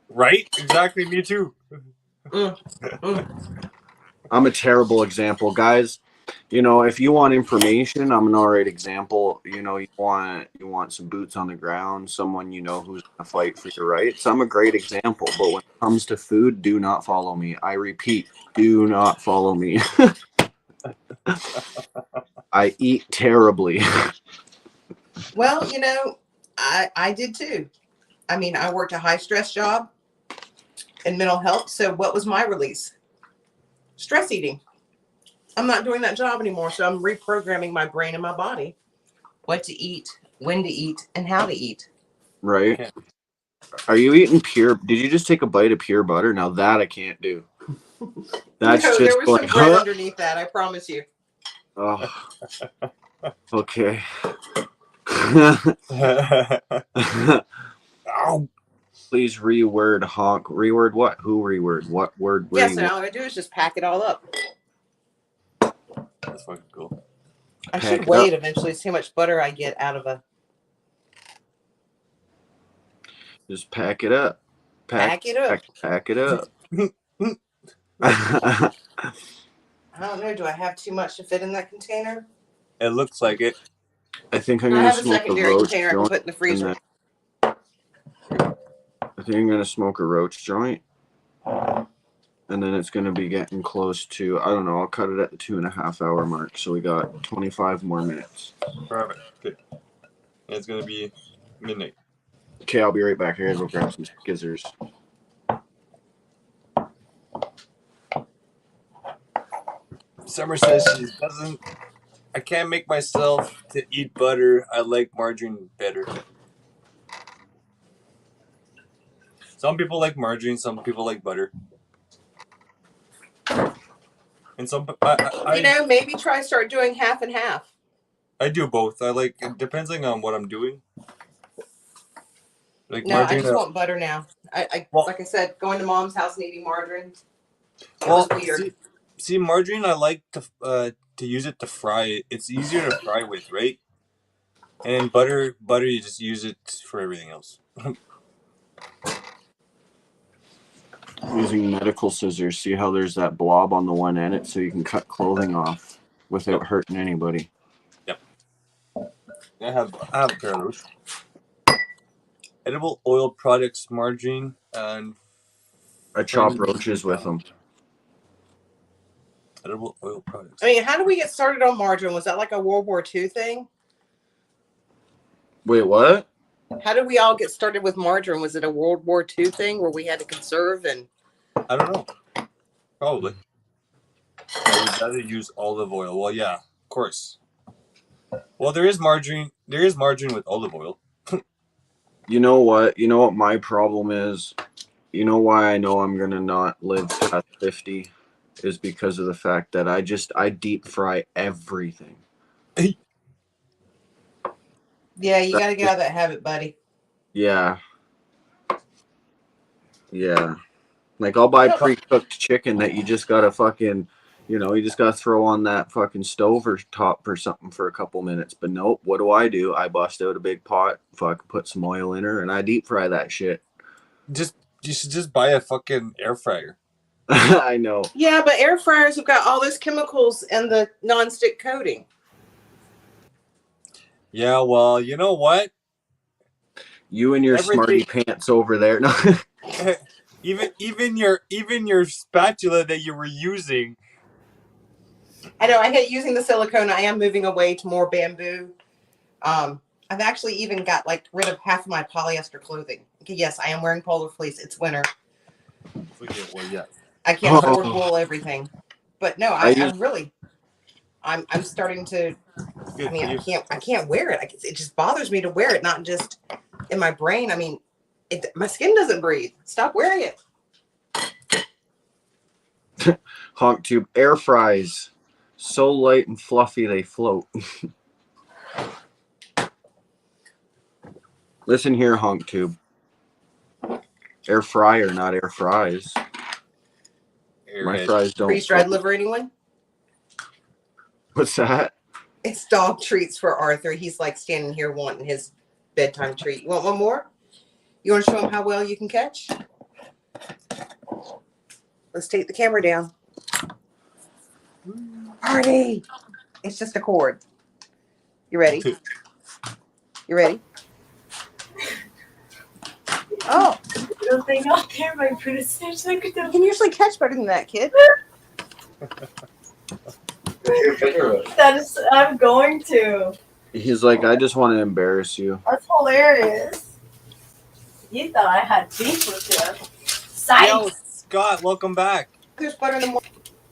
Right? Exactly. Me too. I'm a terrible example, guys. You know, if you want information, I'm an alright example. You know, you want some boots on the ground, someone you know who's gonna fight for your rights. I'm a great example, but when it comes to food, do not follow me. I repeat, do not follow me. I eat terribly. Well, you know, I did too. I mean, I worked a high stress job in mental health. So what was my release? Stress eating. I'm not doing that job anymore. So I'm reprogramming my brain and my body. What to eat, when to eat, and how to eat. Right. Are you eating pure? Did you just take a bite of pure butter? Now that I can't do. That's no, just there was like, some bread underneath that. I promise you. Oh. Okay. Ow. Please reword honk. Reword what? Who reword? What word? Yeah, so all I do is just pack it all up. That's fucking cool. I should weigh it eventually, see how much butter I get out of a. Just pack it up. Pack it up. Pack it up. I don't know. Do I have too much to fit in that container? It looks like it. I think I'm I gonna have a smoke secondary roach container I can joint. put in the freezer. I think I'm gonna smoke a roach joint. And then it's going to be getting close to, I don't know, I'll cut it at the 2.5 hour mark. So we got 25 more minutes. Perfect. Good. And it's going to be midnight. Okay, I'll be right back. I gotta go grab some gizzards. Summer says she doesn't, I can't make myself to eat butter. I like margarine better. Some people like margarine, some people like butter. And some, You know, maybe start doing half and half. I do both. I like it, depending on what I'm doing. Like no, margarine, I just want butter now. Well, like I said, going to mom's house and eating margarine. Well, see, margarine, I like to use it to fry. It's easier to fry with, right? And butter, you just use it for everything else. Using medical scissors, see how there's that blob on the one end, so you can cut clothing off without hurting anybody. Yep. I have a pair of those. edible oil products, margarine, and I chop roaches with them. edible oil products. I mean, how did we get started on margarine? Was that like a World War II thing? Wait, what? How did we all get started with margarine? Was it a World War II thing where we had to conserve and? I don't know. Probably. I would rather use olive oil. Well, yeah, of course. Well, there is margarine. There is margarine with olive oil. You know what? You know what my problem is? You know why I know I'm gonna not live past 50 is because of the fact that I deep fry everything. Yeah, you got to get out of that habit, buddy. Yeah. Yeah. Like I'll buy pre-cooked chicken that you just gotta fucking, you just gotta throw on that fucking stove or top or something for a couple minutes. But nope, what do? I bust out a big pot, put some oil in her, and I deep fry that shit. You should just buy a fucking air fryer. I know. Yeah, but air fryers have got all those chemicals and the non-stick coating. Yeah, well, you know what? You and your smarty pants over there. No. even your spatula that you were using. I know. I hate using the silicone. I am moving away to more bamboo. I've actually even got rid of half of my polyester clothing. Yes, I am wearing polar fleece. It's winter. Well, yeah. I can't afford wool everything, but no, I'm starting to. I mean, I can't wear it. It just bothers me to wear it, not just in my brain. I mean, my skin doesn't breathe. Stop wearing it. Honk tube air fries, so light and fluffy they float. Listen here, honk tube. Air fryer, not air fries. My fries don't. Freeze-dried liver, anyone? What's that? It's dog treats for Arthur. He's standing here wanting his bedtime treat. You want one more? You want to show him how well you can catch? Let's take the camera down. Party! It's just a cord. You ready? You ready? Oh! Thing out there, my princess. You can usually catch better than that, kid. That is, I'm going to. He's like, I just want to embarrass you. That's hilarious. You thought I had beef with you. Yo, Scott, welcome back. There's butter in the morning.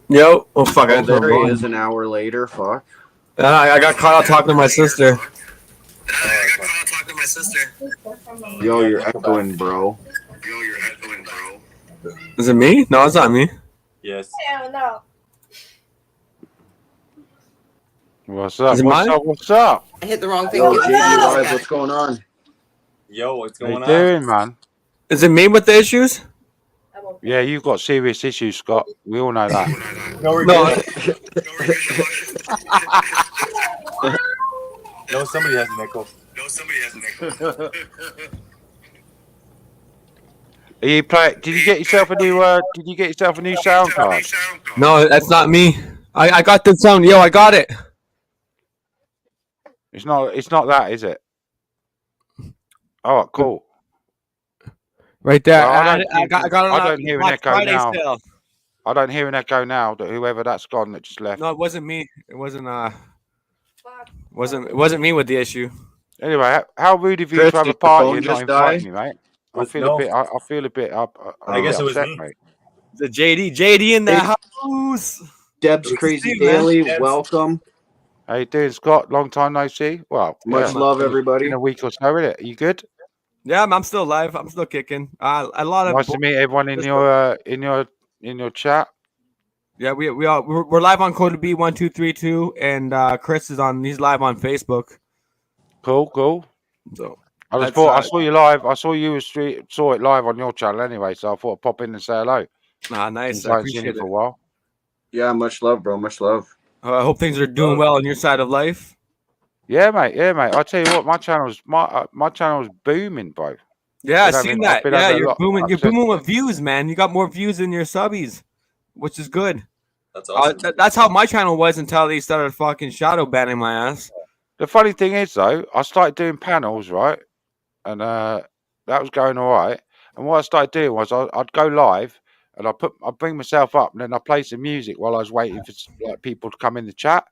Yo, oh fuck! Oh, there he is an hour later. Fuck. I got caught out talking to my sister. Yo, you're echoing, bro. Is it me? No, it's not me. Yes. Hell no. What's up? Is it mine? What's up? I hit the wrong thing. Yo, JD, what's going on? Yo, what's What going you on? doing, man? Is it me with the issues? Yeah, you've got serious issues, Scott. We all know that. No, we're No. good. No, somebody has an echo. Are you play? Did you get yourself a new? Did you get yourself a new sound card? No, that's not me. I got the sound. Yo, I got it. It's not. It's not that, is it? Oh, cool. Right there. Well, I got it on I don't hear an Black echo Friday now. sale. I don't hear an echo now. That whoever that's gone that just left. No, it wasn't me. It wasn't me with the issue. Anyway, how rude of you Chris, to have a did the party phone and not just invite die? me, mate. I Was- feel no. a bit. I feel a bit up. I guess it was upset, me. mate. The JD in the house. Deb's Crazy Steve, man. Daily, Debs. welcome. How you doing, Scott? Long time no see. Well, Much yeah, love, it's everybody. been a week or so, isn't it? Are you good? Yeah, I'm still alive. I'm still kicking. A lot of Nice to meet everyone in your chat. Yeah, we're live on Code B 1232, and Chris is on. He's live on Facebook. Cool. So I just That's, thought I saw you live. I saw you saw it live on your channel anyway, so I thought I'd pop in and say hello. nice. Since I haven't seen appreciate you for it. a while. Yeah, much love, bro. Much love. I hope things are doing well on your side of life. Yeah, mate. I tell you what, my channel's booming, bro. Yeah, Been I've seen having- that. I've been Yeah, having a you're lot- booming. I've You're said- booming with views, man. You got more views than your subbies, which is good. That's awesome. That's how my channel was until they started fucking shadow banning my ass. The funny thing is, though, I started doing panels, right? And that was going all right. And what I started doing was I'd go live and I'd bring myself up and then I play some music while I was waiting for like people to come in the chat.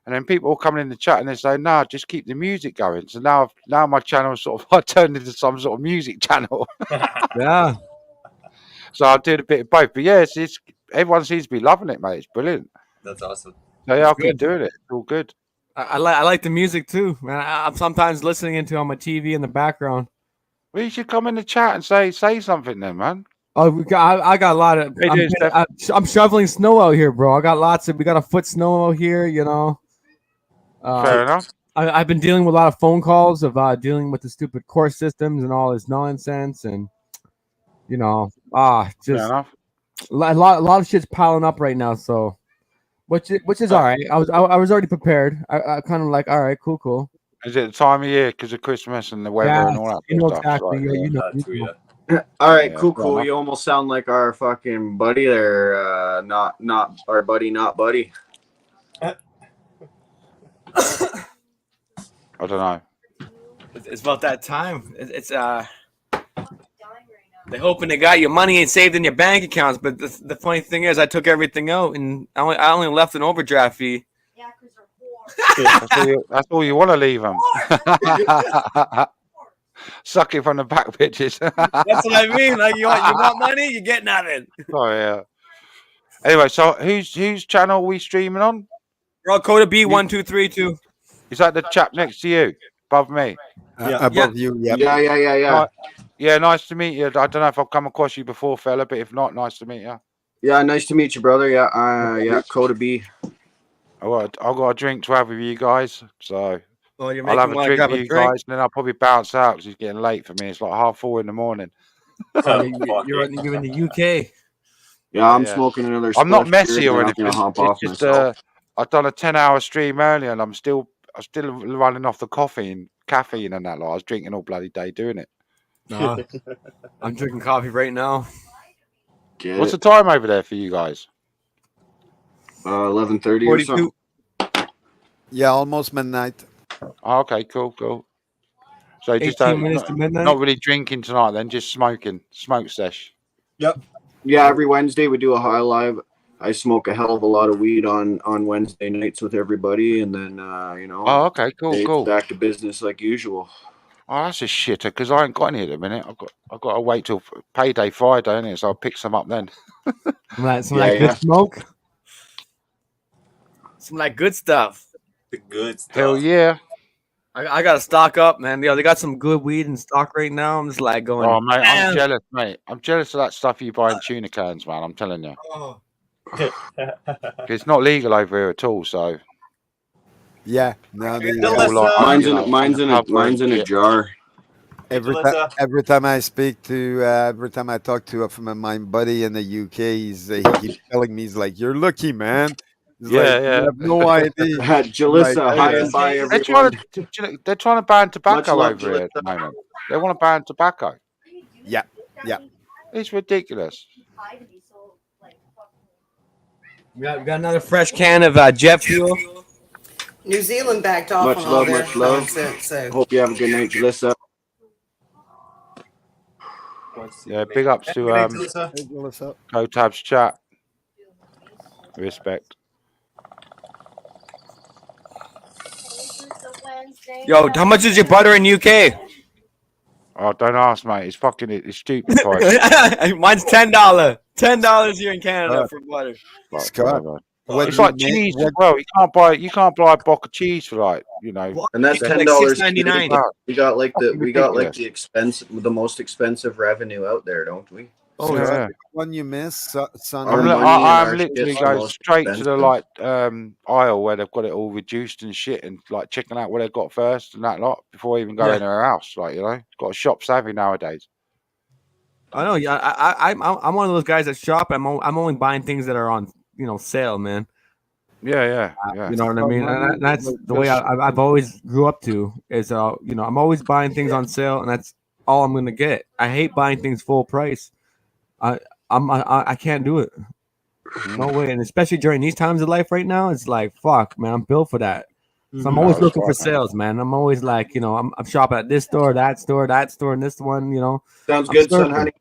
And then people were coming in the chat and they say, "No, just keep the music going." So now my channel sort of I turned into some sort of music channel. Yeah. So I did a bit of both. But yeah, it's everyone seems to be loving it, mate. It's brilliant. That's awesome. So yeah, I'll Good. keep doing it. It's all good. I like the music too, man. I'm sometimes listening into it on my TV in the background. Well, you should come in the chat and say something then, man. Oh, I got a lot of. Hey, dude, Steph. I'm shoveling snow out here, bro. I got we got a foot snow out here, you know. Fair enough. I've been dealing with a lot of phone calls of dealing with the stupid course systems and all this nonsense, and you know, Fair just enough. a lot of shit's piling up right now. So, which is all right. I was already prepared. I kind of like, all right, cool. Is it the time of year because of Christmas and the weather and all that you know sort of stuff? exactly. Right, Yeah, you know. All right, Yeah, cool. fair enough. You almost sound like our fucking buddy there. Not our buddy, not buddy. I don't know. It's about that time. It's they're hoping they got your money and saved in your bank accounts, but the funny thing is, I took everything out and I only left an overdraft fee. That's all you want to leave them. Suck it from the back, bitches. That's what I mean. Like you want money, you get nothing. Oh yeah. Anyway, so whose channel are we streaming on? We're all Coda B1232. Is that the chap next to you, above me? Above you, yeah. Yeah. Yeah, nice to meet you. I don't know if I've come across you before, fella, but if not, nice to meet you. Yeah, nice to meet you, brother. Yeah, Coda B. I've got a drink to have with you guys, so Oh, you're I'll have making a one drink grab with a you drink. guys, and then I'll probably bounce out because it's getting late for me. It's like 4:30 in the morning. You're in the UK. Yeah, I'm Yeah. smoking another. I'm not spliff messy here, or and I'm anything. gonna hop off It's just myself. I've done a 10-hour stream earlier, and I'm still running off the caffeine and that. Like I was drinking all bloody day doing it. I'm drinking coffee right now. What's the time over there for you guys? 11:30 or something. Yeah, almost midnight. Oh, okay, cool. So you just 18 minutes to midnight. not really drinking tonight, then just smoke sesh. Yep. Yeah, every Wednesday we do a high live. I smoke a hell of a lot of weed on Wednesday nights with everybody, and then Oh, okay, cool. back to business like usual. Oh, that's a shitter because I ain't got any at the minute. I've got to wait till payday Friday, innit? So I'll pick some up then. Some good smoke. Some like good stuff. The good stuff. Hell yeah. I gotta stock up, man. Yo, they got some good weed in stock right now. I'm just like going. Oh mate, damn. I'm jealous, mate. I'm jealous of that stuff you buy in tuna cans, man. I'm telling you. Oh. It's not legal over here at all, so Yeah, no, Mine's in a jar. Every time I talk to my buddy in the UK, he keeps telling me, he's like, "You're lucky, man." He's Yeah, like, yeah. You have no idea. Jalissa, hi and bye, everyone. They're trying to ban tobacco love, over here at the moment. They want to ban tobacco. Yeah. It's ridiculous. We got another fresh can of jet fuel. New Zealand backed off Much on all love, their much love. nonsense. So Hope you have a good night, Jalissa. Yeah, big ups to Cotab's chat. Respect. Yo, how much is your butter in UK? Oh, don't ask, mate. It's stupid price. Mine's $10. $10 here in Canada for butter. Scott, It's like cheese as well. You can't buy a block of cheese for like, And that's Like $10. $6.99. We got like the most expensive revenue out there, don't we? Oh, Yeah. yeah. One you miss, son. Our money and I'm our literally shit's the going most straight to the expensive. aisle where they've got it all reduced and shit, and like checking out what they've got first and that lot before I even go anywhere else. Like got a shop savvy nowadays. I know. Yeah, I'm one of those guys that shop. I'm only buying things that are on sale, man. Yeah. You know what I mean? And that's the way I've always grew up to. Is I'm always buying things on sale, and that's all I'm gonna get. I hate buying things full price. I can't do it. No way. And especially during these times of life right now, it's like fuck, man. I'm built for that. So I'm No, always it's looking for right, man. sales, man. I'm always like, I'm shopping at this store, that store, that store, and this one. Sounds I'm good, son, surfing. honey.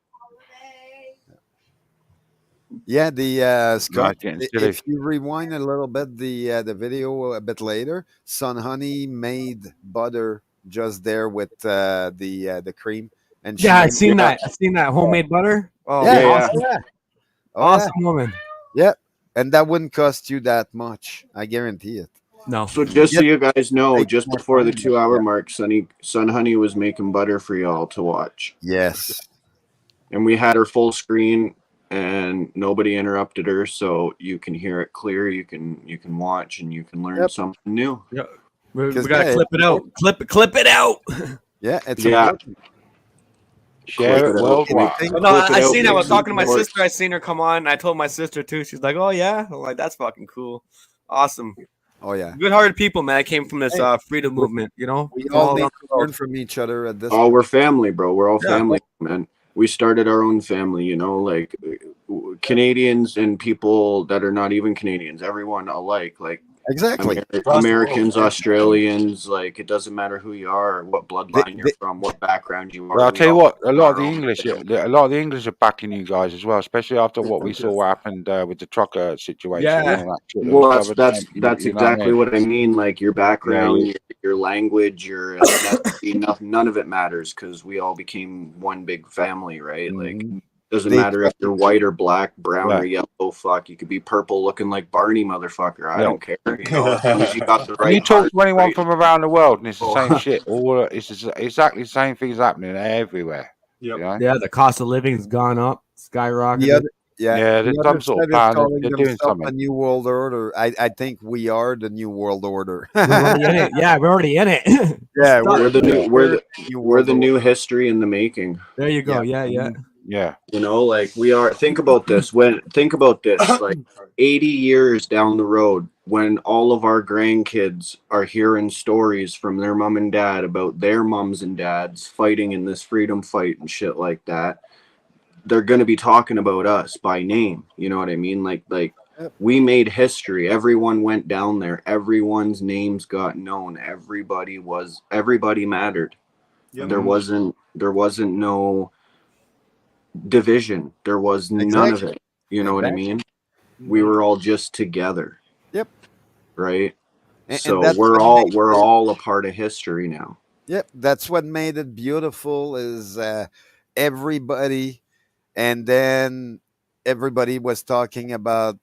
Yeah, the No, Scott. it's getting silly. If you rewind a little bit, the video a bit later, Son Honey made butter just there with the cream, and she Yeah, I made seen Yeah, that. I seen that homemade butter. Oh, yeah, yeah. awesome, oh yeah, oh yeah, awesome woman. yeah, and that wouldn't cost you that much. I guarantee it. No, So just so Yep, you guys know, take just more before the time, but 2 hour yeah, mark, Son Honey was making butter for y'all to watch, yes, and we had her full screen, and nobody interrupted her, so you can hear it clear. You can watch, and you can learn yep, something new. yeah, we because gotta yeah, clip it out. Clip it out. yeah, it's Yeah, important. Share clip it it out. Make Anything, No, clip it I out. seen. I Make was some talking to my shorts. sister. I seen her come on. And I told my sister too. She's like, "Oh yeah." I'm like, "That's fucking cool, awesome." oh yeah, Good-hearted people, man. I came from this hey, freedom we, movement. we From all all need around to the world. learn from each other at this Oh, point. we're family, bro. We're all Yeah, family, man. We started our own family, like Canadians and people that are not even Canadians, everyone alike. Like Exactly. Across the world. Americans, Yeah. Australians, like it doesn't matter who you are, what They, bloodline you're they, from, what background you Well, are. I'll We tell you all what, a have lot of our the own English, family. a lot of the English are backing you guys as well, especially after what we saw what happened with the trucker situation and yeah. all that shit that was Well, covered. that's You know what I exactly mean? what I mean. Like your Yeah, background, your language, your ethnicity, none of it matters because we all became one big family, right? Like hmm doesn't they matter if you're white or black, brown yeah, or yellow. Fuck, you could be purple, looking like Barney, motherfucker. I yeah. don't care. As long as you got the And you right talk heart, to anyone right? from around the world, and it's the same Oh, shit. Exactly the same things happening everywhere. Yep. You know? Yeah, the cost of living's gone up, the skyrocketed. other yeah, Yeah, the there's other some sort of side is plan. calling They're doing themselves the something. new world order. I think we are the new world order. We're already in it. Yeah, we're already in it. Yeah, Stuck. we're the new, Yeah, we're the new we're world the order. new history in the making. There you go. Yeah, Yeah, yeah. yeah. Like we are. Think about this. Think about this. Like 80 years down the road, when all of our grandkids are hearing stories from their mom and dad about their moms and dads fighting in this freedom fight and shit like that, they're gonna be talking about us by name. You know what I mean? Like yep, we made history. Everyone went down there. Everyone's names got known. Everybody mattered. Yep. There wasn't no division. There was none of exactly, it. You know what I exactly. mean? We were all just together, Yep, right? and So that's we're what all makes we're it. all a part of history now. Yep, that's what made it beautiful. Is everybody, and then everybody was talking about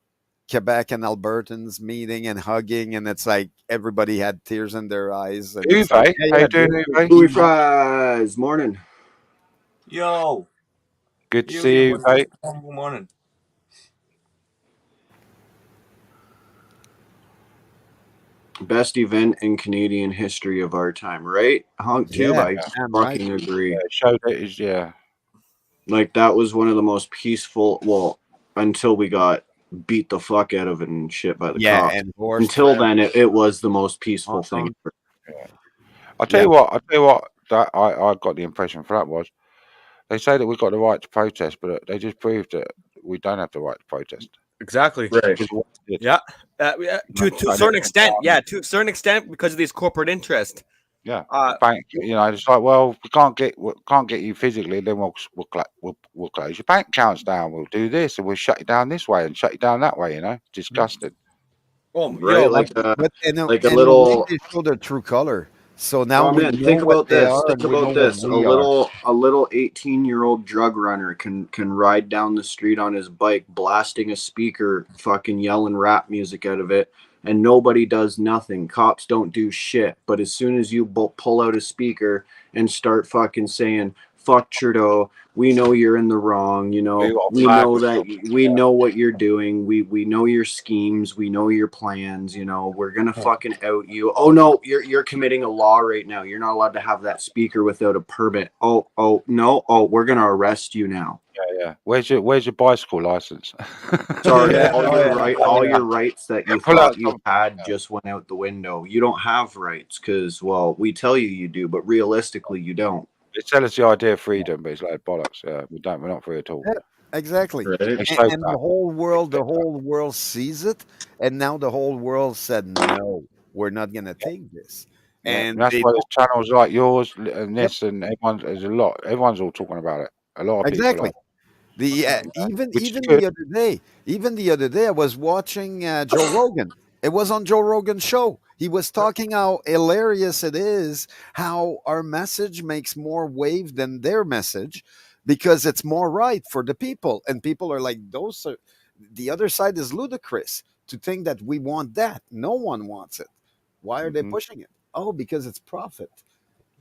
Quebec and Albertans meeting and hugging, and it's like everybody had tears in their eyes, and it's like, Uwe, yeah, how yeah, you doing, beautiful. Uwe? Louis fries, morning. Yo, Good to you see you, what's Uwe. good morning? Best event in Canadian history of our time, right? Hunk tube, Yeah, I damn right. fucking agree. Yeah, showed it is Like that was one of the most peaceful. Well, until we got beat the fuck out of it and shit by the Yeah, cops. and horse Until trash. then, it was the most peaceful thing. yeah. I'll tell Yeah, you what. I'll tell you what. That I got the impression for that was they say that we've got the right to protest, but they just proved that we don't have the right to protest. Exactly. Right. Because what they did, Yeah. Yeah. To a like, certain extent. Yeah. To a certain extent, because of these corporate interests. yeah, Uh, bank. It's like, well, we can't get you physically. Then we'll close your bank accounts down. We'll do this, and we'll shut you down this way and shut you down that way. Disgusting. oh, Right. yo, but Like but like a in a way little. they show their true color. So now Oh we man, know think what about they this. are Think and we know about what this. A we are. little 18-year-old drug runner can ride down the street on his bike, blasting a speaker, fucking yelling rap music out of it, and nobody does nothing. Cops don't do shit. But as soon as you pull out a speaker and start fucking saying "fuck Trudeau," we know you're in the wrong. We got a We flag know with that something. we know what you're doing. We know your schemes. We know your plans. We're gonna fucking out you. Oh no, you're committing a law right now. You're not allowed to have that speaker without a permit. Oh no. Oh, we're gonna arrest you now. Yeah. Where's your bicycle license? Sorry, Yeah, all oh your yeah, right, oh all yeah. your rights that you Pull out thought you something. had just went out the window. You don't have rights because, well, we tell you do, but realistically, you don't. They tell us the idea of freedom, but it's like bollocks. Yeah, we don't. We're not free at all. Yeah, exactly. Right? It's And, so and bad. the whole world sees it, and now the whole world said no. we're not gonna take this. Yeah, And that's they why don't. there's channels like yours and Yep, this, and everyone's there's a lot. Everyone's all talking about it. A lot of people exactly. are, The which is even good. the other day, I was watching Joe Rogan. It was on Joe Rogan's show. He was talking how hilarious it is how our message makes more wave than their message because it's more right for the people, and people are like, those are the other side is ludicrous to think that we want that. No one wants it. Why are they Hmm. pushing it? Oh, because it's profit.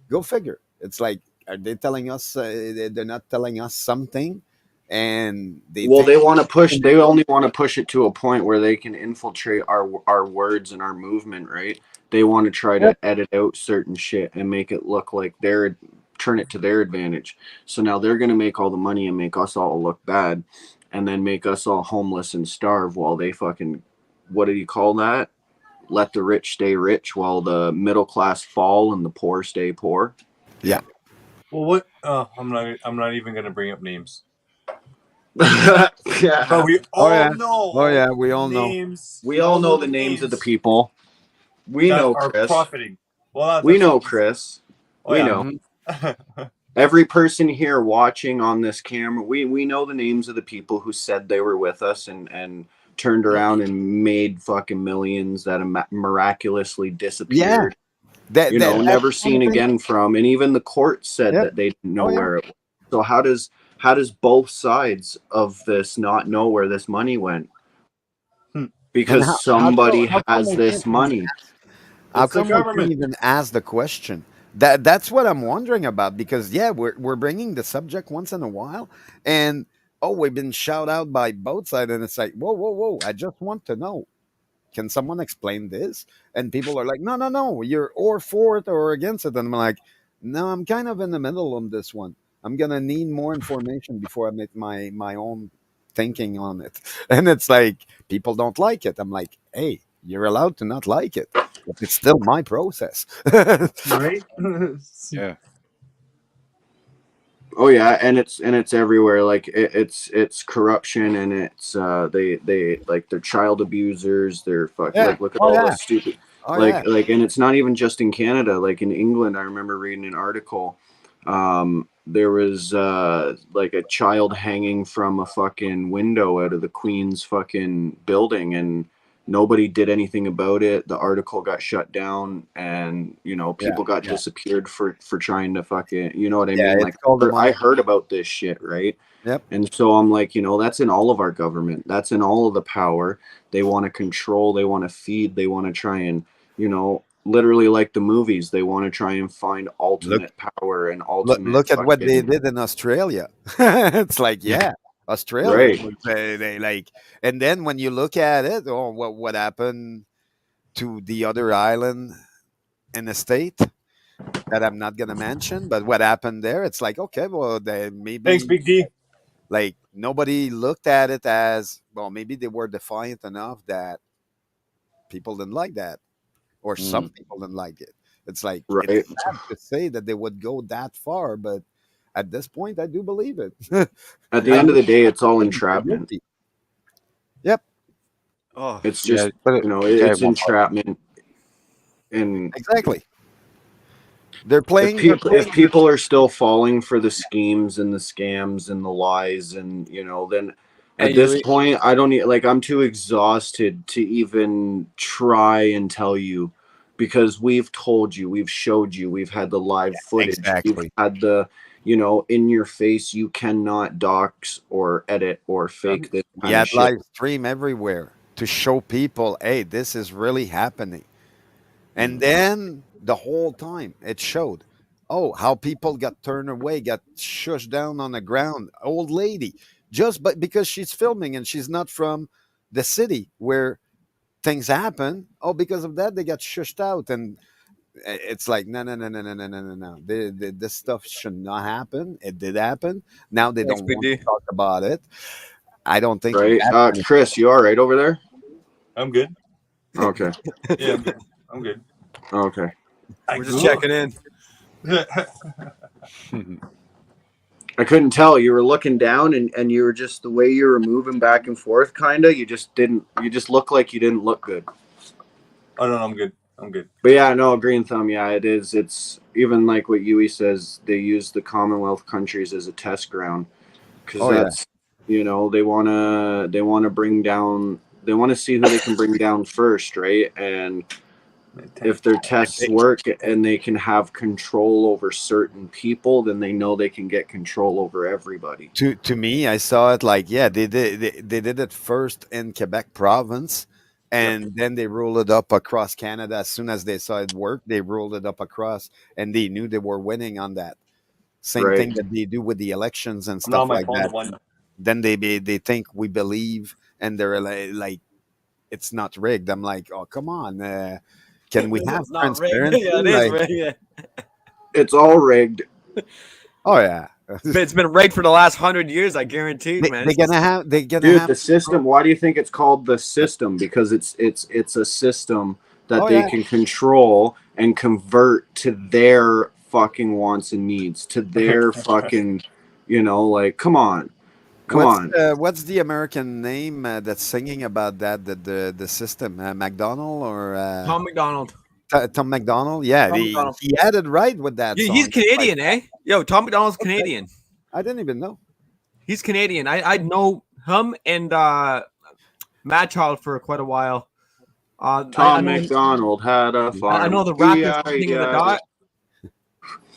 Go figure. It's like, are they telling us? They're not telling us something, and they Well, think. they want to push. They only want to push it to a point where they can infiltrate our words and our movement. Right? They want to try to Yep. edit out certain shit and make it look like they're turn it to their advantage. So now they're gonna make all the money and make us all look bad, and then make us all homeless and starve while they fucking, what do you call that? Let the rich stay rich while the middle class fall and the poor stay poor. Yeah. Well, what? I'm not. I'm not even gonna bring up names. Yeah. But we Oh all yeah. Oh know yeah. We all know. names. We all know the names of the people. We that know are Chris. profiting. Well, We that's know Chris. Oh We yeah. know. Hmm. Every person here watching on this camera, we know the names of the people who said they were with us and turned around and made fucking millions that miraculously Yeah. disappeared. That You know, that's never one seen thing. again from. And even the court said Yep. that they didn't know Oh yeah. where it was. So how does both sides of this not know where this money went? Hmm. And Because how somebody come has we this can't even money. how It's the come we can't government. even ask the question? That's what I'm wondering about because yeah, we're bringing the subject once in a while, and oh, we've been shout out by both sides, and it's like, whoa, whoa, whoa! I just want to know. Can someone explain this? And people are like, no, no, no, you're or for it or against it. And I'm like, no, I'm kind of in the middle on this one. I'm gonna need more information before I make my own thinking on it. And it's like people don't like it. I'm like, hey, you're allowed to not like it, but it's still my process. Right? Yeah. Oh yeah, and it's everywhere. Like it's corruption and it's they like they're child abusers. They're fuck Yeah. like look at Oh all the yeah. stupid Oh yeah. like and it's not even just in Canada. Like in England, I remember reading an article. There was like a child hanging from a fucking window out of the Queen's fucking building and nobody did anything about it. The article got shut down and Yeah. people got Yeah. disappeared for trying to fucking, you know what I Yeah. mean? It's Like called the I money. heard about this shit, right? Yep. And so I'm like, that's in all of our government. That's in all of the power. They want to control, they want to feed, they want to try and, literally like the movies, they want to try and find Look ultimate power and look ultimate look at what they fucking did in Australia. It's like, yeah, Australia right. was they like, and then when you look at it, oh, what happened to the other island in the state that I'm not gonna mention, but what happened there? It's like, okay, well, they Thanks, maybe Big D. like nobody looked at it as well. Maybe they were defiant enough that people didn't like that, or some Mm. people didn't like it. It's like it's Right. sad to say that they would go that far, but at this point, I do believe it. At the I end of do the day, it's all think they're entrapment. guilty. Yep, Oh, It's Yeah. just, But it, it's everyone. entrapment. And exactly. They're if playing. They're people if playing. Their, people are still falling for the schemes and the scams and the lies and then hey, at this point I don't like I'm too exhausted to even try and tell you because we've told you, we've showed you, we've had the live footage, we've exactly. had the in your face. You cannot dox or edit or fake this We kind of had shit. live stream everywhere to show people, hey, this is really happening. And then the whole time it showed, oh, how people got turned away, got shushed down on the ground. Old lady, just but because she's filming and she's not from the city where things happen. Oh, because of that, they got shushed out. And it's like, no, no, no, no, no, no, no, no, no. This stuff should not happen. It did happen. Now they thanks, don't Big want D. to talk about it. I don't think Right. that kind of Chris, you all right over there? I'm good. Okay. Yeah, I'm good. Okay. We're just checking in. I couldn't tell. You were looking down and you were just the way you were moving back and forth kinda, you just looked like you didn't look good. Oh no, I'm good. I'm good. But yeah, no, green thumb. Yeah, it is. It's even like what Yui says. They use the Commonwealth countries as a test ground because Oh yeah. that's they wanna bring down. They want to see who they can bring down first, right? And if their tests work and they can have control over certain people, then they know they can get control over everybody. To me, I saw it like, yeah, they did it first in Quebec province, and then they rolled it up across Canada. As soon as they saw it work, they rolled it up across, and they knew they were winning on that. Same Right. thing that they do with the elections and I'm not on stuff my like phone. that. One. Then they think we believe, and they're like it's not rigged. I'm like, oh come on, can we have It's not rigged. transparency? Yeah, it is Like, rigged. Yeah. It's all rigged. oh yeah, But it's been rigged for the last 100 years. I guarantee, man. they're gonna have Dude, the system. Why do you think it's called the system? Because it's a system that Oh, they yeah. can control and convert to their fucking wants and needs, to their fucking, like, come on. What's the American name that's singing about that? The system, McDonald or Tom McDonald. Tom McDonald? Yeah, Tom McDonald. he added right with that song. He's Canadian, eh? Yo, Tom McDonald's Canadian. I didn't even know. He's Canadian. I know him and Matt Child for quite a while. Tom I know, McDonald had a farm. I know the rapper from King of the Dot.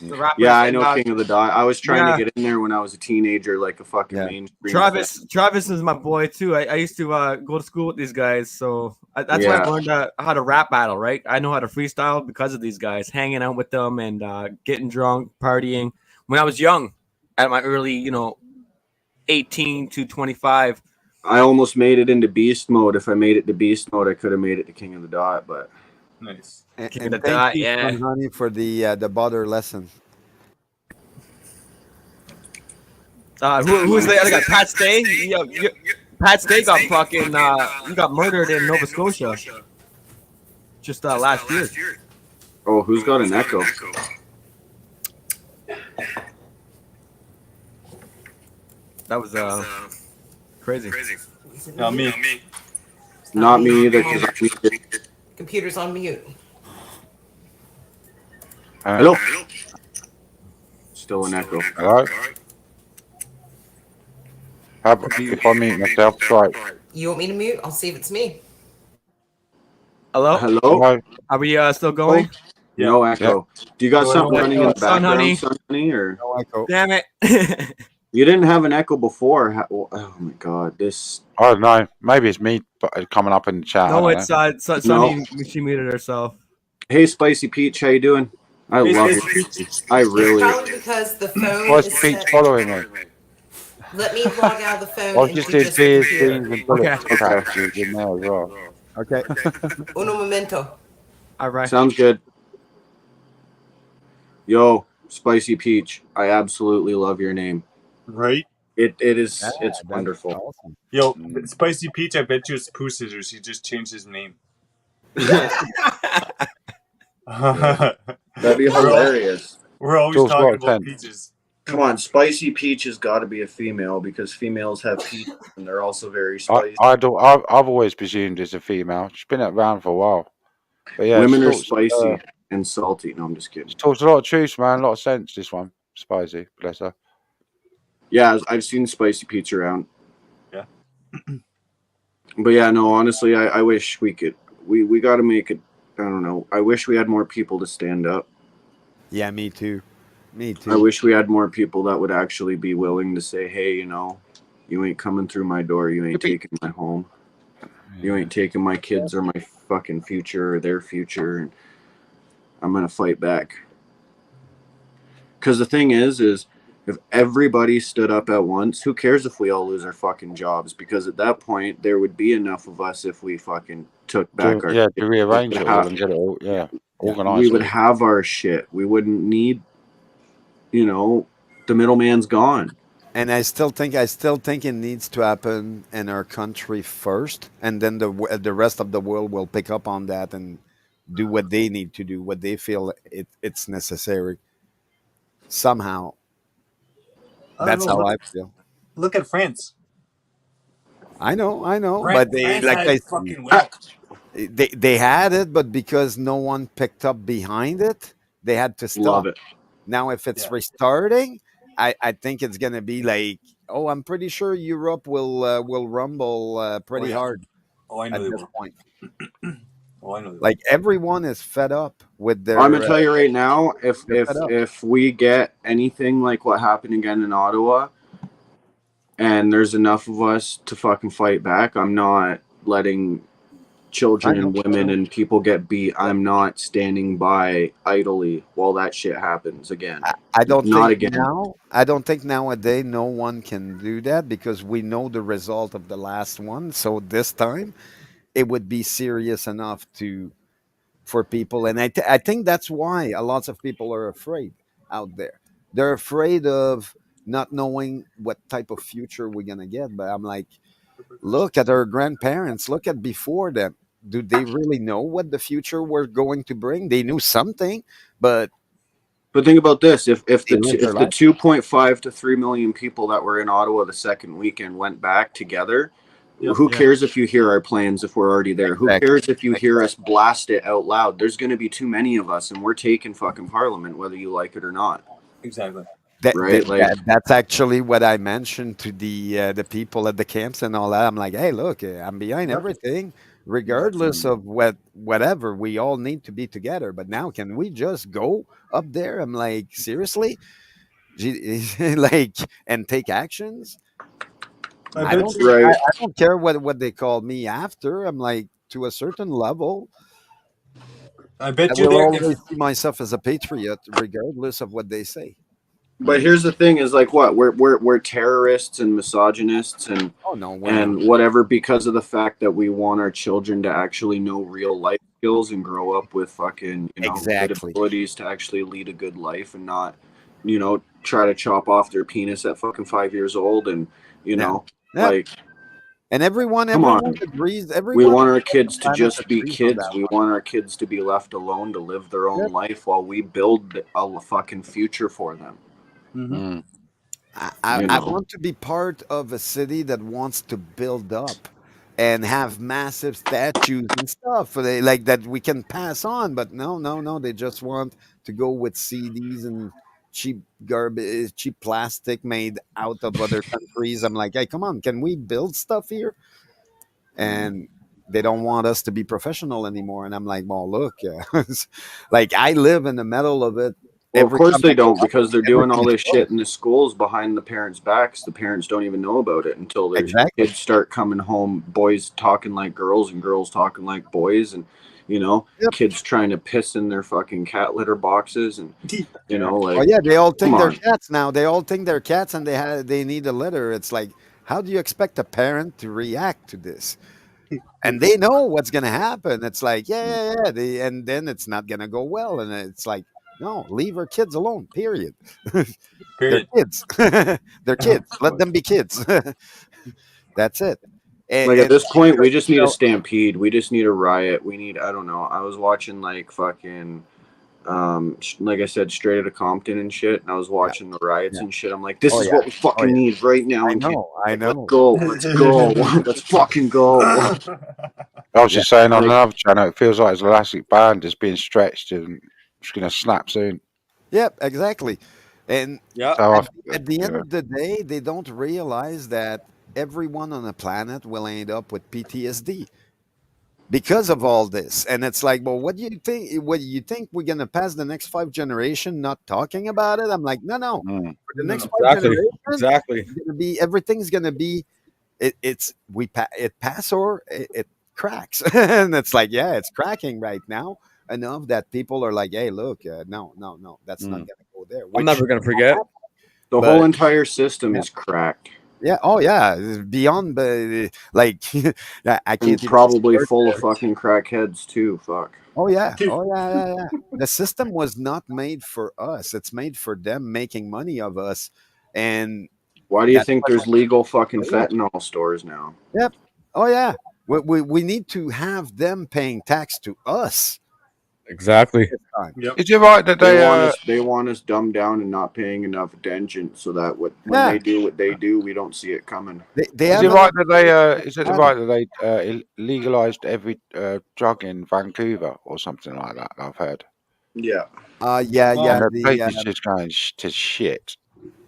The rapper Yeah, I know and, King of the Dot. I was trying to get in there when I was a teenager, like a fucking mainstream. Travis is my boy too. I used to go to school with these guys, so that's why I learned how to rap battle. Right, I know how to freestyle because of these guys, hanging out with them and getting drunk, partying. When I was young, at my early, 18 to 25. I almost made it into beast mode. If I made it to beast mode, I could have made it to King of the Dot, but nice. And Dot, thank you, honey, for the butter lesson. Who's the other guy? Pat Stay. Pat Stay got fucking he got murdered in Nova Scotia just last year. Oh, who's got an echo? That was crazy. Not me. Not me either. 'Cause I muted. Computer's on mute. Hello. Still an echo. Hello. How about if I mute myself? Right. You want me to mute? I'll see if it's me. Hello. Hello. Are we still going? No echo. Do you got something running in the Son, honey. background, Sonny, or No echo. Damn it. you didn't have an echo before? Oh my god, this. I don't know. Maybe it's me coming up in the chat. No, it's Sonny. No. She muted herself. Hey, Spicy Peach, how you doing? I love you. I really. Probably because the phone Why's is Pete set. following me? Let me log out of the phone. I and just do did just the beers, computer. beans, and bullets patches in there as well. Okay. Uno momento. All right. Sounds good. Yo, Spicy Peach, I absolutely love your name. Right? It is. Yeah, It's that's wonderful. awesome. Yo, Spicy Peach, I bet you it's Pooh Scissors. He just changed his name. That'd be hilarious. We're always Jules talking Rock about 10. peaches. Come on, Spicy Peach has got to be a female because females have peach and they're also very spicy. I've always presumed it's a female. She's been around for a while. But yeah, Women are she spicy and salty. No, I'm just kidding. talks a lot of truth, man. A lot of sense. This one, Spicy, bless her. Yeah, I've seen Spicy Peach around. Yeah. But yeah, no, honestly, I wish we could. We got to make it. I don't know. I wish we had more people to stand up. Yeah, me too. Me too. I wish we had more people that would actually be willing to say, hey, you ain't coming through my door. You ain't taking my home. You ain't taking my kids or my fucking future or their future. And I'm going to fight back. Because the thing is if everybody stood up at once, who cares if we all lose our fucking jobs? Because at that point, there would be enough of us if we fucking took back our To rearrange it all and get it all, organized. We would have our shit. We wouldn't need, the middleman's gone. And I still think it needs to happen in our country first, and then the rest of the world will pick up on that and do what they need to do, what they feel it's necessary. Somehow, that's how I feel. Look at France. I know, France, but they France like has I fucking wealth. They had it, but because no one picked up behind it, they had to stop. Love it. Now, if it's Yeah. restarting, I think it's gonna be like, oh, I'm pretty sure Europe will rumble pretty yeah. hard Oh, I know at they this will. point. Oh, I know they will. Like everyone is fed up with their. I'm gonna tell you right now, if they're fed up. if we get anything like what happened again in Ottawa, and there's enough of us to fucking fight back, I'm not letting children I know. and women and people get beat. I'm not standing by idly while that shit happens again. I don't Not think again. now. I don't think nowadays no one can do that because we know the result of the last one. So this time, it would be serious enough to for people, and I think that's why a lot of people are afraid out there. They're afraid of not knowing what type of future we're gonna get. But I'm like, look at our grandparents. Look at before them. Do they really know what the future was going to bring? They knew something, but But think about this: if they the lived their if the life. 2.5 to 3 million people that were in Ottawa the second weekend went back together, Yep. who Yeah. cares if you hear our plans if we're already there? Who Exactly. cares if you hear us blast it out loud? There's going to be too many of us, and we're taking fucking Parliament, whether you like it or not. Exactly. Right? Like, That's actually what I mentioned to the people at the camps and all that. I'm like, hey, look, I'm behind everything, regardless of whatever. We all need to be together. But now, can we just go up there? I'm like, seriously, like, and take actions. I bet don't, you- right. I don't care what they call me after. I'm like, to a certain level, I I bet you will there. always see myself as a patriot, regardless of what they say. But here's the thing: is like what we're terrorists and misogynists and Oh no, we're not. and whatever because of the fact that we want our children to actually know real life skills and grow up with fucking good Exactly. abilities to actually lead a good life and not try to chop off their penis at fucking 5 years old and Yeah. like And everyone come on. agrees. We Everyone want our on the kids to planet just be agrees on kids. that We one. want our kids to be left alone to live their own Yep. life while we build a fucking future for them. Mm. I want to be part of a city that wants to build up and have massive statues and stuff for like that we can pass on. But no. They just want to go with CDs and cheap garbage, cheap plastic made out of other countries. I'm like, hey, come on, can we build stuff here? And they don't want us to be professional anymore. And I'm like, well, look, like I live in the middle of it. Well, of course they don't, company- because they're doing all everything this is shit in the schools behind the parents' backs. The parents don't even know about it until their Exactly. kids start coming home, boys talking like girls and girls talking like boys, and Yep. kids trying to piss in their fucking cat litter boxes, and like, Oh yeah, they all think come they're on. cats now. They all think they're cats, and they need a litter. It's like, how do you expect a parent to react to this? And they know what's gonna happen. It's like, yeah. And then it's not gonna go well. And it's like, no, leave our kids alone. Period. They're Period. kids. They're kids. Let them be kids. That's it. Like at this point, we just need a know, stampede. We just need a riot. We need, I don't know. I was watching like fucking, like I said, Straight Outta Compton and shit, and I was watching the riots and shit. I'm like, this Oh, is yeah. what we fucking yeah. need right now. I in know. I Canada. know. Let's go. Let's fucking go. I was just saying on like- another channel, it feels like his elastic band is being stretched and it's going to snap soon. Yep, exactly. And Yeah. So at the end yeah. of the day, they don't realize that everyone on the planet will end up with PTSD because of all this. And it's like, well, what do you think? What do you think we're gonna pass the next 5 generation not talking about it? I'm like, no. Mm. For the next No. 5 generations, Exactly. it's gonna be everything's gonna be it pass or it cracks, and it's like, yeah, it's cracking right now enough that people are like, hey, look, no, that's not gonna go there. I'm Which- never gonna forget. The But- whole entire system is cracked Yeah. Oh, yeah. Beyond the like, I can't and even probably start full of there. fucking crackheads too. Fuck. Oh yeah. Yeah. The system was not made for us. It's made for them making money of us. And Why do you That's think what- there's legal fucking Yeah. fentanyl stores now? oh yeah, we need to have them paying tax to us Exactly. Yep. Is it right that They want us dumbed down and not paying enough attention, so that when Yeah. they do what they do, we don't see it coming. They is have it right enough that they is it money. right that they legalized every drug in Vancouver or something like that? I've heard. Yeah, Yeah, Well, yeah. And the The place is just going to shit.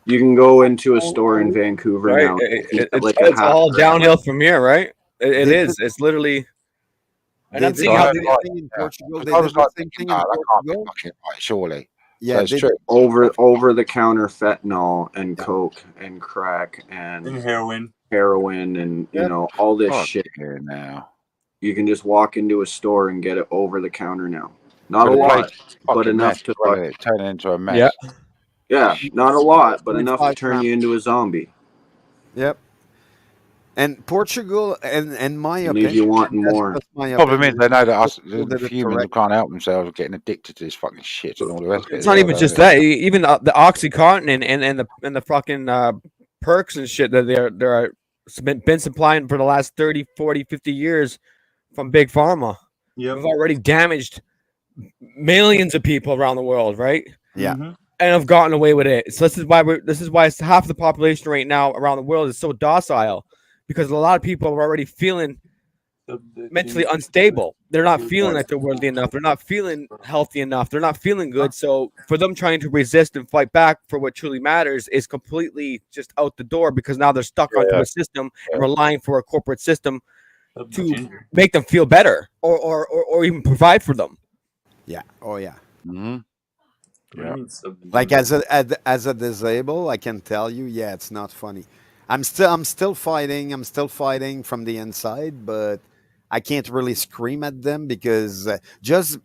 you can go into a store in Vancouver Right. now. And get It's like a half all gram. downhill from here, right? It they is. It's literally. And they I'm did seeing So I how heard the they, same like, thing in yeah. Portugal. 'Cause They I did was the like same thinking, thing no, in that can't be Portugal. fucking right, surely. Yeah, So it's they true. over the counter fentanyl and Yeah. coke and crack and and heroin. heroin and Yep. all this God, shit. here now. You can just walk into a store and get it over the counter now. Not So a the place lot, is but fucking enough mess to as well, isn't it? Turning into a mess. yeah, not a lot, but enough to 25 turn grams. you into a zombie Yep. And Portugal, and my and leave you opinion, wanting that's more. just my Problem is, opinion. they know that us, Portugal the did it humans who correct. can't help themselves are getting addicted to this fucking shit and all the rest of it it's as not well, even don't just they? that. Even the OxyContin and the fucking perks and shit that they're been supplying for the last 30, 40, 50 years from Big Pharma. Yep. We've already damaged millions of people around the world, right? Yeah. Mhm. And have gotten away with it. So this is why half the population right now around the world is so docile, because a lot of people are already feeling mentally unstable. They're not feeling like they're worthy enough. They're not feeling healthy enough. They're not feeling good. So for them trying to resist and fight back for what truly matters is completely just out the door, because now they're stuck onto Yeah. a system and relying for a corporate system Of to ginger. make them feel better or even provide for them. Yeah. Oh yeah. Mm-hmm. What do you Yeah. mean sub the Like ginger? as a disabled, I can tell you, yeah, it's not funny. I'm still fighting. I'm still fighting from the inside, but I can't really scream at them because just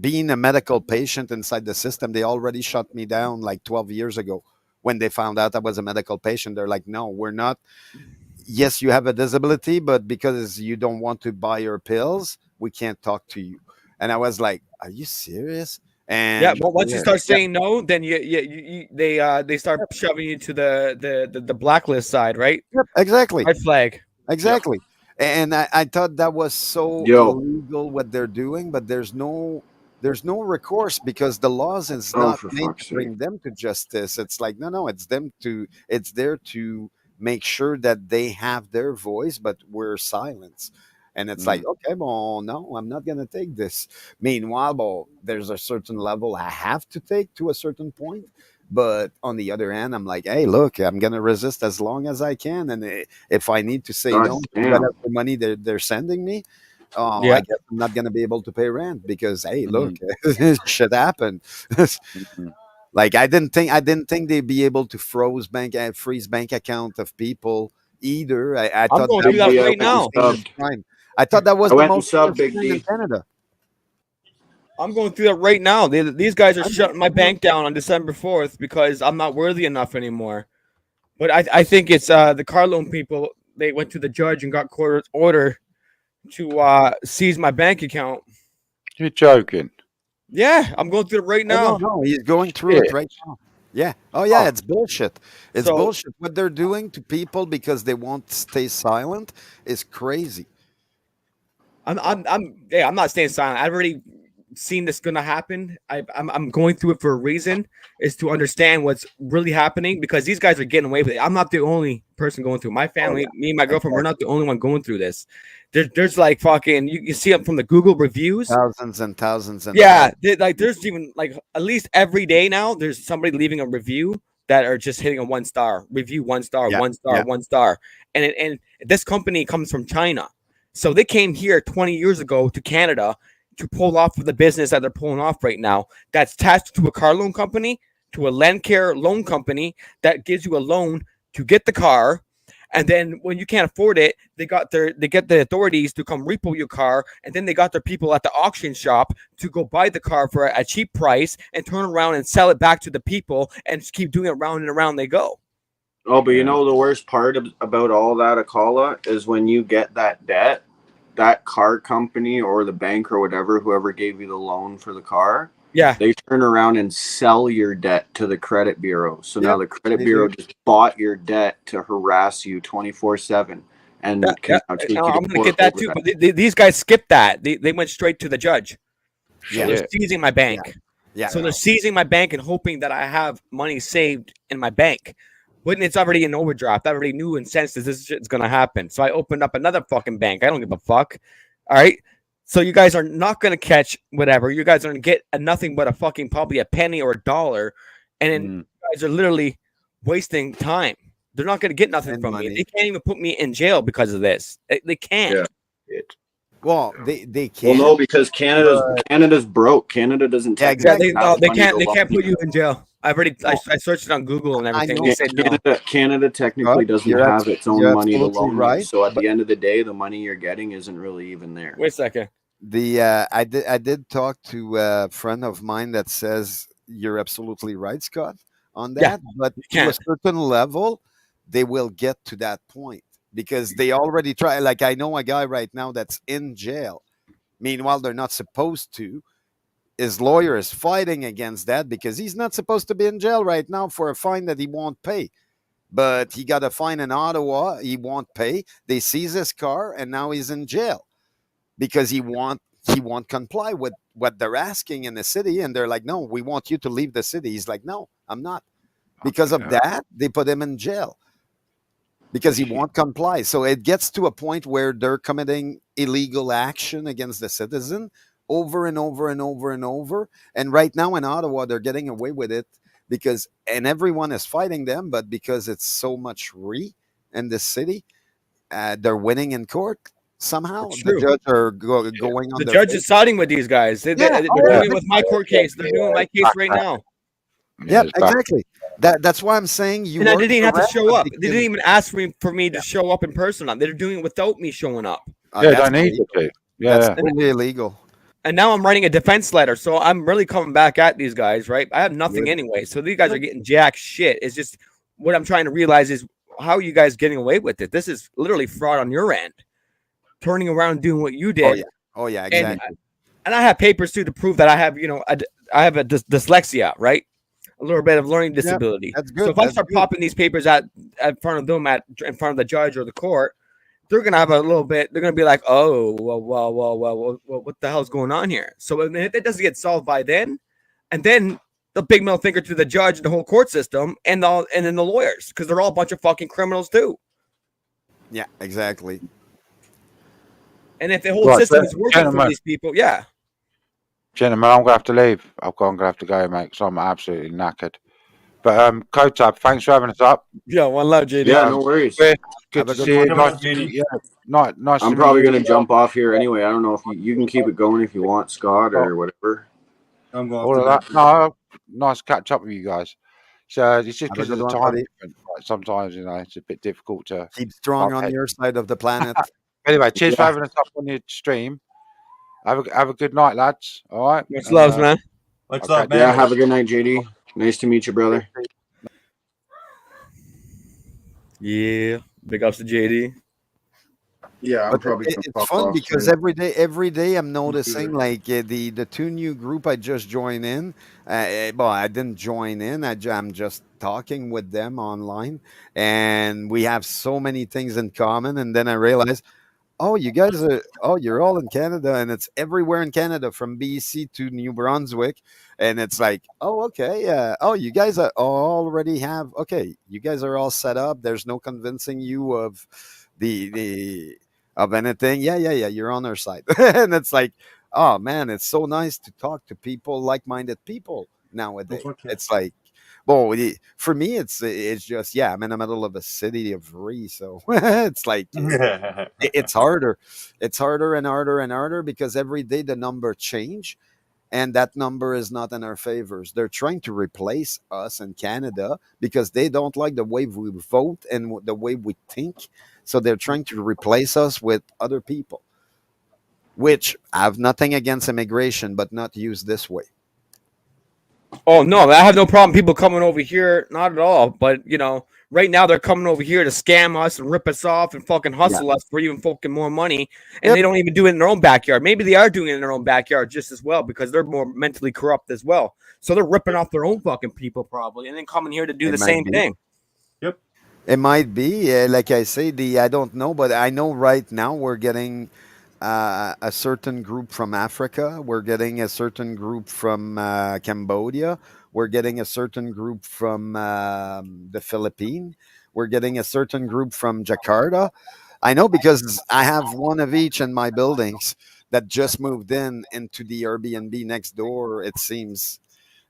being a medical patient inside the system, they already shut me down like 12 years ago when they found out I was a medical patient. They're like, no, we're not. Yes, you have a disability, but because you don't want to buy your pills, we can't talk to you. And I was like, are you serious? Yeah, And but once you Yeah. start saying no, then they start shoving you to the blacklist side, right? yep, exactly. Red flag. Exactly. And I thought that was so Yo, illegal what they're doing, but there's no recourse because the laws is oh not for made fuck's to sake. bring them to justice. It's like no, it's there to make sure that they have their voice, but we're silence. And it's like, okay, well, no, I'm not gonna take this. Meanwhile, well, there's a certain level I have to take to a certain point. But on the other hand, I'm like, hey, look, I'm gonna resist as long as I can, and if I need to say no God to whatever damn. money they're sending me, oh, I Yeah. guess I'm not gonna be able to pay rent because hey, look, Mm-hmm. shit happened. Mm-hmm. Like I didn't think they'd be able to freeze bank account of people either. I I'm thought going that through Big was that D, I the right went and most now. heinous subbed. crime. I thought that was I the went and most subbed heinous Big crime in D. Canada. I'm going through that right now. These guys are I'm shutting my bank down on December 4th because I'm not worthy enough anymore. But I think it's the car loan people. They went to the judge and got court order to seize my bank account. You're joking. Yeah, I'm going through it right Oh no, now. no, he's going through Shit. it right now. Yeah. Oh yeah, Oh, it's bullshit. It's So bullshit. What they're doing to people because they won't stay silent is crazy. I'm not staying silent. I've already seen this gonna happen. I'm going through it for a reason, is to understand what's really happening, because these guys are getting away with it. I'm not the only person going through it. My Oh family, yeah, me and my girlfriend, we're exactly. not the only one going through this. There's like fucking you see it from the Google reviews. Thousands and thousands and Yeah, thousands. like there's even like at least every day now there's somebody leaving a review that are just hitting a 1 star review, 1 star, Yeah, 1 star, yeah. 1 star. And this company comes from China. So they came here 20 years ago to Canada to pull off the business that they're pulling off right now. That's attached to a car loan company, to a Landcare loan company that gives you a loan to get the car. And then when you can't afford it, they get the authorities to come repo your car, and then they got their people at the auction shop to go buy the car for a cheap price and turn around and sell it back to the people, and just keep doing it round and around they go. Oh, but you yeah. know the worst part about all that, Akala, is when you get that debt, that car company or the bank or whatever, whoever gave you the loan for the car, Yeah. they turn around and sell your debt to the credit bureau. So now Yep, the credit they bureau do. just bought your debt to harass you 24/7 and Yeah. can now take you to I'm gonna court get that over too. that. But these guys skipped that. They went straight to the judge. Yeah. They're seizing my bank. Yeah. So they're seizing my bank and hoping that I have money saved in my bank. When it's already in overdraft, I already knew and sensed that this shit's gonna happen. So I opened up another fucking bank. I don't give a fuck. All right. So you guys are not gonna catch whatever. You guys are gonna get nothing but a fucking probably a penny or a dollar, and then you guys are literally wasting time. They're not gonna get nothing And from money. me. They can't even put me in jail because of this. They can't. Yeah. Well, they Well, can. no, because Canada's broke. Canada doesn't. Yeah, technically exactly. have They money can't. to They loan can't put you. you in jail. I've already. I searched it on Google and everything. know. They said no. Canada technically doesn't you're have its own you're money to absolutely loan you. right, So at but- the end of the day, the money you're getting isn't really even there. Wait a second. I did talk to a friend of mine that says you're absolutely right, Scott, on that. Yeah, but you to a can't. certain level, they will get to that point because they already try. Like I know a guy right now that's in jail. Meanwhile, they're not supposed to. His lawyer is fighting against that because he's not supposed to be in jail right now for a fine that he won't pay. But he got a fine in Ottawa. He won't pay. They seize his car, and now he's in jail because he won't comply with what they're asking in the city. And they're like, no, we want you to leave the city. He's like, no, I'm not. Because of that, they put him in jail because he won't comply. So it gets to a point where they're committing illegal action against the citizen over and over and over and over. And right now in Ottawa, they're getting away with it because, and everyone is fighting them, but because it's so much in the city, they're winning in court. Somehow the judge are going on The their judge face. is siding with these guys. They're doing it with my court case. They're doing my case right now. Yeah, exactly. That's why I'm saying you. And I didn't even have to correct, show but up. They didn't even ask for me to show up in person. They're doing it without me showing up. Yeah, that's don't need illegal. to. Yeah. That's totally illegal. And now I'm writing a defense letter, so I'm really coming back at these guys, right? I have nothing anyway, so these guys are getting jack shit. It's just what I'm trying to realize is how are you guys getting away with it? This is literally fraud on your end, turning around and doing what you did. Oh yeah, exactly. And I have papers too to prove that I have, I have a dyslexia, right? A little bit of learning disability. That's good. So if I start popping these papers at front of them in front of the judge or the court, they're gonna have a little bit. They're gonna be like, "Oh, well, what the hell's going on here?" So if it doesn't get solved by then, and then the big middle finger to the judge, and the whole court system, and then the lawyers, because they're all a bunch of fucking criminals too. Yeah, exactly. And if the whole system is working for these people, yeah. Gentlemen, I'm gonna have to leave. I'm gonna have to go, mate, because I'm absolutely knackered. But Kotab, thanks for having us up. Yeah, one love, JD. Yeah, no worries. Good to see you. Nice. I'm probably gonna jump off here anyway. I don't know if you can keep it going if you want, Scott, or whatever. I'm going. All of that. No, nice to catch up with you guys. So it's just because of the time. Sometimes it's a bit difficult to keep strong on your side of the planet. Anyway, cheers for having us up on your stream. Have a good night, lads. All right. Much love, man. Much love, man. Yeah, have a good night, JD. Nice to meet you, brother. Yeah, big ups to JD. Yeah, I'm probably. It's fun because every day I'm noticing like the two new group I just joined in. Well, I didn't join in. I'm just talking with them online, and we have so many things in common. And then I realized, oh, you're all in Canada, and it's everywhere in Canada from BC to New Brunswick, and it's like, oh, okay, you guys are already have, okay, you guys are all set up. There's no convincing you of of anything. Yeah, you're on our side. And it's like, oh man, it's so nice to talk to people, like-minded people nowadays. It's like, well, for me, it's just, yeah, I'm in the middle of a city of so it's like it's harder. It's harder and harder and harder because every day the number change, and that number is not in our favors. They're trying to replace us in Canada because they don't like the way we vote and the way we think. So they're trying to replace us with other people, which I have nothing against immigration, but not used this way. Oh no, I have no problem people coming over here, not at all. But right now they're coming over here to scam us and rip us off and fucking hustle us for even fucking more money, and they don't even do it in their own backyard. Maybe they are doing it in their own backyard just as well because they're more mentally corrupt as well. So they're ripping off their own fucking people probably, and then coming here to do the same thing. Yep, it might be like I say. I don't know, but I know right now we're getting a certain group from Africa. We're getting a certain group from Cambodia. We're getting a certain group from the Philippines. We're getting a certain group from Jakarta. I know because I have one of each in my buildings that just moved in into the Airbnb next door. It seems,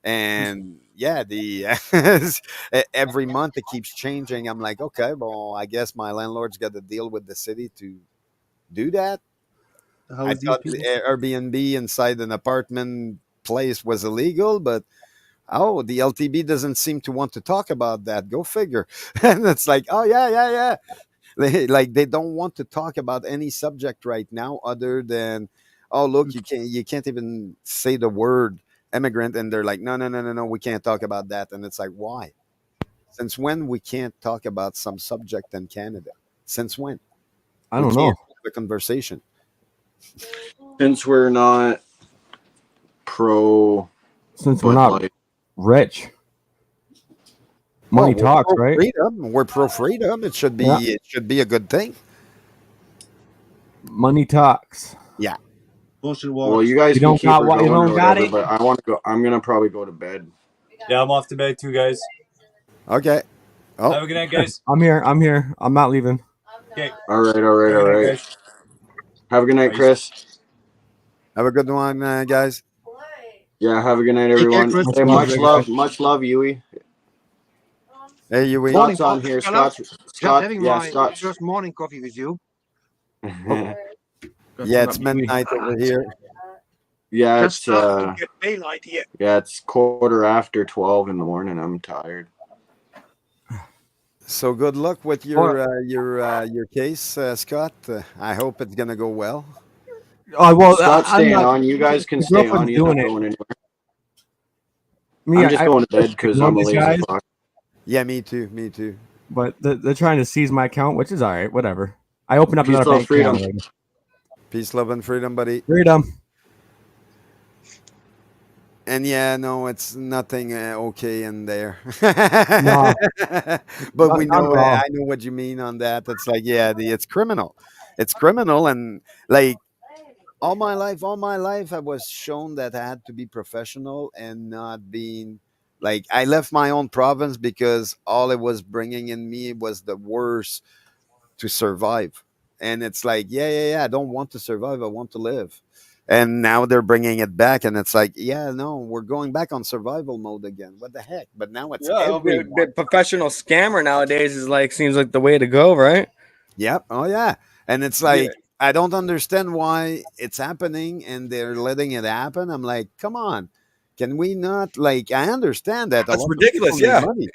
and yeah, the every month it keeps changing. I'm like, okay, well, I guess my landlord's got to deal with the city to do that. How I is these thought people? the Airbnb inside an apartment place was illegal, but oh, the LTB doesn't seem to want to talk about that. Go figure. And it's like, oh yeah, yeah, yeah. They don't want to talk about any subject right now other than, oh look, you can't even say the word immigrant, and they're like, no, no, no, no, no, we can't talk about that. And it's like, why? Since when we can't talk about some subject in Canada? Since when I we don't can't know. have a conversation? Since we're not pro Since we're Bud not Light. rich. Well, Money we're talks, pro right? freedom. We're pro freedom. It should be. Yeah. It should be a good thing. Money talks. Yeah. Bullshit Well, walks. you guys You can don't keep got her what you going or don't got whatever, it. but I want to go. I'm gonna probably go to bed. Yeah, I'm off to bed too, guys. Okay. Oh, Have a good night, guys. I'm here. I'm here. I'm not leaving. Okay. All right, all right, Have a all good night, right. guys. Have a good night, Bye. Chris. have a good one, guys. Yeah, have a good night, Take care, everyone. Chris. Hey, Much love, much love, Yui. Hey, you. Morning, Scott's on boss. here. Just Scott, having yeah, my Scott. first morning coffee with you. Yeah, it's midnight over here. Yeah, Just it's starting to get daylight here. yeah, it's 12:15 in the morning. I'm tired. So good luck with your case, Scott. I hope it's gonna go well. Oh well, Scott's I'm staying not. on. You guys can The stay on. girlfriend's He's not doing it. going anywhere. Me, I'm just going to bed I because know I'm a these lazy guys, fuck. Yeah, me too. Me too. but they're trying to seize my account, which is all right. Whatever. I opened up Peace, another love, bank freedom. account already. Peace, love, and freedom, buddy. Freedom. And yeah, no, it's nothing okay in there. No, But we not know. at all. I know what you mean on that. It's like, yeah, it's criminal. It's criminal, and like all my life, I was shown that I had to be professional and not being like I left my own province because all it was bringing in me was the worst to survive. And it's like, yeah, yeah, yeah, I don't want to survive. I want to live. And now they're bringing it back, and it's like, yeah, no, we're going back on survival mode again. What the heck? But now it's Yeah, everyone. the professional scammer nowadays is like seems like the way to go, right? Yep. Oh yeah. And it's Yeah. like I don't understand why it's happening and they're letting it happen. I'm like, come on. Can we not like I understand that a That's lot of ridiculous. people need Yeah, money.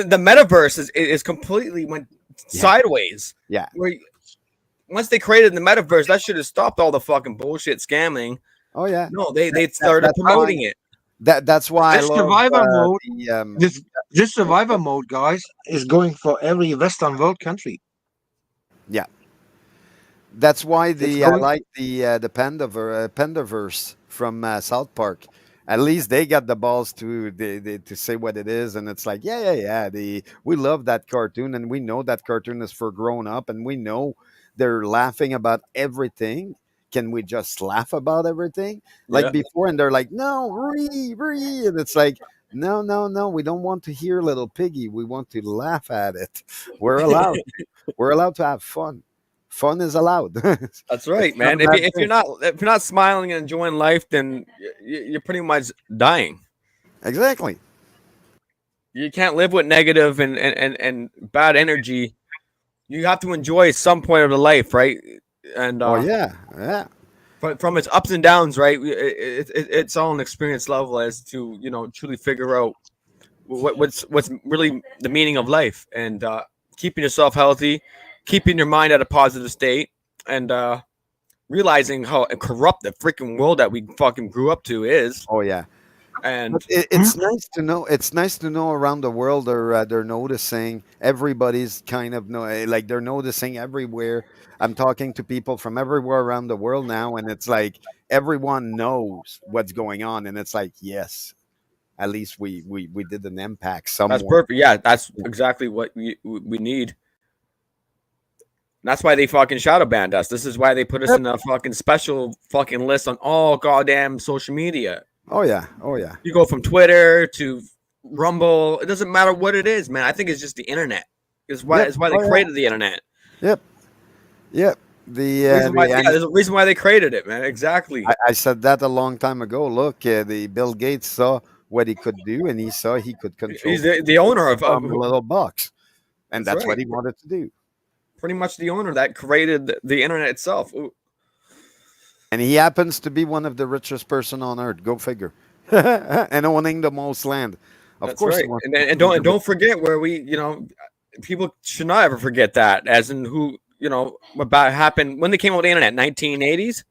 the metaverse is completely went Yeah. sideways. Yeah. Where once they created the metaverse, that should have stopped all the fucking bullshit scamming. Oh yeah. No, they started that's promoting it. That's why I This love survivor mode, the this survivor mode, guys, is going for every Western world country. yeah. That's why It's I going. like the Pendaverse from South Park. At least they got the balls to say what it is, and it's like, yeah, yeah, yeah. We love that cartoon, and we know that cartoon is for grown up, and we know they're laughing about everything. Can we just laugh about everything like Yeah. before? And they're like, no, and it's like, no, no, no. We don't want to hear Little Piggy. We want to laugh at it. We're allowed. We're allowed to have fun. Fun is allowed. That's right, It's not man. a bad If thing. you're not smiling and enjoying life, then you're pretty much dying. Exactly. You can't live with negative and bad energy. You have to enjoy some point of the life, right? And Oh yeah, yeah. from its ups and downs, right? It's all an experience level as to truly figure out what's really the meaning of life, and keeping yourself healthy, keeping your mind at a positive state, and realizing how corrupt the freaking world that we fucking grew up to is. Oh yeah. And But it's nice to know. It's nice to know around the world they're noticing. Everybody's kind of like they're noticing everywhere. I'm talking to people from everywhere around the world now, and it's like everyone knows what's going on, and it's like yes, at least we did an impact that's somewhere. perfect. Yeah, that's exactly what we need. That's why they fucking shadow banned us. This is why they put us in a fucking special fucking list on all goddamn social media. Oh yeah. Oh yeah. You go from Twitter to Rumble. It doesn't matter what it is, man. I think it's just the internet. It's why Yep. they Oh yeah. created the internet. Yep. Yep. There's a reason why they created it, man. Exactly. I said that a long time ago. Look, the Bill Gates saw what he could do, and he saw he could control He's the owner of from a little box, and That's that's what right. he wanted to do. Pretty much the owner that created the internet itself. Ooh. And he happens to be one of the richest person on earth. Go figure. And owning the most land. Of That's course. right. And don't forget where people should not ever forget that. As in who about happened when they came out with the internet, 1980s.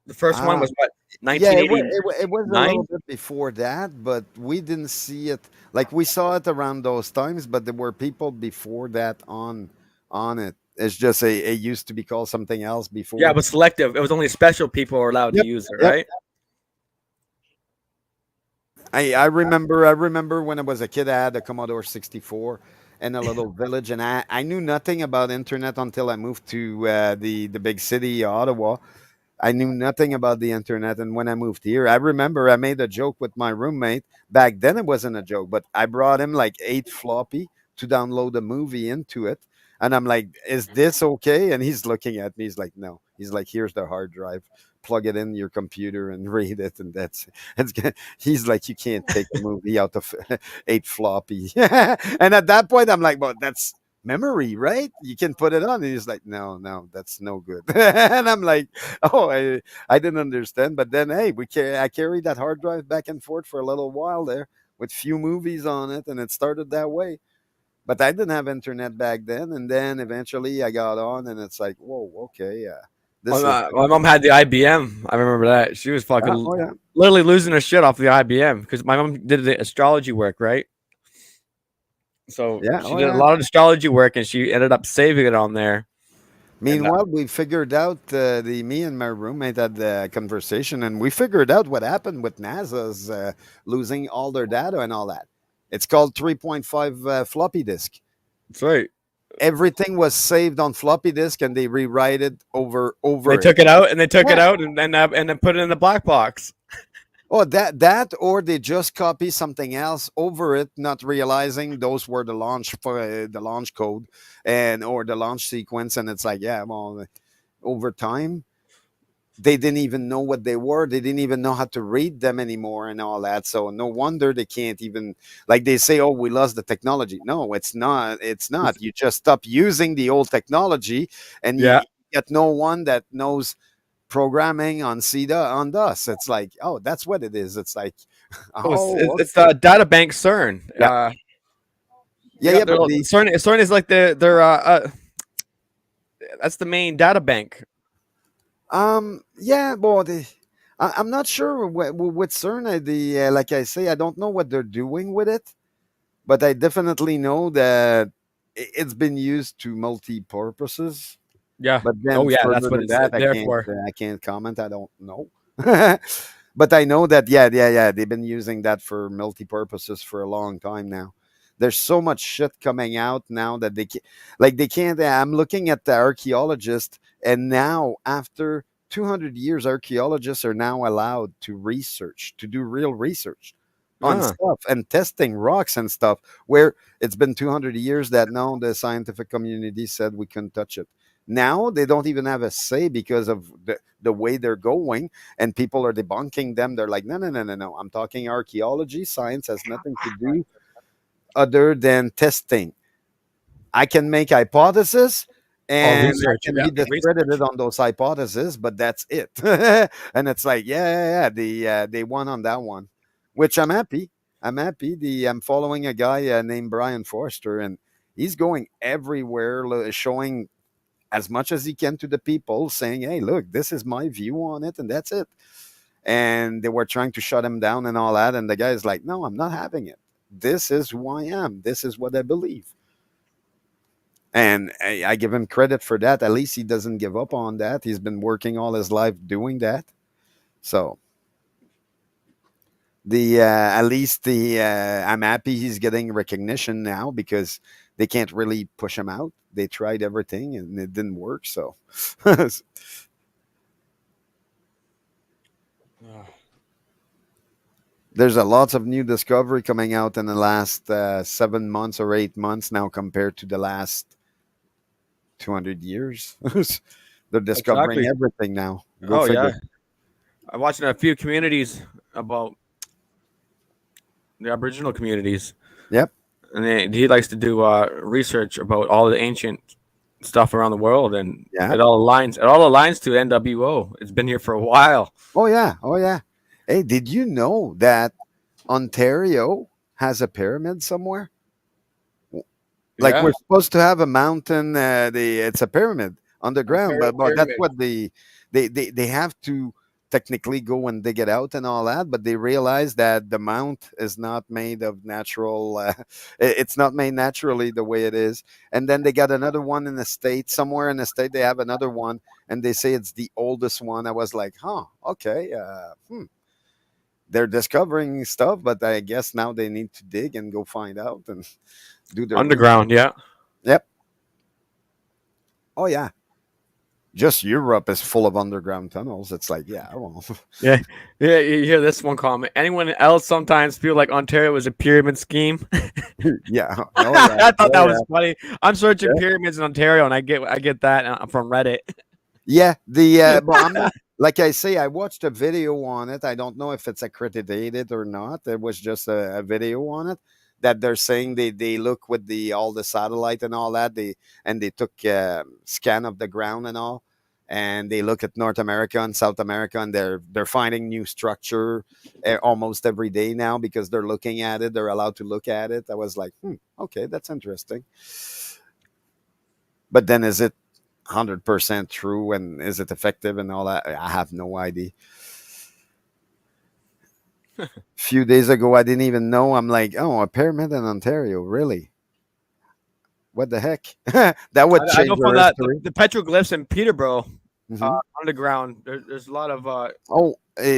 The first one was what, Yeah, 1989? it was a little bit before that, but we didn't see it. Like we saw it around those times, but there were people before that on it. It's just it used to be called something else before. Yeah, it was selective. It was only special people were allowed to use it, right? I remember when I was a kid, I had a Commodore 64 in a little village, and I knew nothing about internet until I moved to the big city, Ottawa. I knew nothing about the internet, and when I moved here, I remember I made a joke with my roommate. Back then, it wasn't a joke, but I brought him like 8 floppy to download a movie into it, and I'm like, "Is this okay?" And he's looking at me. He's like, "No." He's like, "Here's the hard drive. Plug it in your computer and read it." And he's like, "You can't take a movie out of 8 floppy." And at that point, I'm like, "Well, that's memory, right? You can put it on." And he's like, "No, that's no good." And I'm like, "Oh, I didn't understand." But then, hey, I carried that hard drive back and forth for a little while there with few movies on it, and it started that way. But I didn't have internet back then, and then eventually I got on, and it's like, whoa, okay, this My mom had the IBM. I remember that. She was fucking yeah. literally losing her shit off the IBM because my mom did the astrology work, right? So Yeah, she did a lot of astrology work, and she ended up saving it on there. Meanwhile, we figured out me and my roommate had the conversation, and we figured out what happened with NASA's losing all their data and all that. It's called 3.5 floppy disk. That's right. Everything was saved on floppy disk, and they rewrite it over. They took it out, and they took it out, and then put it in the black box. Oh, that, or they just copy something else over it, not realizing those were the launch for the launch code or the launch sequence, and it's like, yeah, well, over time, they didn't even know what they were. They didn't even know how to read them anymore and all that. So no wonder they can't even, like they say, oh, we lost the technology. No, it's not. It's not. You just stop using the old technology, and you get no one that knows programming on CEDA on DOS. It's like, oh, that's what it is. It's like, it's the data bank CERN. Yeah. But CERN is like their that's the main data bank. Yeah, well, I'm not sure with CERN. Like I say, I don't know what they're doing with it, but I definitely know that it's been used to multi-purposes. Yeah. But then that's what it's there for. I can't comment. I don't know. But I know that, yeah. They've been using that for multi-purposes for a long time now. There's so much shit coming out now that they can't. I'm looking at the archaeologists, and now after 200 years, archaeologists are now allowed to do real research on stuff and testing rocks and stuff, where it's been 200 years that now the scientific community said we couldn't touch it. Now they don't even have a say because of the way they're going, and people are debunking them. They're like, no. I'm talking archaeology. Science has nothing to do other than testing. I can make hypotheses, and I can be discredited on those hypotheses, but that's it. And it's like, they won on that one, which I'm happy. I'm following a guy named Brian Forster, and he's going everywhere, showing as much as he can to the people, saying, hey, look, this is my view on it, and that's it. And they were trying to shut him down and all that, and the guy's like, no, I'm not having it. This is who I am. This is what I believe. And I give him credit for that. At least he doesn't give up on that. He's been working all his life doing that. So at least I'm happy he's getting recognition now, because they can't really push them out. They tried everything and it didn't work. So there's a lots of new discovery coming out in the last 7 months or 8 months now compared to the last 200 years. They're discovering Exactly. everything now. Go Oh figure. yeah, I'm watching a few communities about the Aboriginal communities, Yep. and he likes to do research about all the ancient stuff around the world, and Yeah. it all aligns. It all aligns to NWO. It's been here for a while. Oh yeah. Oh yeah. Hey, did you know that Ontario has a pyramid somewhere? Like Yeah, we're supposed to have a mountain. It's a pyramid underground, Ontario but that's pyramid. what they have to technically go and dig it out and all that. But they realize that the mount is not made of natural. It's not made naturally the way it is. And then they got another one in the state. Somewhere in the state, they have another one, and they say it's the oldest one. I was like, huh, okay. They're discovering stuff, but I guess now they need to dig and go find out and do their research. Underground. Yeah. Yep. Oh yeah. Just Europe is full of underground tunnels. It's like, yeah, well, Yeah, yeah. You hear this one comment. Anyone else sometimes feel like Ontario is a pyramid scheme? yeah. Oh yeah. I thought that Oh, was funny. I'm searching yeah. pyramids in Ontario, and I get that from Reddit. Yeah. But I'm not, like I say, I watched a video on it. I don't know if it's accredited or not. It was just a video on it that they're saying they look with all the satellite and all that. They took scan of the ground and all, and they look at North America and South America, and they're finding new structure almost every day now because they're looking at it. They're allowed to look at it. I was like, okay, that's interesting. But then is it 100% true and is it effective and all that? I have no idea. A few days ago, I didn't even know. I'm like, oh, a pyramid in Ontario, really? What the heck? That would I change know from our that history. the petroglyphs in Peterborough Mhm. underground. There's a lot of Oh,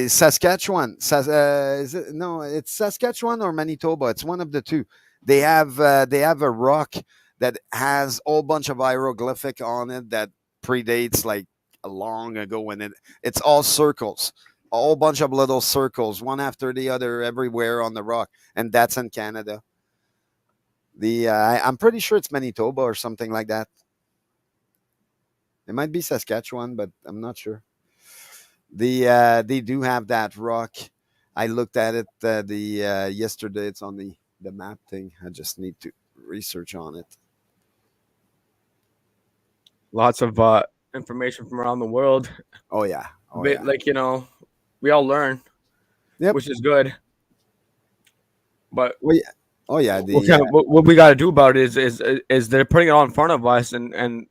Saskatchewan. Is it? No, it's Saskatchewan or Manitoba. It's one of the two. They have a rock that has a whole bunch of hieroglyphic on it that predates like long ago, and it's all circles, a whole bunch of little circles, one after the other, everywhere on the rock, and that's in Canada. I'm pretty sure it's Manitoba or something like that. It might be Saskatchewan, but I'm not sure. They do have that rock. I looked at it yesterday. It's on the map thing. I just need to research on it. lots of information from around the world. Oh yeah. Oh But, yeah. like we all learn, Yep. which is good. But Well, yeah. Oh yeah. what we got to do about it is they're putting it all in front of us, and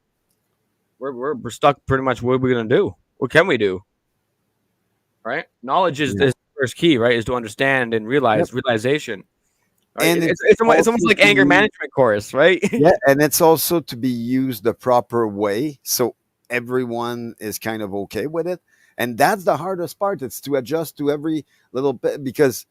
we're stuck pretty much. What are we gonna do? What can we do? Right? Knowledge is Yeah. the first key, right? Is to understand and realization. Right? And It's almost like anger management course, right? yeah, and it's also to be used the proper way, so everyone is kind of okay with it. And that's the hardest part. It's to adjust to every little bit because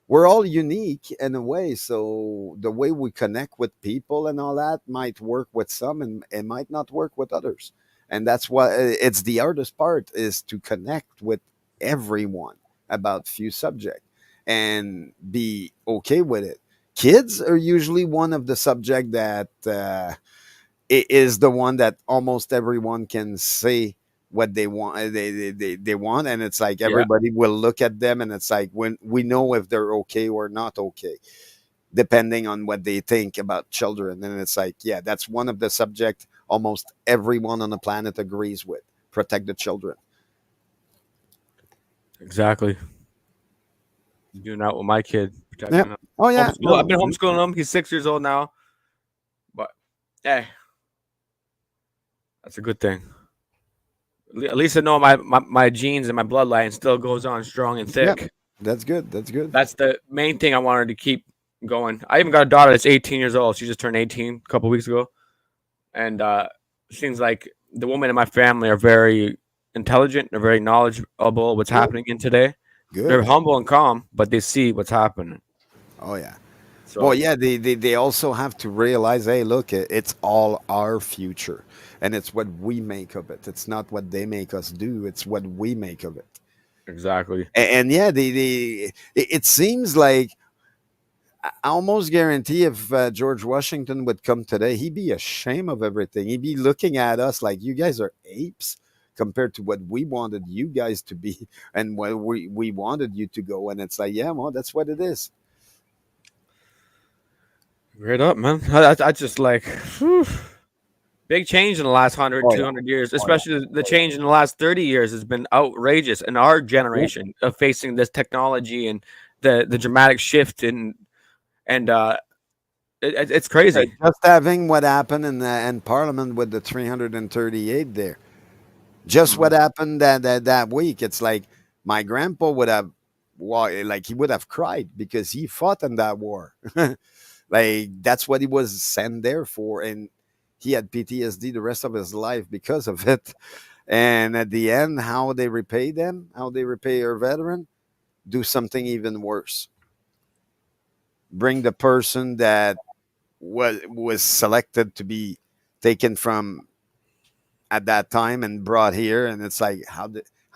we're all unique in a way. So the way we connect with people and all that might work with some and it might not work with others. And that's why it's the hardest part is to connect with everyone about few subject and be okay with it. Kids are usually one of the subject that is the one that almost everyone can say what they want they want, and it's like Yeah. everybody will look at them and it's like when we know if they're okay or not okay depending on what they think about children. And it's like, yeah, that's one of the subject almost everyone on the planet agrees with: protect the children. Exactly. Doing that with my kid, protecting Yep. him. Oh yeah. I've been homeschooling him. He's 6 years old now, but hey, that's a good thing. At least I know my genes and my bloodline still goes on strong and thick. Yep. That's good. That's good. That's the main thing I wanted to keep going. I even got a daughter that's 18 years old. She just turned 18 a couple weeks ago, and seems like the women in my family are very intelligent. They're very knowledgeable what's happening in today. Good. They're humble and calm, but they see what's happening. Oh yeah. So Well, yeah, they also have to realize, hey, look, it's all our future, and it's what we make of it. It's not what they make us do. It's what we make of it. exactly. And yeah, it seems like I almost guarantee if George Washington would come today, he'd be ashamed of everything. He'd be looking at us like you guys are apes compared to what we wanted you guys to be and where we wanted you to go. And it's like, yeah, well, that's what it is. Great up, man. I just like whew, big change in the last 100, Oh, yeah. 200 years, especially the change in the last 30 years has been outrageous in our generation of facing this technology and the dramatic shift and it's crazy. Just having what happened in Parliament with the 338 there. Just what happened that week. It's like my grandpa would have, well, like he would have cried because he fought in that war. Like that's what he was sent there for, and he had PTSD the rest of his life because of it. And at the end, how they repay them, how they repay our veteran, do something even worse. Bring the person that was selected to be taken from at that time and brought here, and it's like how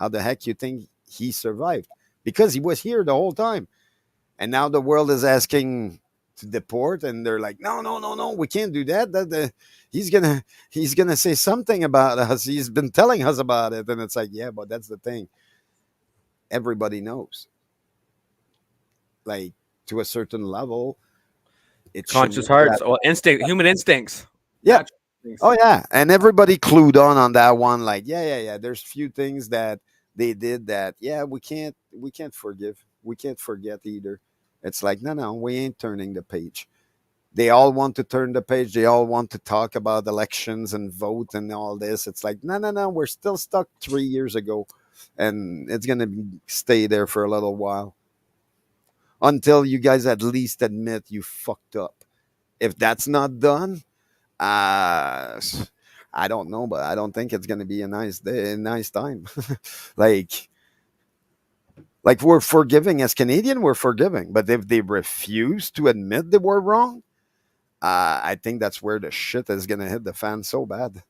the heck you think he survived? Because he was here the whole time, and now the world is asking to deport, and they're like, no, no, no, no, we can't do that. He's gonna say something about us. He's been telling us about it, and it's like, yeah, but that's the thing. Everybody knows, like to a certain level, it Conscious shouldn't hearts, happen. well, instinct, human instincts. Yeah. Natural instincts. Oh yeah, and everybody clued on that one. Like, yeah. There's few things that they did that, yeah, we can't forgive, we can't forget either. It's like, no, no, we ain't turning the page. They all want to turn the page. They all want to talk about elections and vote and all this. It's like, no, no, no, we're still stuck 3 years ago, and it's gonna stay there for a little while until you guys at least admit you fucked up. If that's not done, uh, I don't know, but I don't think it's gonna be a nice day, a nice time. like, like we're forgiving as Canadian, we're forgiving, but if they refuse to admit they were wrong, I think that's where the shit is gonna hit the fan so bad.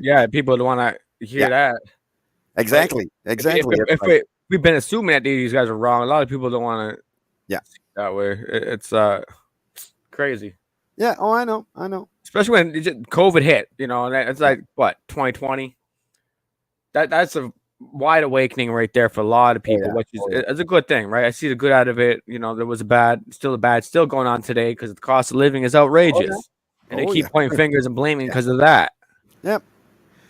Yeah, people don't want to hear Yeah, that. exactly, exactly. It's like, If we've been assuming that these guys are wrong, a lot of people don't want to yeah, see it that way. It's crazy, yeah. Oh, I know. especially when COVID hit. You know, and it's like what 2020. That's a wide awakening right there for a lot of people, Yeah, which is oh, yeah. it's a good thing, right? I see the good out of it. You know, there was a bad, still going on today because the cost of living is outrageous, and they Oh keep yeah, pointing fingers and blaming yeah. because of that. Yep.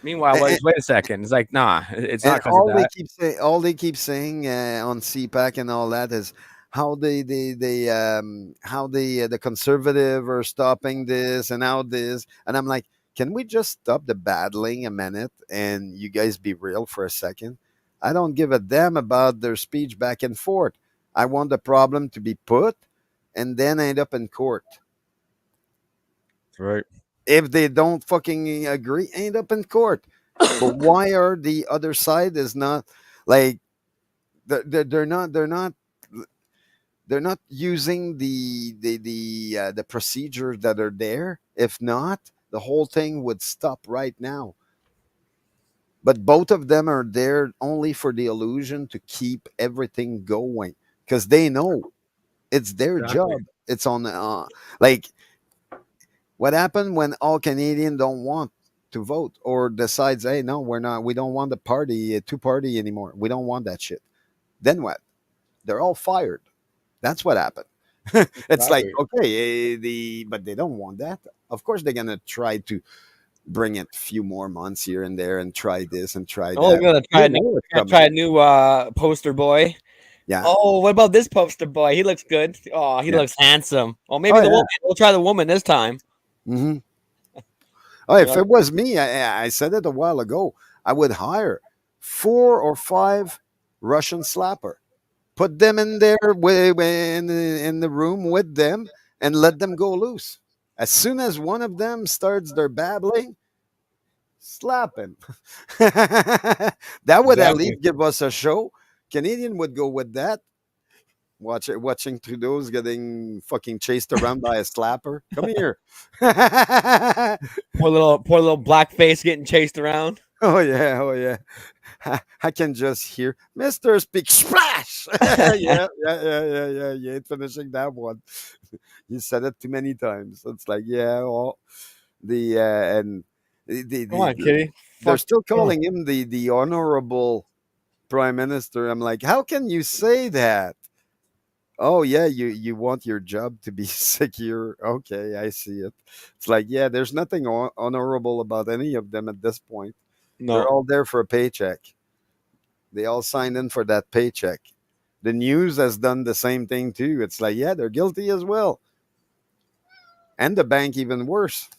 Meanwhile, And, wait a second. It's like, nah, it's and not because of that. all they keep saying on CPAC and all that is how how the conservative are stopping this and how this, and I'm like, can we just stop the battling a minute and you guys be real for a second? I don't give a damn about their speech back and forth. I want the problem to be put and then end up in court. That's right. If they don't fucking agree, end up in court. But why are the other side is not like they're not using the procedures that are there? If not, the whole thing would stop right now. But both of them are there only for the illusion to keep everything going because they know it's their Exactly. job. It's on like what happened when all Canadians don't want to vote or decides, hey, no, we don't want the party, two party anymore. We don't want that shit. Then what? They're all fired. That's what happened. It's like, Exactly. okay, but they don't want that. Of course, they're gonna try to bring it a few more months here and there and try this and try Oh, that. we're gonna They know it's coming. try a new poster boy. Yeah. Oh, what about this poster boy? He looks good. Oh, he Yeah. looks handsome. Oh, maybe Oh the yeah. woman. We'll try the woman this time. Hmm. Oh, if it was me, I said it a while ago. I would hire 4 or 5 Russian slapper, put them in there in the room with them, and let them go loose. As soon as one of them starts their babbling, slap him. That would at Exactly. least give us a show. Canadian would go with that. watching Trudeau's getting fucking chased around by a slapper. Come here. Poor little black face getting chased around. Oh yeah, oh yeah. I can just hear Mr. Speak Splash. Yeah. You ain't finishing that one. You said it too many times. It's like, yeah, well, and Come on, kitty. they're Fuck. still calling him the honorable prime minister. I'm like, how can you say that? Oh yeah, you want your job to be secure. Okay, I see it. It's like, yeah, there's nothing honorable about any of them at this point. They're No. all there for a paycheck. They all signed in for that paycheck. The news has done the same thing too. It's like, yeah, they're guilty as well. And the bank even worse.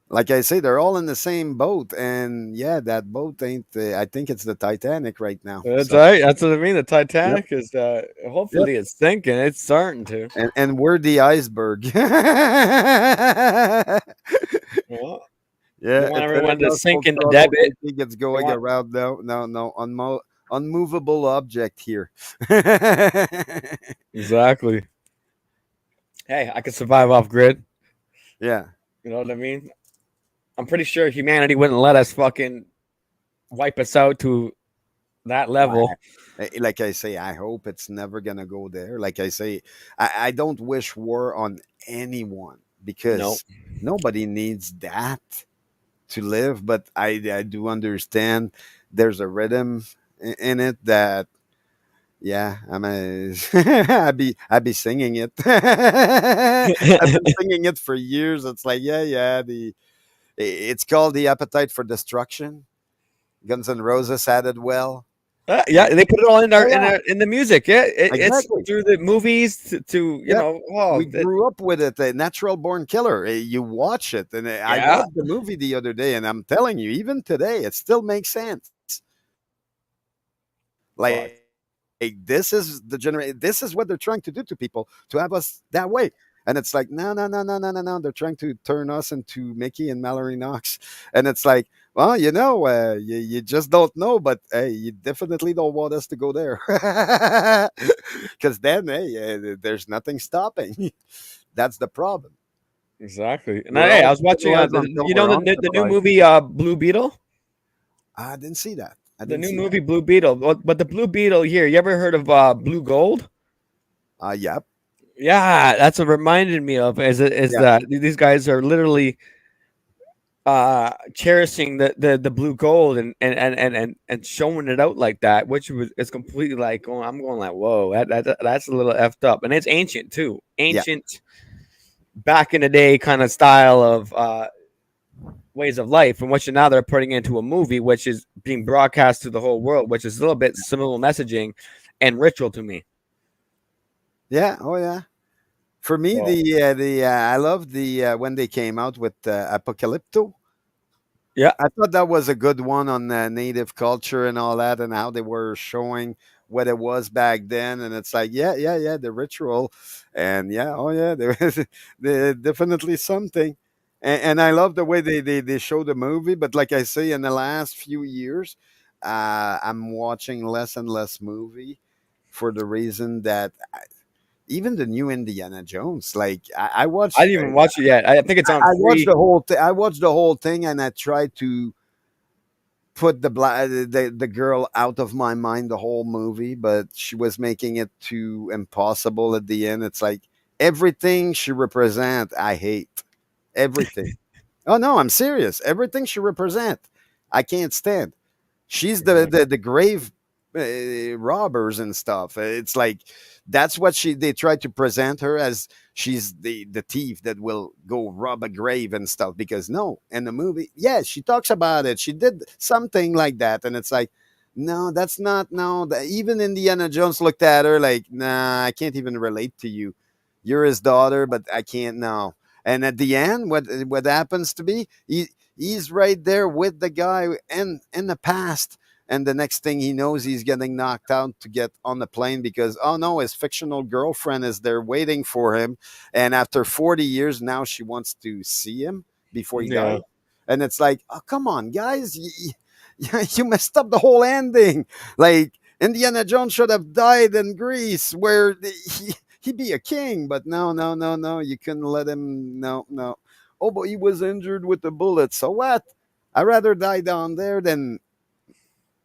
Like I say, they're all in the same boat, and yeah, that boat ain't. I think it's the Titanic right now. That's So, right. That's what I mean. The Titanic yep. is hopefully it's sinking. It's starting to. And we're the iceberg. Well, Yeah, you want if everyone to gospel sink into throttle debit. thinking it's going want- around. No, unmovable object here. Exactly. Hey, I could survive off grid. Yeah. You know what I mean? I'm pretty sure humanity wouldn't let us fucking wipe us out to that level. Like I say, I hope it's never gonna go there. Like I say, I don't wish war on anyone because nobody needs that to live. But I do understand there's a rhythm in it that, yeah, I'd be singing it. I've been singing it for years. It's like, yeah, it's called The Appetite for Destruction. Guns N' Roses had it well. Yeah, they put it all in in the music. Yeah, Exactly. It's through the movies to you know. Oh, we grew up with it. A Natural Born Killer. You watch it, and I watched the movie the other day, and I'm telling you, even today, it still makes sense. Like this is this is what they're trying to do to people, to have us that way. And it's like, no. They're trying to turn us into Mickey and Mallory Knox. And it's like, well, you just don't know, but hey, you definitely don't want us to go there. Because then, hey, there's nothing stopping. That's the problem. Exactly. And I was watching, the new movie Blue Beetle? I didn't see that. The new movie Blue Beetle. But the Blue Beetle here, you ever heard of Blue Gold? Yep. Yeah, that's what reminded me of that these guys are literally cherishing the blue gold and showing it out like that, which is completely like I'm going like, whoa, that's a little effed up. And it's ancient too. Back in the day kind of style of ways of life, and what now they're putting into a movie which is being broadcast to the whole world, which is a little bit similar messaging and ritual to me. Yeah. Oh, yeah. For me, I love when they came out with Apocalypto. Yeah, I thought that was a good one on native culture and all that, and how they were showing what it was back then. And it's like, yeah, the ritual, and they're definitely something. And I love the way they show the movie. But like I say, in the last few years, I'm watching less and less movie for the reason that. Even the new Indiana Jones, like I watched. I didn't even watch it yet. I think it's on. I watched the whole thing. I watched the whole thing, and I tried to put the girl out of my mind the whole movie, but she was making it too impossible at the end. It's like everything she represent, I hate everything. Oh no, I'm serious. Everything she represent, I can't stand. She's the grave robbers and stuff. It's like that's what they try to present her as. She's the thief that will go rob a grave and stuff. Because no, in the movie, yeah, she talks about it. She did something like that, and it's like, no, that's not. No, even Indiana Jones looked at her like, nah, I can't even relate to you. You're his daughter, but I can't now. And at the end, what happens to be, he's right there with the guy in the past. And the next thing he knows, he's getting knocked out to get on the plane because, oh no, his fictional girlfriend is there waiting for him. And after 40 years, now she wants to see him before he dies. And it's like, oh, come on, guys. You messed up the whole ending. Like, Indiana Jones should have died in Greece, where he'd be a king. But no, no, no, no. You couldn't let him. No, no. Oh, but he was injured with the bullet. So what? I'd rather die down there than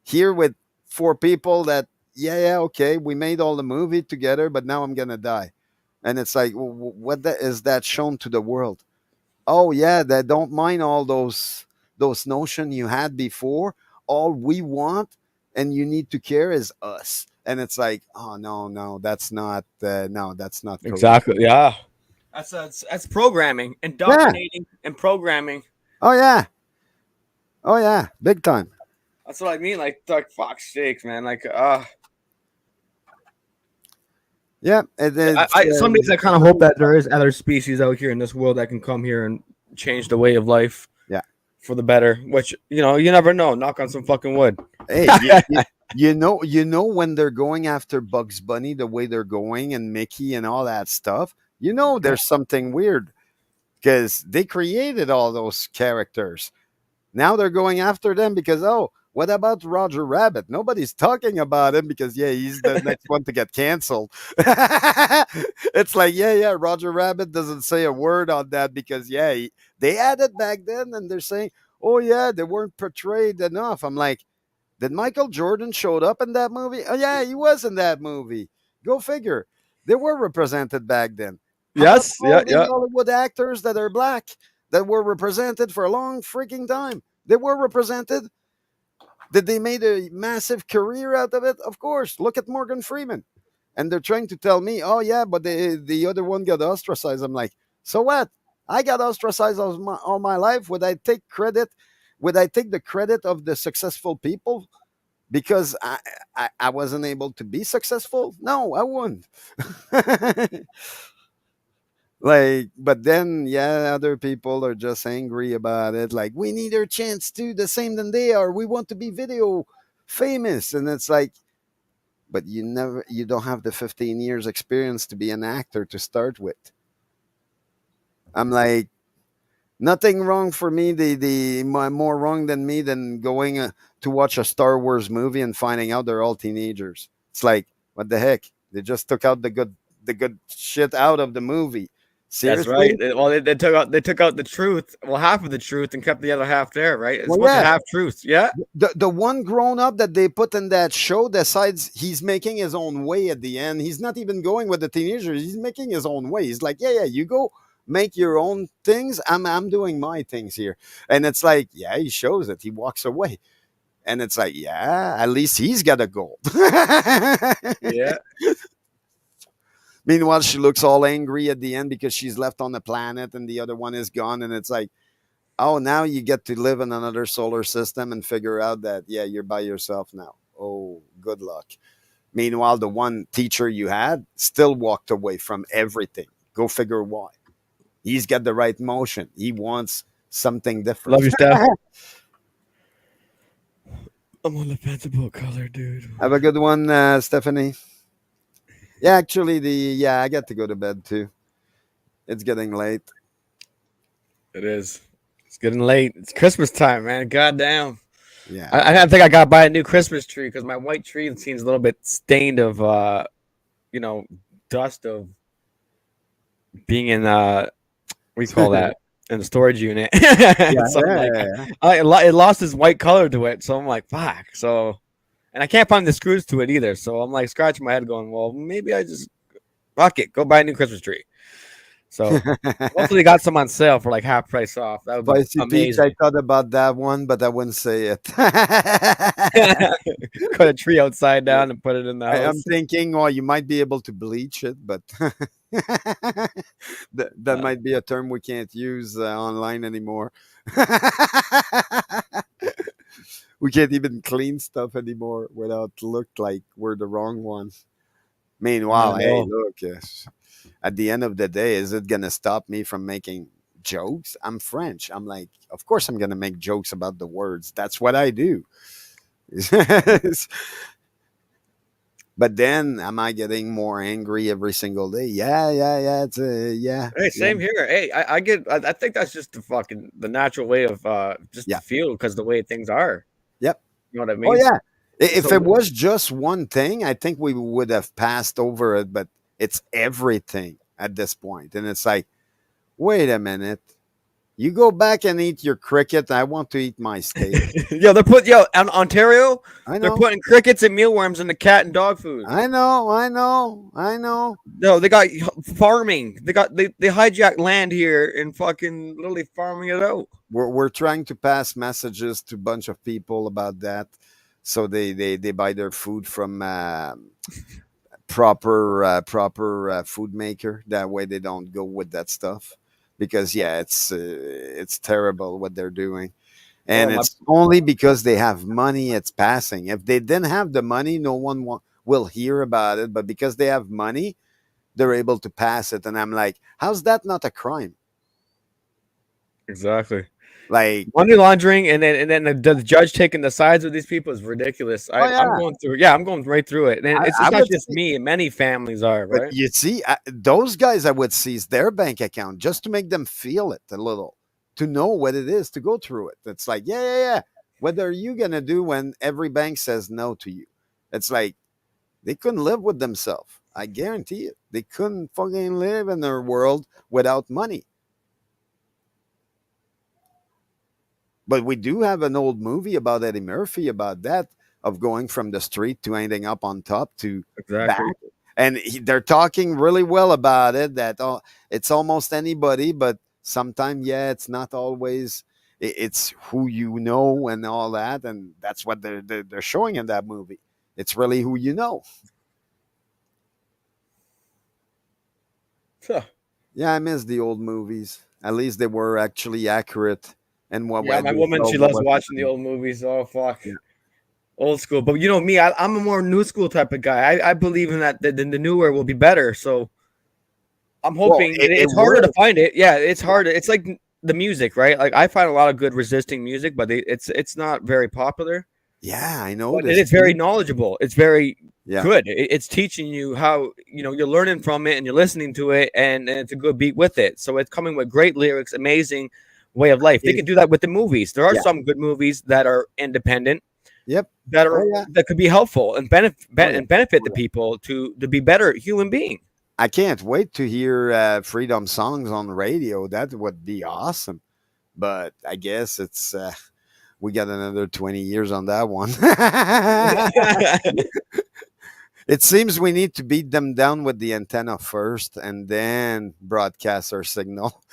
here with 4 people that, yeah, okay, we made all the movie together, but now I'm gonna die. And it's like, what is that shown to the world? Oh yeah, they don't mind all those notion you had before. All we want and you need to care is us. And it's like, oh no, no, that's not no, that's not correct. Exactly. Yeah. That's programming, indoctrinating, and programming. Oh yeah. Oh yeah, big time. That's what I mean. Like fuck's sakes, man. Like, yeah. Some days I kind of hope that there is other species out here in this world that can come here and change the way of life. Yeah. For the better. Which you never know. Knock on some fucking wood. Hey, you know when they're going after Bugs Bunny the way they're going and Mickey and all that stuff. There's something weird because they created all those characters. Now they're going after them because, what about Roger Rabbit? Nobody's talking about him because, he's the next one to get canceled. It's like, Roger Rabbit doesn't say a word on that because, they had it back then and they're saying, oh, yeah, they weren't portrayed enough. I'm like, did Michael Jordan showed up in that movie? Oh, yeah, he was in that movie. Go figure. They were represented back then. Yes, yeah. Hollywood actors that are black that were represented for a long freaking time. They were represented. Did they made a massive career out of it? Of course. Look at Morgan Freeman. And they're trying to tell me, oh, yeah, but the other one got ostracized. I'm like, so what? I got ostracized all my life. Would I take credit? Would I take the credit of the successful people because I wasn't able to be successful? No, I wouldn't. But then, other people are just angry about it. Like, we need our chance to the same than they are. We want to be video famous. And it's like, but you don't have the 15 years experience to be an actor to start with. I'm like, nothing wrong for me. The more wrong than me than going to watch a Star Wars movie and finding out they're all teenagers. It's like, what the heck? They just took out the good shit out of the movie. Seriously? That's right. Well, they took out the truth. Well, half of the truth and kept the other half there, right? It's supposed to have truth. Yeah. The one grown up that they put in that show decides he's making his own way at the end. He's not even going with the teenagers. He's making his own way. He's like, yeah, you go make your own things. I'm doing my things here. And it's like, he shows it. He walks away. And it's like, at least he's got a goal. Yeah. Meanwhile, she looks all angry at the end because she's left on the planet and the other one is gone. And it's like, oh, now you get to live in another solar system and figure out that, you're by yourself now. Oh, good luck. Meanwhile, the one teacher you had still walked away from everything. Go figure why. He's got the right motion. He wants something different. Love your stuff. I'm on the fence about color, dude. Have a good one, Stephanie. Yeah, actually, I got to go to bed too. It's getting late. It is. It's getting late. It's Christmas time, man. Goddamn. Yeah. I think I got to buy a new Christmas tree because my white tree seems a little bit stained of, dust of being in, what do you call that? In the storage unit. It lost its white color to it. So I'm like, fuck. So. And I can't find the screws to it either. So I'm like scratching my head going, well, maybe I just fuck it. Go buy a new Christmas tree. So hopefully they got some on sale for like half price off. That would be amazing. I thought about that one, but I wouldn't say it. Cut a tree upside down and put it in the house. I'm thinking, you might be able to bleach it, but that might be a term we can't use online anymore. We can't even clean stuff anymore without look like we're the wrong ones. Meanwhile, hey, look, at the end of the day, is it going to stop me from making jokes? I'm French. I'm like, of course I'm going to make jokes about the words. That's what I do. But then, am I getting more angry every single day? Yeah. It's Hey, same here. Hey, I think that's just the natural way of just to feel because the way things are. Yep. You know what I mean? Oh yeah. If So it was just one thing, I think we would have passed over it, but it's everything at this point. And it's like, wait a minute. You go back and eat your cricket. I want to eat my steak. in Ontario, I they're know. putting crickets and mealworms in the cat and dog food. I know. I know. I know. No, they got farming. They hijacked land here and fucking literally farming it out. We're trying to pass messages to a bunch of people about that. So they buy their food from proper food maker. That way they don't go with that stuff. Because yeah, it's terrible what they're doing. And Oh, my, it's only because they have money it's passing. If they didn't have the money, no one will hear about it. But because they have money, they're able to pass it. And I'm like, how's that not a crime? exactly. Like, Money laundering and then the judge taking the sides of these people is ridiculous. oh yeah, I'm going through. Yeah, I'm going right through it. And it's I not would just say, me. Many families are but right. you see, those guys I would seize their bank account just to make them feel it a little, to know what it is to go through it. It's like, yeah, yeah, yeah. What are you gonna do when every bank says no to you? It's like they couldn't live with themselves. I guarantee it. They couldn't fucking live in their world without money. But we do have an old movie about Eddie Murphy about that, of going from the street to ending up on top to back. Exactly. And they're talking really well about it. That it's almost anybody, but sometimes yeah, it's not always. It's who you know and all that, and that's what they're showing in that movie. It's really who you know. Huh. Yeah, I miss the old movies. At least they were actually accurate. And what Yeah, my woman, she loves watching the old movies. Oh fuck. Yeah. Old school. But you know me, I'm a more new school type of guy. I believe in that the newer will be better. So I'm hoping it's harder to find it. Yeah, it's harder. It's like the music, right? Like I find a lot of good resisting music, but it's not very popular. Yeah, I know But this. it's very knowledgeable. It's very Yeah. good. It's teaching you how you're learning from it and you're listening to it, and it's a good beat with it. So it's coming with great lyrics, amazing way of life. They can do that with the movies. There are Yeah. some good movies that are independent. Yep. That are Oh, yeah. that could be helpful and benefit yeah. benefit the people to be better human being. I can't wait to hear freedom songs on the radio. That would be awesome. But I guess it's we got another 20 years on that one. It seems we need to beat them down with the antenna first and then broadcast our signal.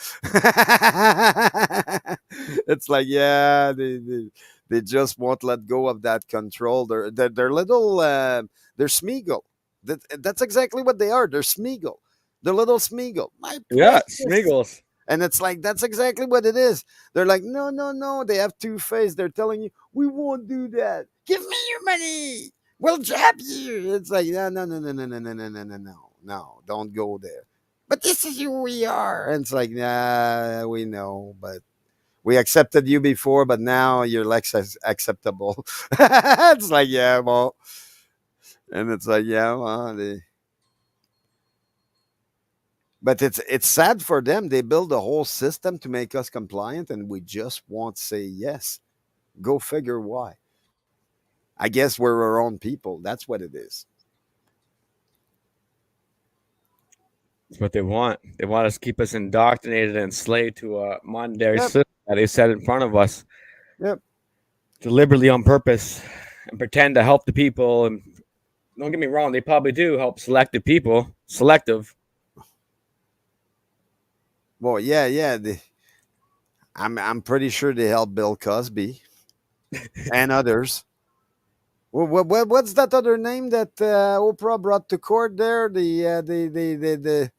It's like, yeah, they just won't let go of that control. They're little, they're Smeagol. That's exactly what they are. They're Smeagol. They're little Smeagol. My Yeah, precious. Smeagol's. And it's like, that's exactly what it is. They're like, no, no, no. They have two face. They're telling you, we won't do that. Give me your money. We'll jab you. It's like, no, no, no, no, no, no, no, no, no, no, no, no. Don't go there. But this is who we are. And it's like, nah, we know, but we accepted you before, but now you're less acceptable. It's like, yeah, well, and it's like, yeah, well, but it's sad for them. They build a whole system to make us compliant, and we just won't say yes. Go figure why. I guess we're our own people. That's what it is. That's what they want. They want us to keep us indoctrinated and enslaved to a monetary Yep. system that they set in front of us. Yep. Deliberately on purpose and pretend to help the people. And don't get me wrong, they probably do help selective people. Selective. Well, yeah, yeah. I'm pretty sure they helped Bill Cosby and others. What's that other name that Oprah brought to court there? The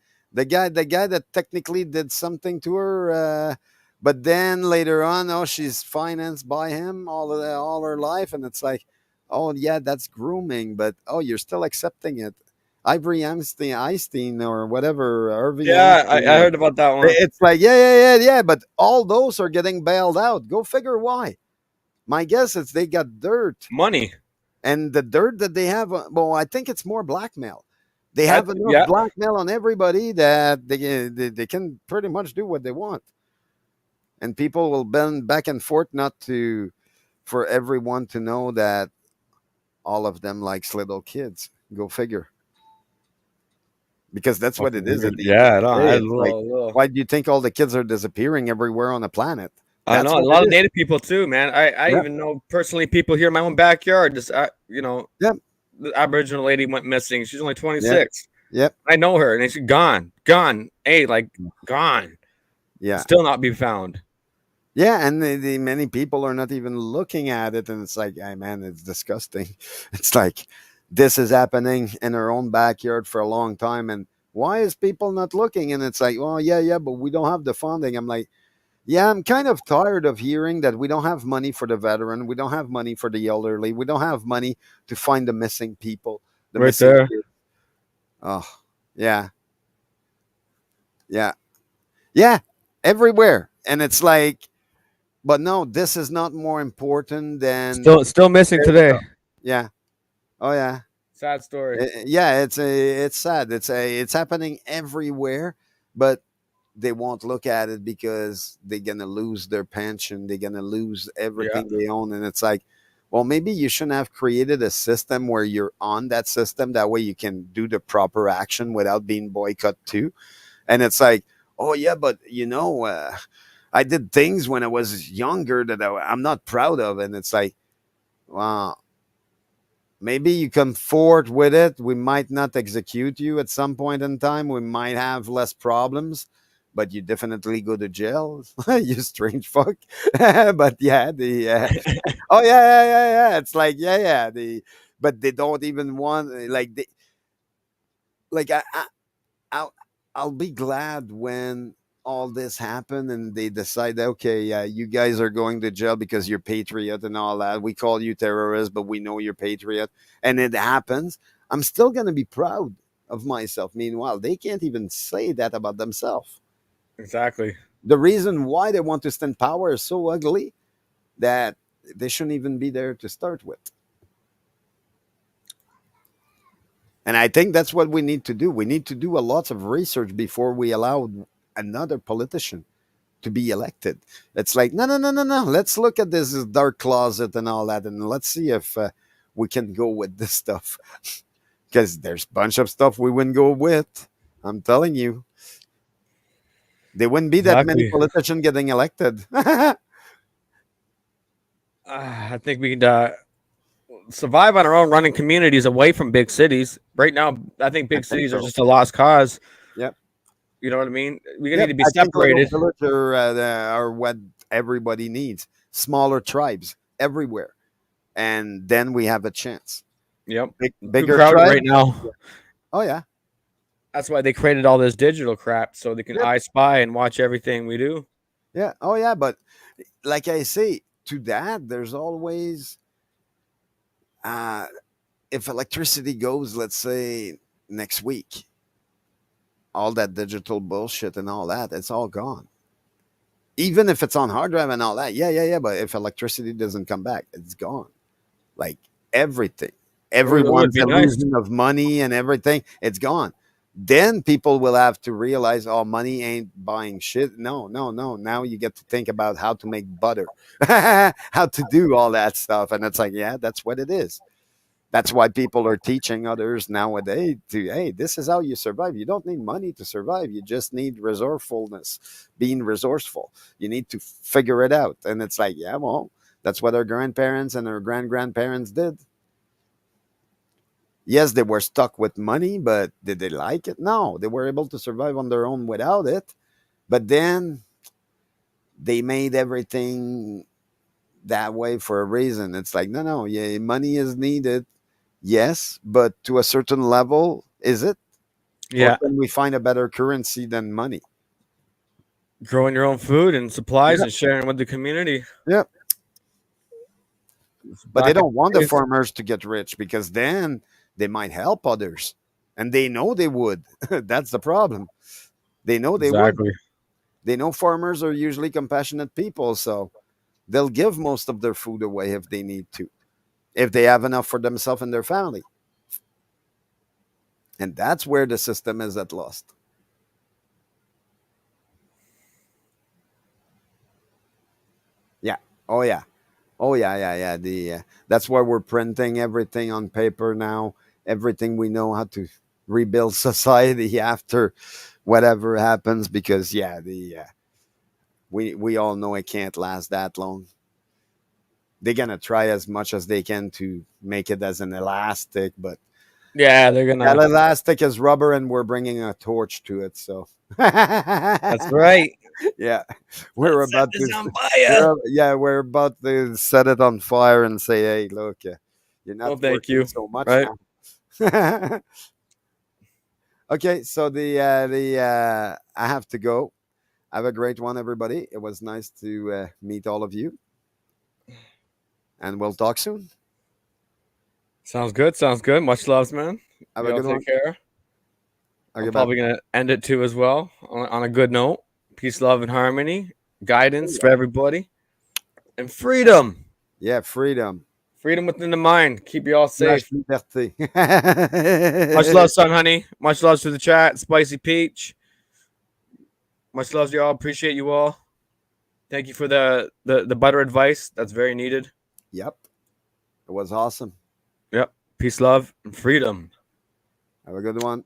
guy that technically did something to her, but then later on, oh, she's financed by him all her life, and it's like, oh yeah, that's grooming, but oh, you're still accepting it. Ivory Einstein or whatever. Harvey Yeah, I Einstein. heard about that one. It's like, yeah. But all those are getting bailed out. Go figure why. My guess is they got dirt. Money. And the dirt that they have, well, I think it's more blackmail. They have enough Yeah. blackmail on everybody that they can pretty much do what they want. And people will bend back and forth not to, for everyone to know that all of them likes little kids. Go figure. Because that's what Fucking it is weird. at the end of Yeah, the no, day. I It's like, why do you think all the kids are disappearing everywhere on the planet? I That's know a what lot it of is. Native people too, man. I Yeah. even know personally people here in my own backyard. Just Yep. the Aboriginal lady went missing. She's only Yep. 26. Yep. I know her, and she's gone, hey, like gone, Yeah. still not be found. Yeah, and the many people are not even looking at it, and it's like, hey, man, it's disgusting. It's like this is happening in our own backyard for a long time, and why is people not looking? And it's like, well, yeah, but we don't have the funding. I'm like, yeah, I'm kind of tired of hearing that we don't have money for the veteran, we don't have money for the elderly, we don't have money to find the missing people, the Right missing there. kids. Oh, yeah, yeah, yeah, everywhere, and it's like, but no, this is not more important than Still missing their today. stuff. Yeah. Oh yeah. Sad story. Yeah, it's sad. It's happening everywhere, but they won't look at it because they're gonna lose their pension. They're gonna lose Yeah, everything they own, and it's like, well, maybe you shouldn't have created a system where you're on that system. That way, you can do the proper action without being boycotted too. And it's like, oh yeah, but I did things when I was younger that I'm not proud of, and it's like, wow, maybe you come forward with it. We might not execute you at some point in time. We might have less problems, but you definitely go to jail. You strange fuck. But yeah, oh yeah. It's like yeah. But they don't even want like I'll I'll be glad when all this happen and they decide, okay, yeah, you guys are going to jail because you're patriot and all that. We call you terrorist, but we know you're patriot, and it happens. I'm still gonna be proud of myself. Meanwhile, they can't even say that about themselves. exactly. The reason why they want to stand power is so ugly that they shouldn't even be there to start with. And I think that's what we need to do. We need to do a lot of research before we allow another politician to be elected. It's like, no. Let's look at this dark closet and all that, and let's see if we can go with this stuff. Because there's a bunch of stuff we wouldn't go with. I'm telling you, there wouldn't be that many Exactly. politicians getting elected. I think we can survive on our own, running communities away from big cities. Right now, I think I big think cities are so. just a lost cause. Yep. You know what I mean? We need Yep. to be I think little separated. villages are what everybody needs. Smaller tribes everywhere, and then we have a chance. Yep. Too Bigger crowded tribes. right now. Oh yeah. That's why they created all this digital crap so they can Yep. I spy and watch everything we do. Yeah. Oh yeah. But like I say, to that, there's always uh, if electricity goes, let's say next week, all that digital bullshit and all that, it's all gone. Even if it's on hard drive and all that, yeah. But if electricity doesn't come back, it's gone. Like everything, It would everyone's be nice. illusion of money and everything, it's gone. Then people will have to realize, oh, money ain't buying shit. No. Now you get to think about how to make butter, how to do all that stuff. And it's like, yeah, that's what it is. That's why people are teaching others nowadays to, hey, this is how you survive. You don't need money to survive. You just need resourcefulness, being resourceful. You need to figure it out. And it's like, yeah, well, that's what our grandparents and our grandparents did. Yes, they were stuck with money, but did they like it? No, they were able to survive on their own without it. But then they made everything that way for a reason. It's like, no, yeah, money is needed. Yes, but to a certain level, is it? Or Yeah. can we find a better currency than money? Growing your own food and supplies Yeah. and sharing with the community. Yeah. But they Back in don't want the the days. farmers to get rich because then they might help others. And they know they would. That's the problem. They know they would. Exactly. They know farmers are usually compassionate people, so they'll give most of their food away if they need to, if they have enough for themselves and their family. And that's where the system is at lost. Yeah. Oh, yeah. Oh yeah. The that's why we're printing everything on paper now. Everything we know how to rebuild society after whatever happens, because we all know it can't last that long. They're gonna try as much as they can to make it as an elastic, but Yeah, they're that gonna. elastic is rubber, and we're bringing a torch to it. So That's right. yeah, we're Let's set about this to. on fire. We're about to set it on fire and say, "Hey, look, you're No, not thank working you. so much Right. now." Okay, so I have to go. Have a great one, everybody. It was nice to meet all of you, and we'll talk soon. Sounds good. Sounds good. Much loves, man. Have a Y'all good one. take care. Okay, I'm bye. probably gonna end it too as well on a good note. Peace, love, and harmony. Guidance for everybody. And freedom. Yeah, freedom. Freedom within the mind. Keep you all Slash safe. liberté. Much love, son, honey. Much love to the chat. Spicy Peach. Much love to y'all. Appreciate you all. Thank you for the butter advice. That's very needed. Yep. It was awesome. Yep. Peace, love, and freedom. Have a good one.